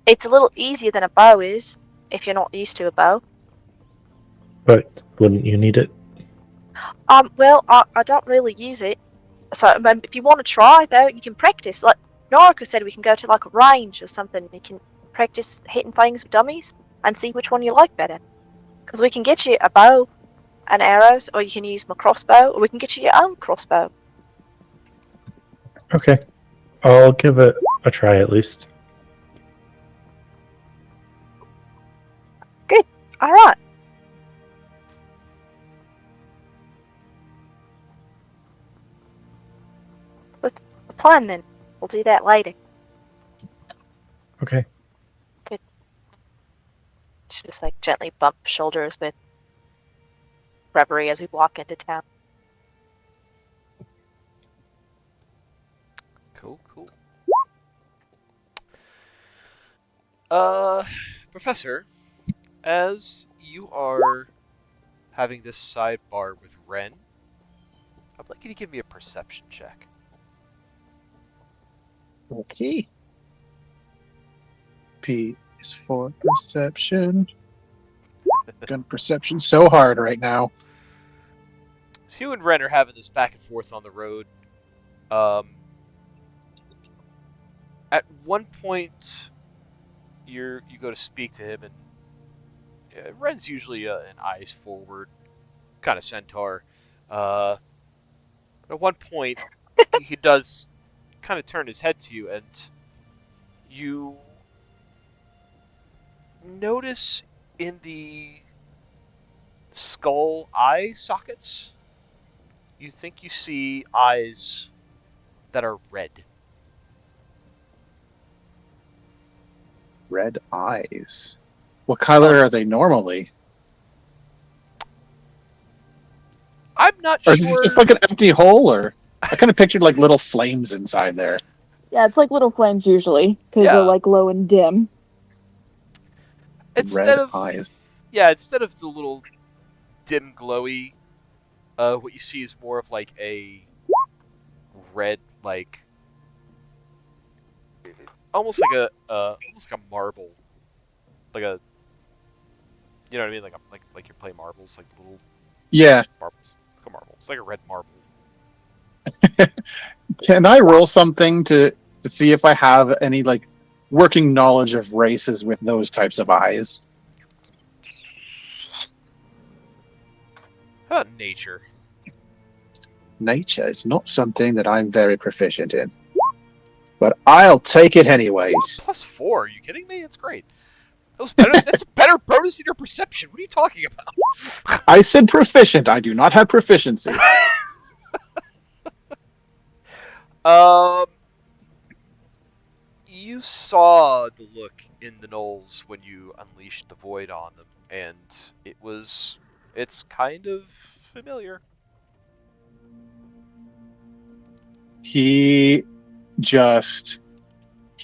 It's a little easier than a bow is if you're not used to a bow. But wouldn't you need it? Well, I don't really use it. So if you want to try though, you can practice. Like Norika said, we can go to a range or something. You can practice hitting things with dummies and see which one you like better. Because we can get you a bow and arrows, or you can use my crossbow, or we can get you your own crossbow. Okay. I'll give it a try at least. Good. All right. Let's plan then. We'll do that later. Okay. Good. Just gently bump shoulders with Reverie as we walk into town. Cool. Professor, as you are having this sidebar with Wren, I'd like you to give me a perception check. Okay. P is for perception. Gun perception so hard right now. So you and Wren are having this back and forth on the road. At one point, you go to speak to him, and Ren's usually an eyes forward kind of centaur. But at one point, he does kind of turn his head to you, and you notice in the skull eye sockets, you think you see eyes that are red. Red eyes. What color are they normally? I'm not Or is it just sure. like an empty hole? Or I kind of pictured like little flames inside there. Yeah, it's like little flames usually, because they're Yeah, like low and dim. instead Red of eyes. instead of the little dim glowy, what you see is more of like a red, like almost like almost like a marble, like a you know what I mean, like you play marbles, like little Yeah. marbles, like a marble. It's like a red marble. Can I roll something to see if I have any like working knowledge of races with those types of eyes? How about nature? Nature is not something that I'm very proficient in, but I'll take it anyways. +4? Are you kidding me? It's great. That was better. That's a better bonus than your perception. What are you talking about? I said proficient. I do not have proficiency. um, you saw the look in the gnolls when you unleashed the void on them, and it's kind of familiar. He just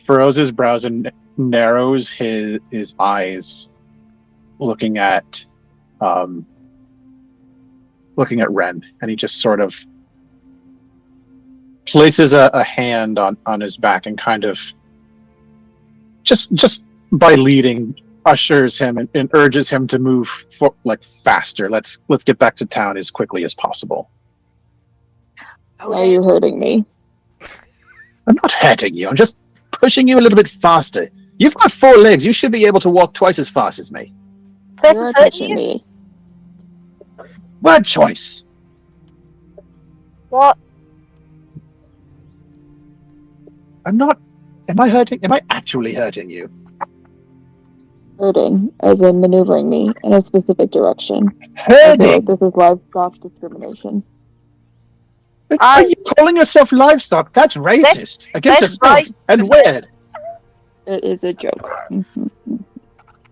furrows his brows and narrows his eyes, looking at Ren, and he just sort of places a hand on his back and kind of just by leading ushers him and urges him to move faster. Let's get back to town as quickly as possible. Why are you hurting me? I'm not hurting you. I'm just pushing you a little bit faster. You've got 4 legs. You should be able to walk twice as fast as me. You're touching me. Word choice. What? I'm not. Am I hurting? Am I actually hurting you? Hurting, as in maneuvering me in a specific direction. I feel Hurting. like this is livestock discrimination. Are you calling yourself livestock? That's racist against yourself and weird. It is a joke.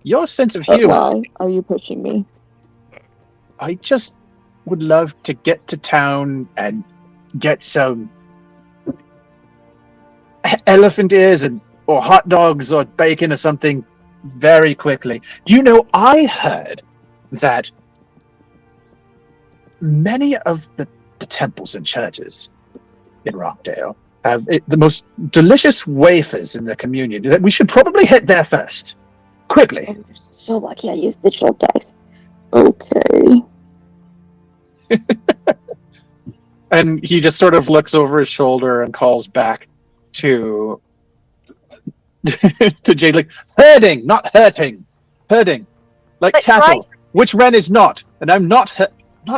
Your sense of But humor. why are you pushing me? I just would love to get to town and get some elephant ears or hot dogs or bacon or something very quickly. You know, I heard that many of the temples and churches in Rockdale have the most delicious wafers in the communion. That we should probably hit there first. Quickly. Oh, you're so lucky I used digital dice. Okay. And he just sort of looks over his shoulder and calls back to to Jade, like, herding, not hurting. Herding. Like But cattle. right. Which Ren is not. And I'm not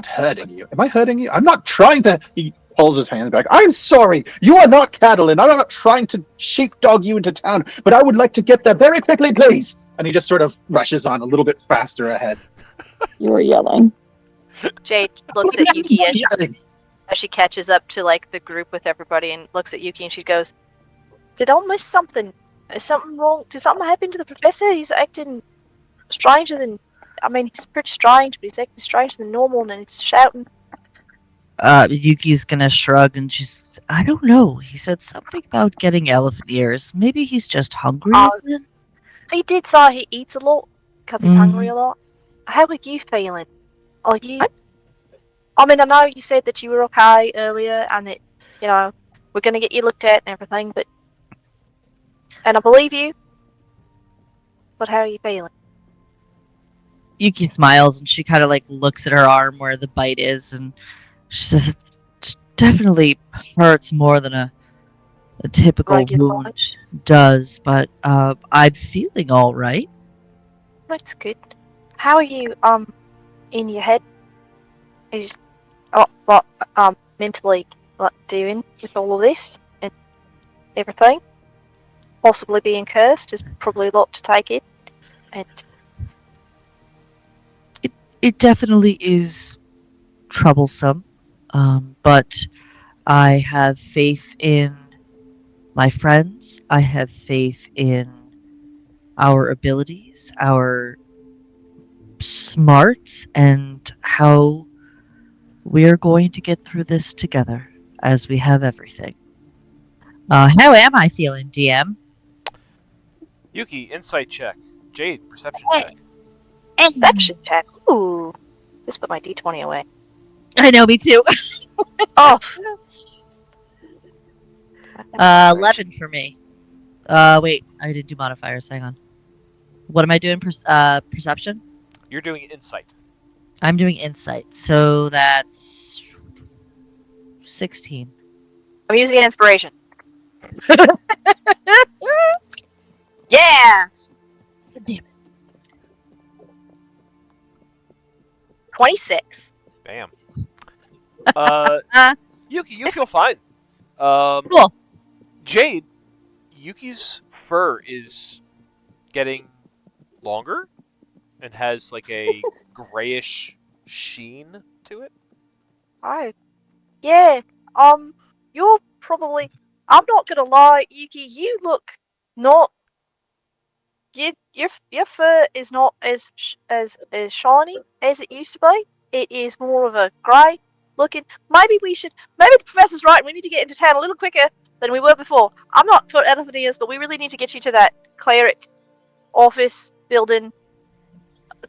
hurting you. Am I hurting you? I'm not trying to... He pulls his hand back. I'm sorry. You are not cattle, and I'm not trying to sheepdog you into town, but I would like to get there very quickly, please. And he just sort of rushes on a little bit faster ahead. You were yelling. Jade looks at Yuki Yelling. as she catches up to like the group with everybody and looks at Yuki and she goes, "Did I miss something? Is something wrong? Did something happen to the professor? He's acting stranger than... I mean, he's pretty strange, but he's acting stranger than normal and he's shouting." Yuki's gonna shrug and she's, I don't know. He said something about getting elephant ears. Maybe he's just hungry again? He did say he eats a lot because he's hungry a lot. How are you feeling? Are you... I mean, I know you said that you were okay earlier and that, you know, we're going to get you looked at and everything, but... And I believe you. But how are you feeling? Yuki smiles and she kind of like looks at her arm where the bite is and she says, definitely hurts more than a typical Regular wound lunch. does, but I'm feeling all right. That's good. How are you, in your head? Is what mentally doing with all of this and everything? Possibly being cursed is probably a lot to take in. And It definitely is troublesome, but I have faith in my friends. I have faith in our abilities, our smarts, and how we're going to get through this together as we have everything. How am I feeling, DM? Yuki, insight check. Jade, perception Hey. check. perception check. Ooh. Just put my d20 away. I know, me too. Oh. 11 for me. Wait, I didn't do modifiers. Hang on. What am I doing? Perception? You're doing insight. I'm doing insight, so that's 16. I'm using an inspiration. Yeah! Damn it. 26. Bam. Uh, Yuki, you feel fine. cool. Jade, Yuki's fur is getting longer and has like a grayish sheen to it. Oh. Yeah. You're probably. I'm not gonna lie, Yuki. You look not. Your fur is not as shiny as it used to be. It is more of a grey looking. Maybe the professor's right. And we need to get into town a little quicker than we were before. I'm not for elephant ears, but we really need to get you to that cleric office building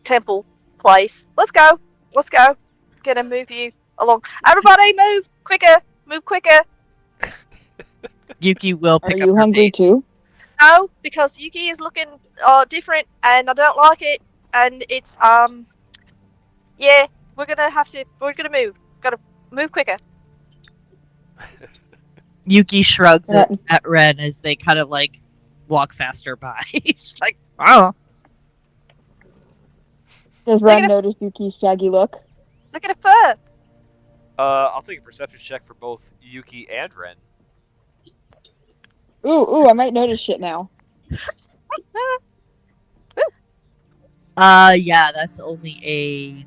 temple place. Let's go. Let's go. Gonna move you along. Everybody, move quicker. Move quicker. Yuki will Are pick up you her hungry pace. too? No, because Yuki is looking different, and I don't like it. And it's yeah, we're gonna move. Gotta move quicker. Yuki shrugs Yeah. at Ren as they kind of like walk faster by. She's like, oh. Does Look Ren at notice Yuki's shaggy look? Look at her fur. I'll take a perception check for both Yuki and Ren. Ooh, I might notice shit now. Yeah, that's only a.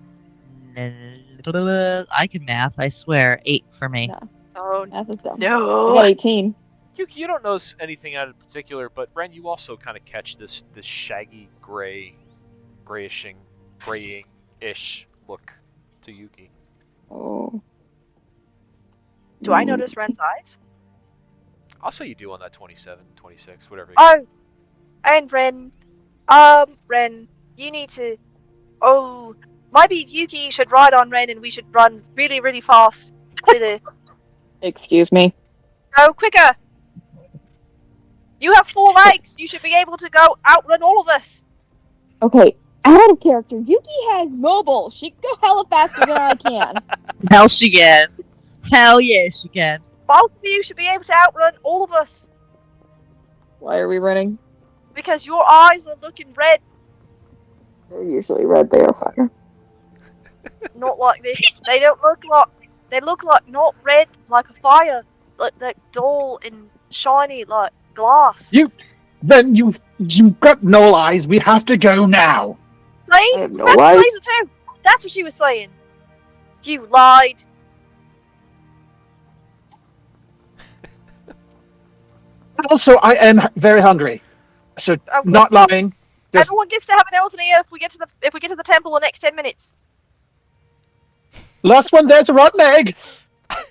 I can math, I swear. 8 for me. No, Oh math is dumb. I no! got 18. Yuki, you don't notice anything out in particular, but Ren, you also kind of catch this shaggy graying-ish look to Yuki. Oh. Do I notice Ren's eyes? I'll say you do on that 27, 26, whatever. Oh, and Ren, Ren, you need to. Oh, maybe Yuki should ride on Ren, and we should run really, really fast to the. Excuse me. Go quicker! You have 4 legs. You should be able to go outrun all of us. Okay, out of character. Yuki has mobile. She can go hella faster than I can. Hell she can. Hell yeah, she can. Both of you should be able to outrun all of us Why are we running? because your eyes are looking red, They're usually red. They are fire. not like this. They don't look like. They look like not red like a fire, like that dull and shiny like glass. Then you've got no eyes. We have to go now. See? I have no Professor eyes. Laser too. That's what she was saying. You lied. Also, I am very hungry. So Oh, not lying. Just everyone gets to have an elephant ear if we get to the temple in the next 10 minutes. last one. There's a rotten egg.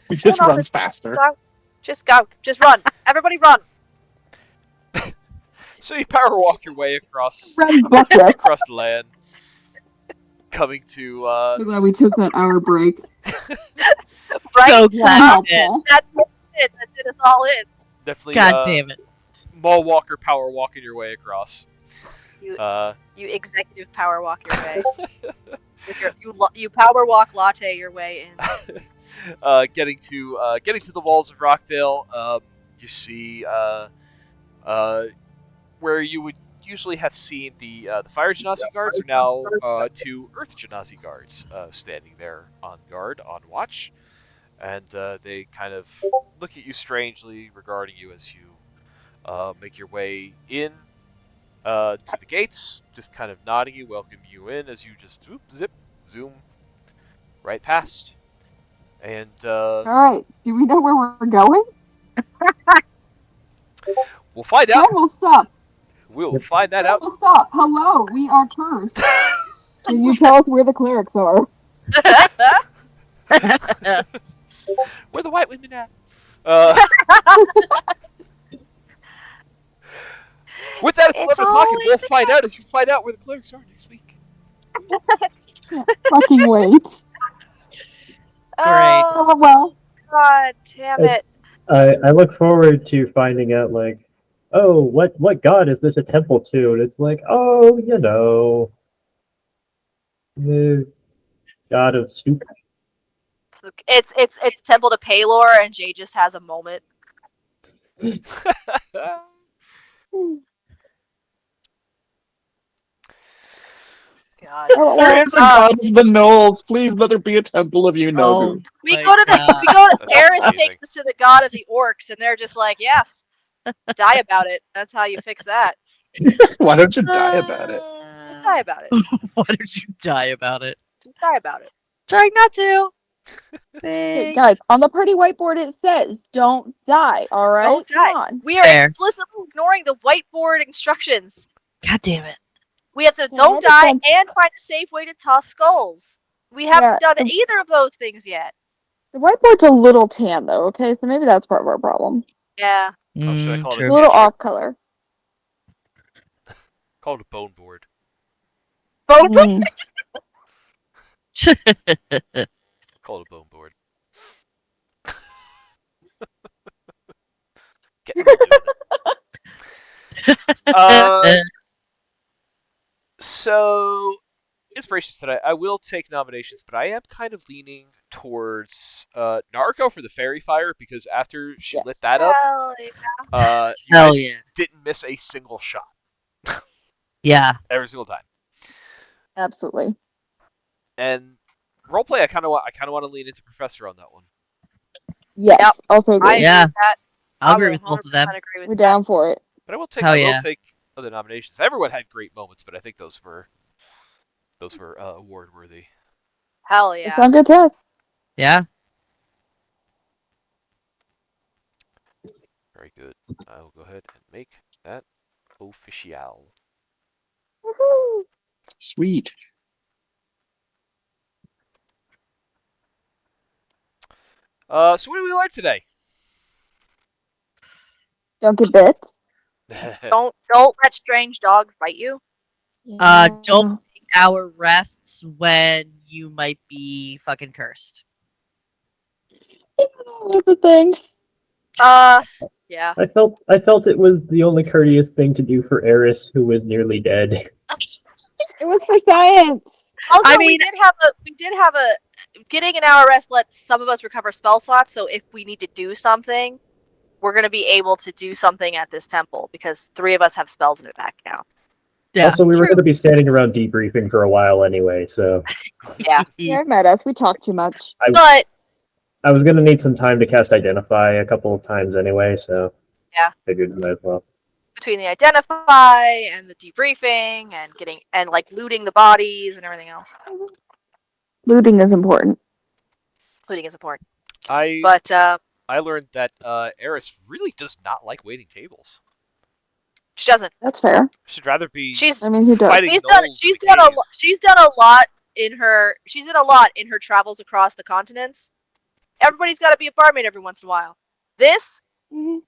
He just Hold on, runs faster. Go. Just go. Just run. Everybody run. So you power walk your way across Ren bucket. across the land, coming to I'm glad we took that hour break. Right? So glad we did. Helpful. That's it. That did us all in. definitely God damn it. mall walker power walking your way across. You executive power walk your way. With you power walk latte your way in. getting to the walls of Rockdale, you see where you would usually have seen the fire genasi guards are now two earth genasi guards standing there on guard, on watch, and they kind of look at you strangely regarding you as you make your way in to the gates, just kind of nodding you, welcoming you in as you just zip, zoom right past. And All right. Do we know where we're going? we'll find Time out. will stop. We'll find that Time out. will stop. Hello, we are cursed. Can you tell us where the clerics are? Where the white women at? Uh, with that, it's It's 11 o'clock, and always we'll the find out if you find out where the clerics are next week. Can't fucking wait. Great. Oh Well, God, damn it! I look forward to finding out, like, oh, what god is this a temple to? And it's like, oh, the god of soup. It's Temple to Paylor, and Jay just has a moment. God. well, It's a god of the gnolls. Please let there be a temple of Unogu. Oh We my go to the god. we go. That's Eris amazing. takes us to the god of the orcs, and they're just like, yeah, die about it. That's how you fix that. Why don't you die about it? Just die about it. Why did you die about it? Just die about it. Trying not to. hey Thanks. guys, on the party whiteboard it says, "Don't die." All right, Don't die. come on. We are Fair. explicitly ignoring the whiteboard instructions. God damn it. We have to Yeah, don't that die sounds- and find a safe way to toss skulls. We haven't Yeah, done the- either of those things yet. The whiteboard's a little tan though. Okay, so maybe that's part of our problem. Yeah. Oh, should I call It's it a a little signature? off color. Call it a bone board. Bone Mm. Call it a bone board. Getting the mood. So inspirations today. I will take nominations, but I am kind of leaning towards Naruko for the fairy fire because after she Yes. lit that up, Hell yeah. you Hell guys yeah. didn't miss a single shot Yeah. every single time. Absolutely. And roleplay, I kind of want to lean into Professor on that one. Yes. Yep. Also I agree. agree Yeah. with that. I'll I agree will with both of them. 100% agree with We're that. down for it. But I will Hell yeah. take other nominations. Everyone had great moments, but I think those were award worthy. Hell It's yeah. on good test. Yeah. Very good. I will go ahead and make that official. Woohoo. Sweet. So what did we learn today? Don't get bit. Don't let strange dogs bite you. Don't take our rests when you might be fucking cursed. That's a thing. Yeah. I felt it was the only courteous thing to do for Eris, who was nearly dead. It was for science. Also, I we mean- did have a getting an hour rest lets some of us recover spell slots. So if we need to do something, we're gonna be able to do something at this temple because 3 of us have spells in it back now. Yeah. Also, we were True. going to be standing around debriefing for a while anyway, so Yeah. Yeah, it met us. We talk too much. But I was going to need some time to cast Identify a couple of times anyway, so Yeah. figured might as well. between the identify and the debriefing and getting and like looting the bodies and everything else, Looting is important. looting is important. I But learned that Eris really does not like waiting tables. she doesn't. That's fair. She'd rather be She's I mean, who does? fighting she's done gnolls she's in a done a cave. lo- she's done a lot in her she's done a lot in her travels across the continents. Everybody's got to be a barmaid every once in a while. This Mhm.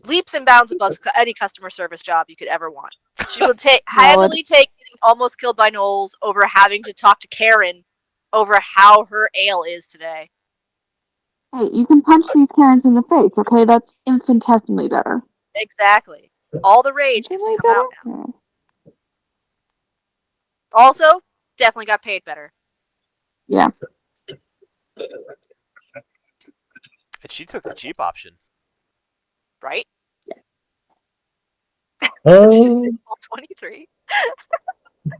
leaps and bounds above any customer service job you could ever want. She will Valid. happily take getting almost killed by gnolls over having to talk to Karen over how her ale is today. Hey, you can punch these Karens in the face, okay? That's infinitesimally better. Exactly. All the rage gets to Infinitesimally come out now. better? Also, definitely got paid better. Yeah. she took the cheap option. Right? Oh, 23.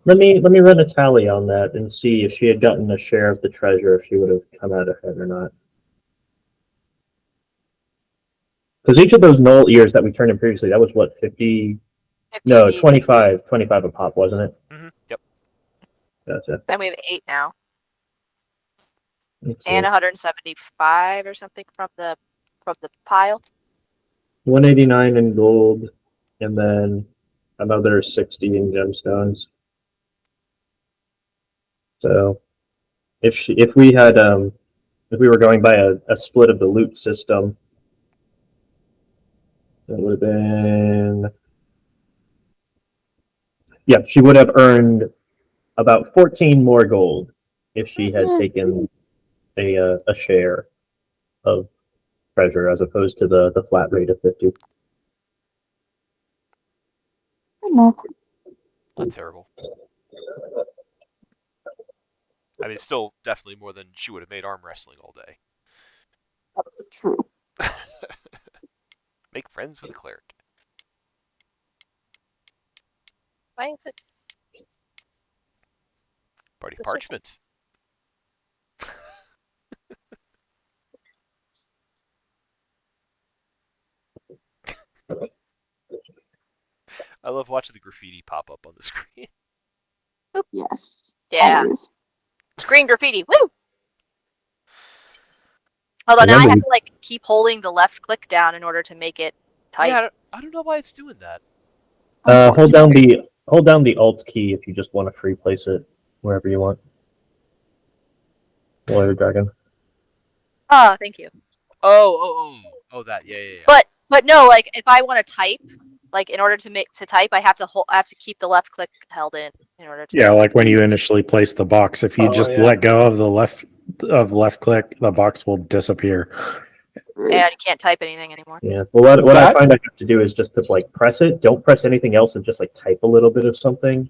let me run a tally on that and see if she had gotten a share of the treasure, if she would have come out ahead or not. Because each of those gnoll ears that we turned in previously, that was what, 50? 50 No, each. 25 a pop, wasn't it? Yep. Gotcha. Then we have 8 now. Let's see. And 175 or something from the pile. 189 in gold, and then another 60 in gemstones. So if we were going by a split of the loot system, it would have been, yeah, she would have earned about 14 more gold if she had taken a share of treasure as opposed to the flat rate of 50. Enough. Not terrible. I mean, still definitely more than she would have made arm wrestling all day. True. Make friends with a cleric. Why is it? Party This parchment. I love watching the graffiti pop up on the screen. Yes. Yeah. Always. It's green graffiti. Woo! Although now I have to like keep holding the left click down in order to make it type. Yeah, I don't know why it's doing that. Hold down the Alt key if you just want to free place it wherever you want. Warrior Dragon. Oh, thank you. Oh, that. Yeah. But no, like if I want to type, like in order to type, I have to keep the left click held in order to. Yeah, like when you initially place the box, if you just let go of the left click, the box will disappear. And you can't type anything anymore. Yeah. Well, what I find I have to do is just to like press it. Don't press anything else, and just like type a little bit of something,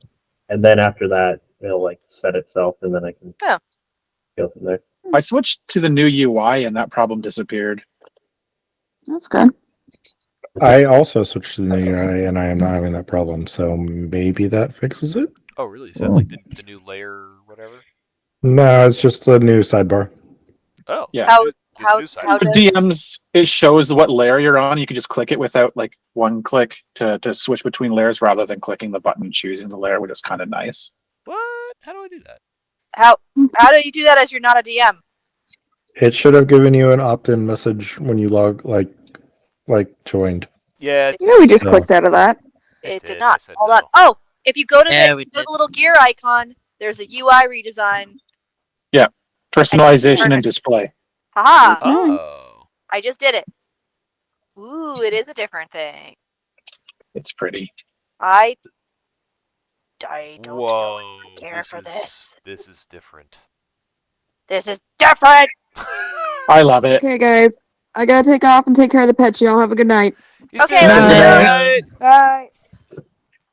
and then after that, it'll like set itself, and then I can go from there. I switched to the new UI and that problem disappeared. That's good. I also switched to the new UI and I am not having that problem, so maybe that fixes it? Oh, really? Is that like the new layer or whatever? No, it's just the new sidebar. Oh, Yeah. How For DMs, it shows what layer you're on. You can just click it without like one click to switch between layers rather than clicking the button and choosing the layer, which is kind of nice. What? How do I do that? How do you do that as you're not a DM? It should have given you an opt-in message when you joined. Yeah, You know, we just clicked out of that. It did not. Hold on. Oh, if you go to the little gear icon, there's a UI redesign. Yeah, personalization and display. Haha! Oh. I just did it. Ooh, it is a different thing. It's pretty. I don't Whoa, care for this. This is different. This is different! I love it. Okay, guys. I gotta take off and take care of the pets. Y'all have a good night. Okay, Night. Bye.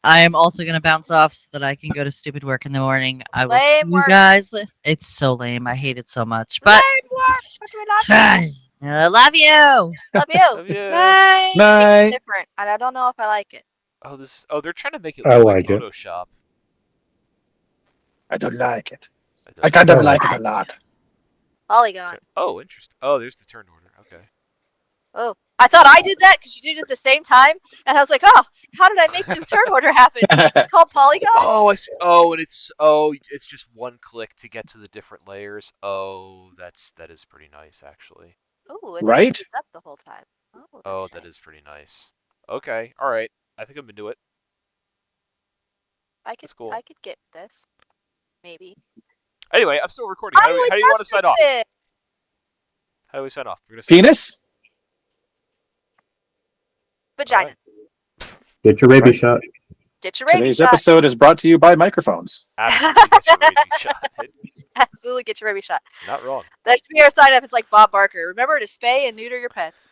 I am also gonna bounce off so that I can go to stupid work in the morning. I will Lame see you work. guys. It's so lame. I hate it so much. But it's fine. I love you. Love you. Love you. Bye. Night. It's different, and I don't know if I like it. Oh, they're trying to make it I look like it. Photoshop. I don't like it. don't I kind of Oh. like it a lot. Polygon. Oh, interesting. Oh, there's the turn order. Okay. Oh, I thought I did that because you did it at the same time, and I was like, oh, how did I make the turn order happen? It's called Polygon? Oh, I see. Oh, and it's just one click to get to the different layers. Oh, that is pretty nice actually. Oh, and Right? it's up the whole time. Oh, that is pretty nice. Okay, all right. I think I'm into it. That's cool. I could get this. Maybe. Anyway, I'm still recording. How do you want to sign off? It. How do we sign off? We're gonna say Penis? Vagina. Get your rabies shot. Get your rabies Today's shot. episode is brought to you by microphones. Absolutely get your rabies shot. Absolutely get your rabies shot. Not wrong. That should be our sign up. It's like Bob Barker. Remember to spay and neuter your pets.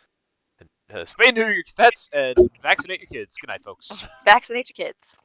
Spay and neuter your pets and vaccinate your kids. Good night, folks. Vaccinate your kids.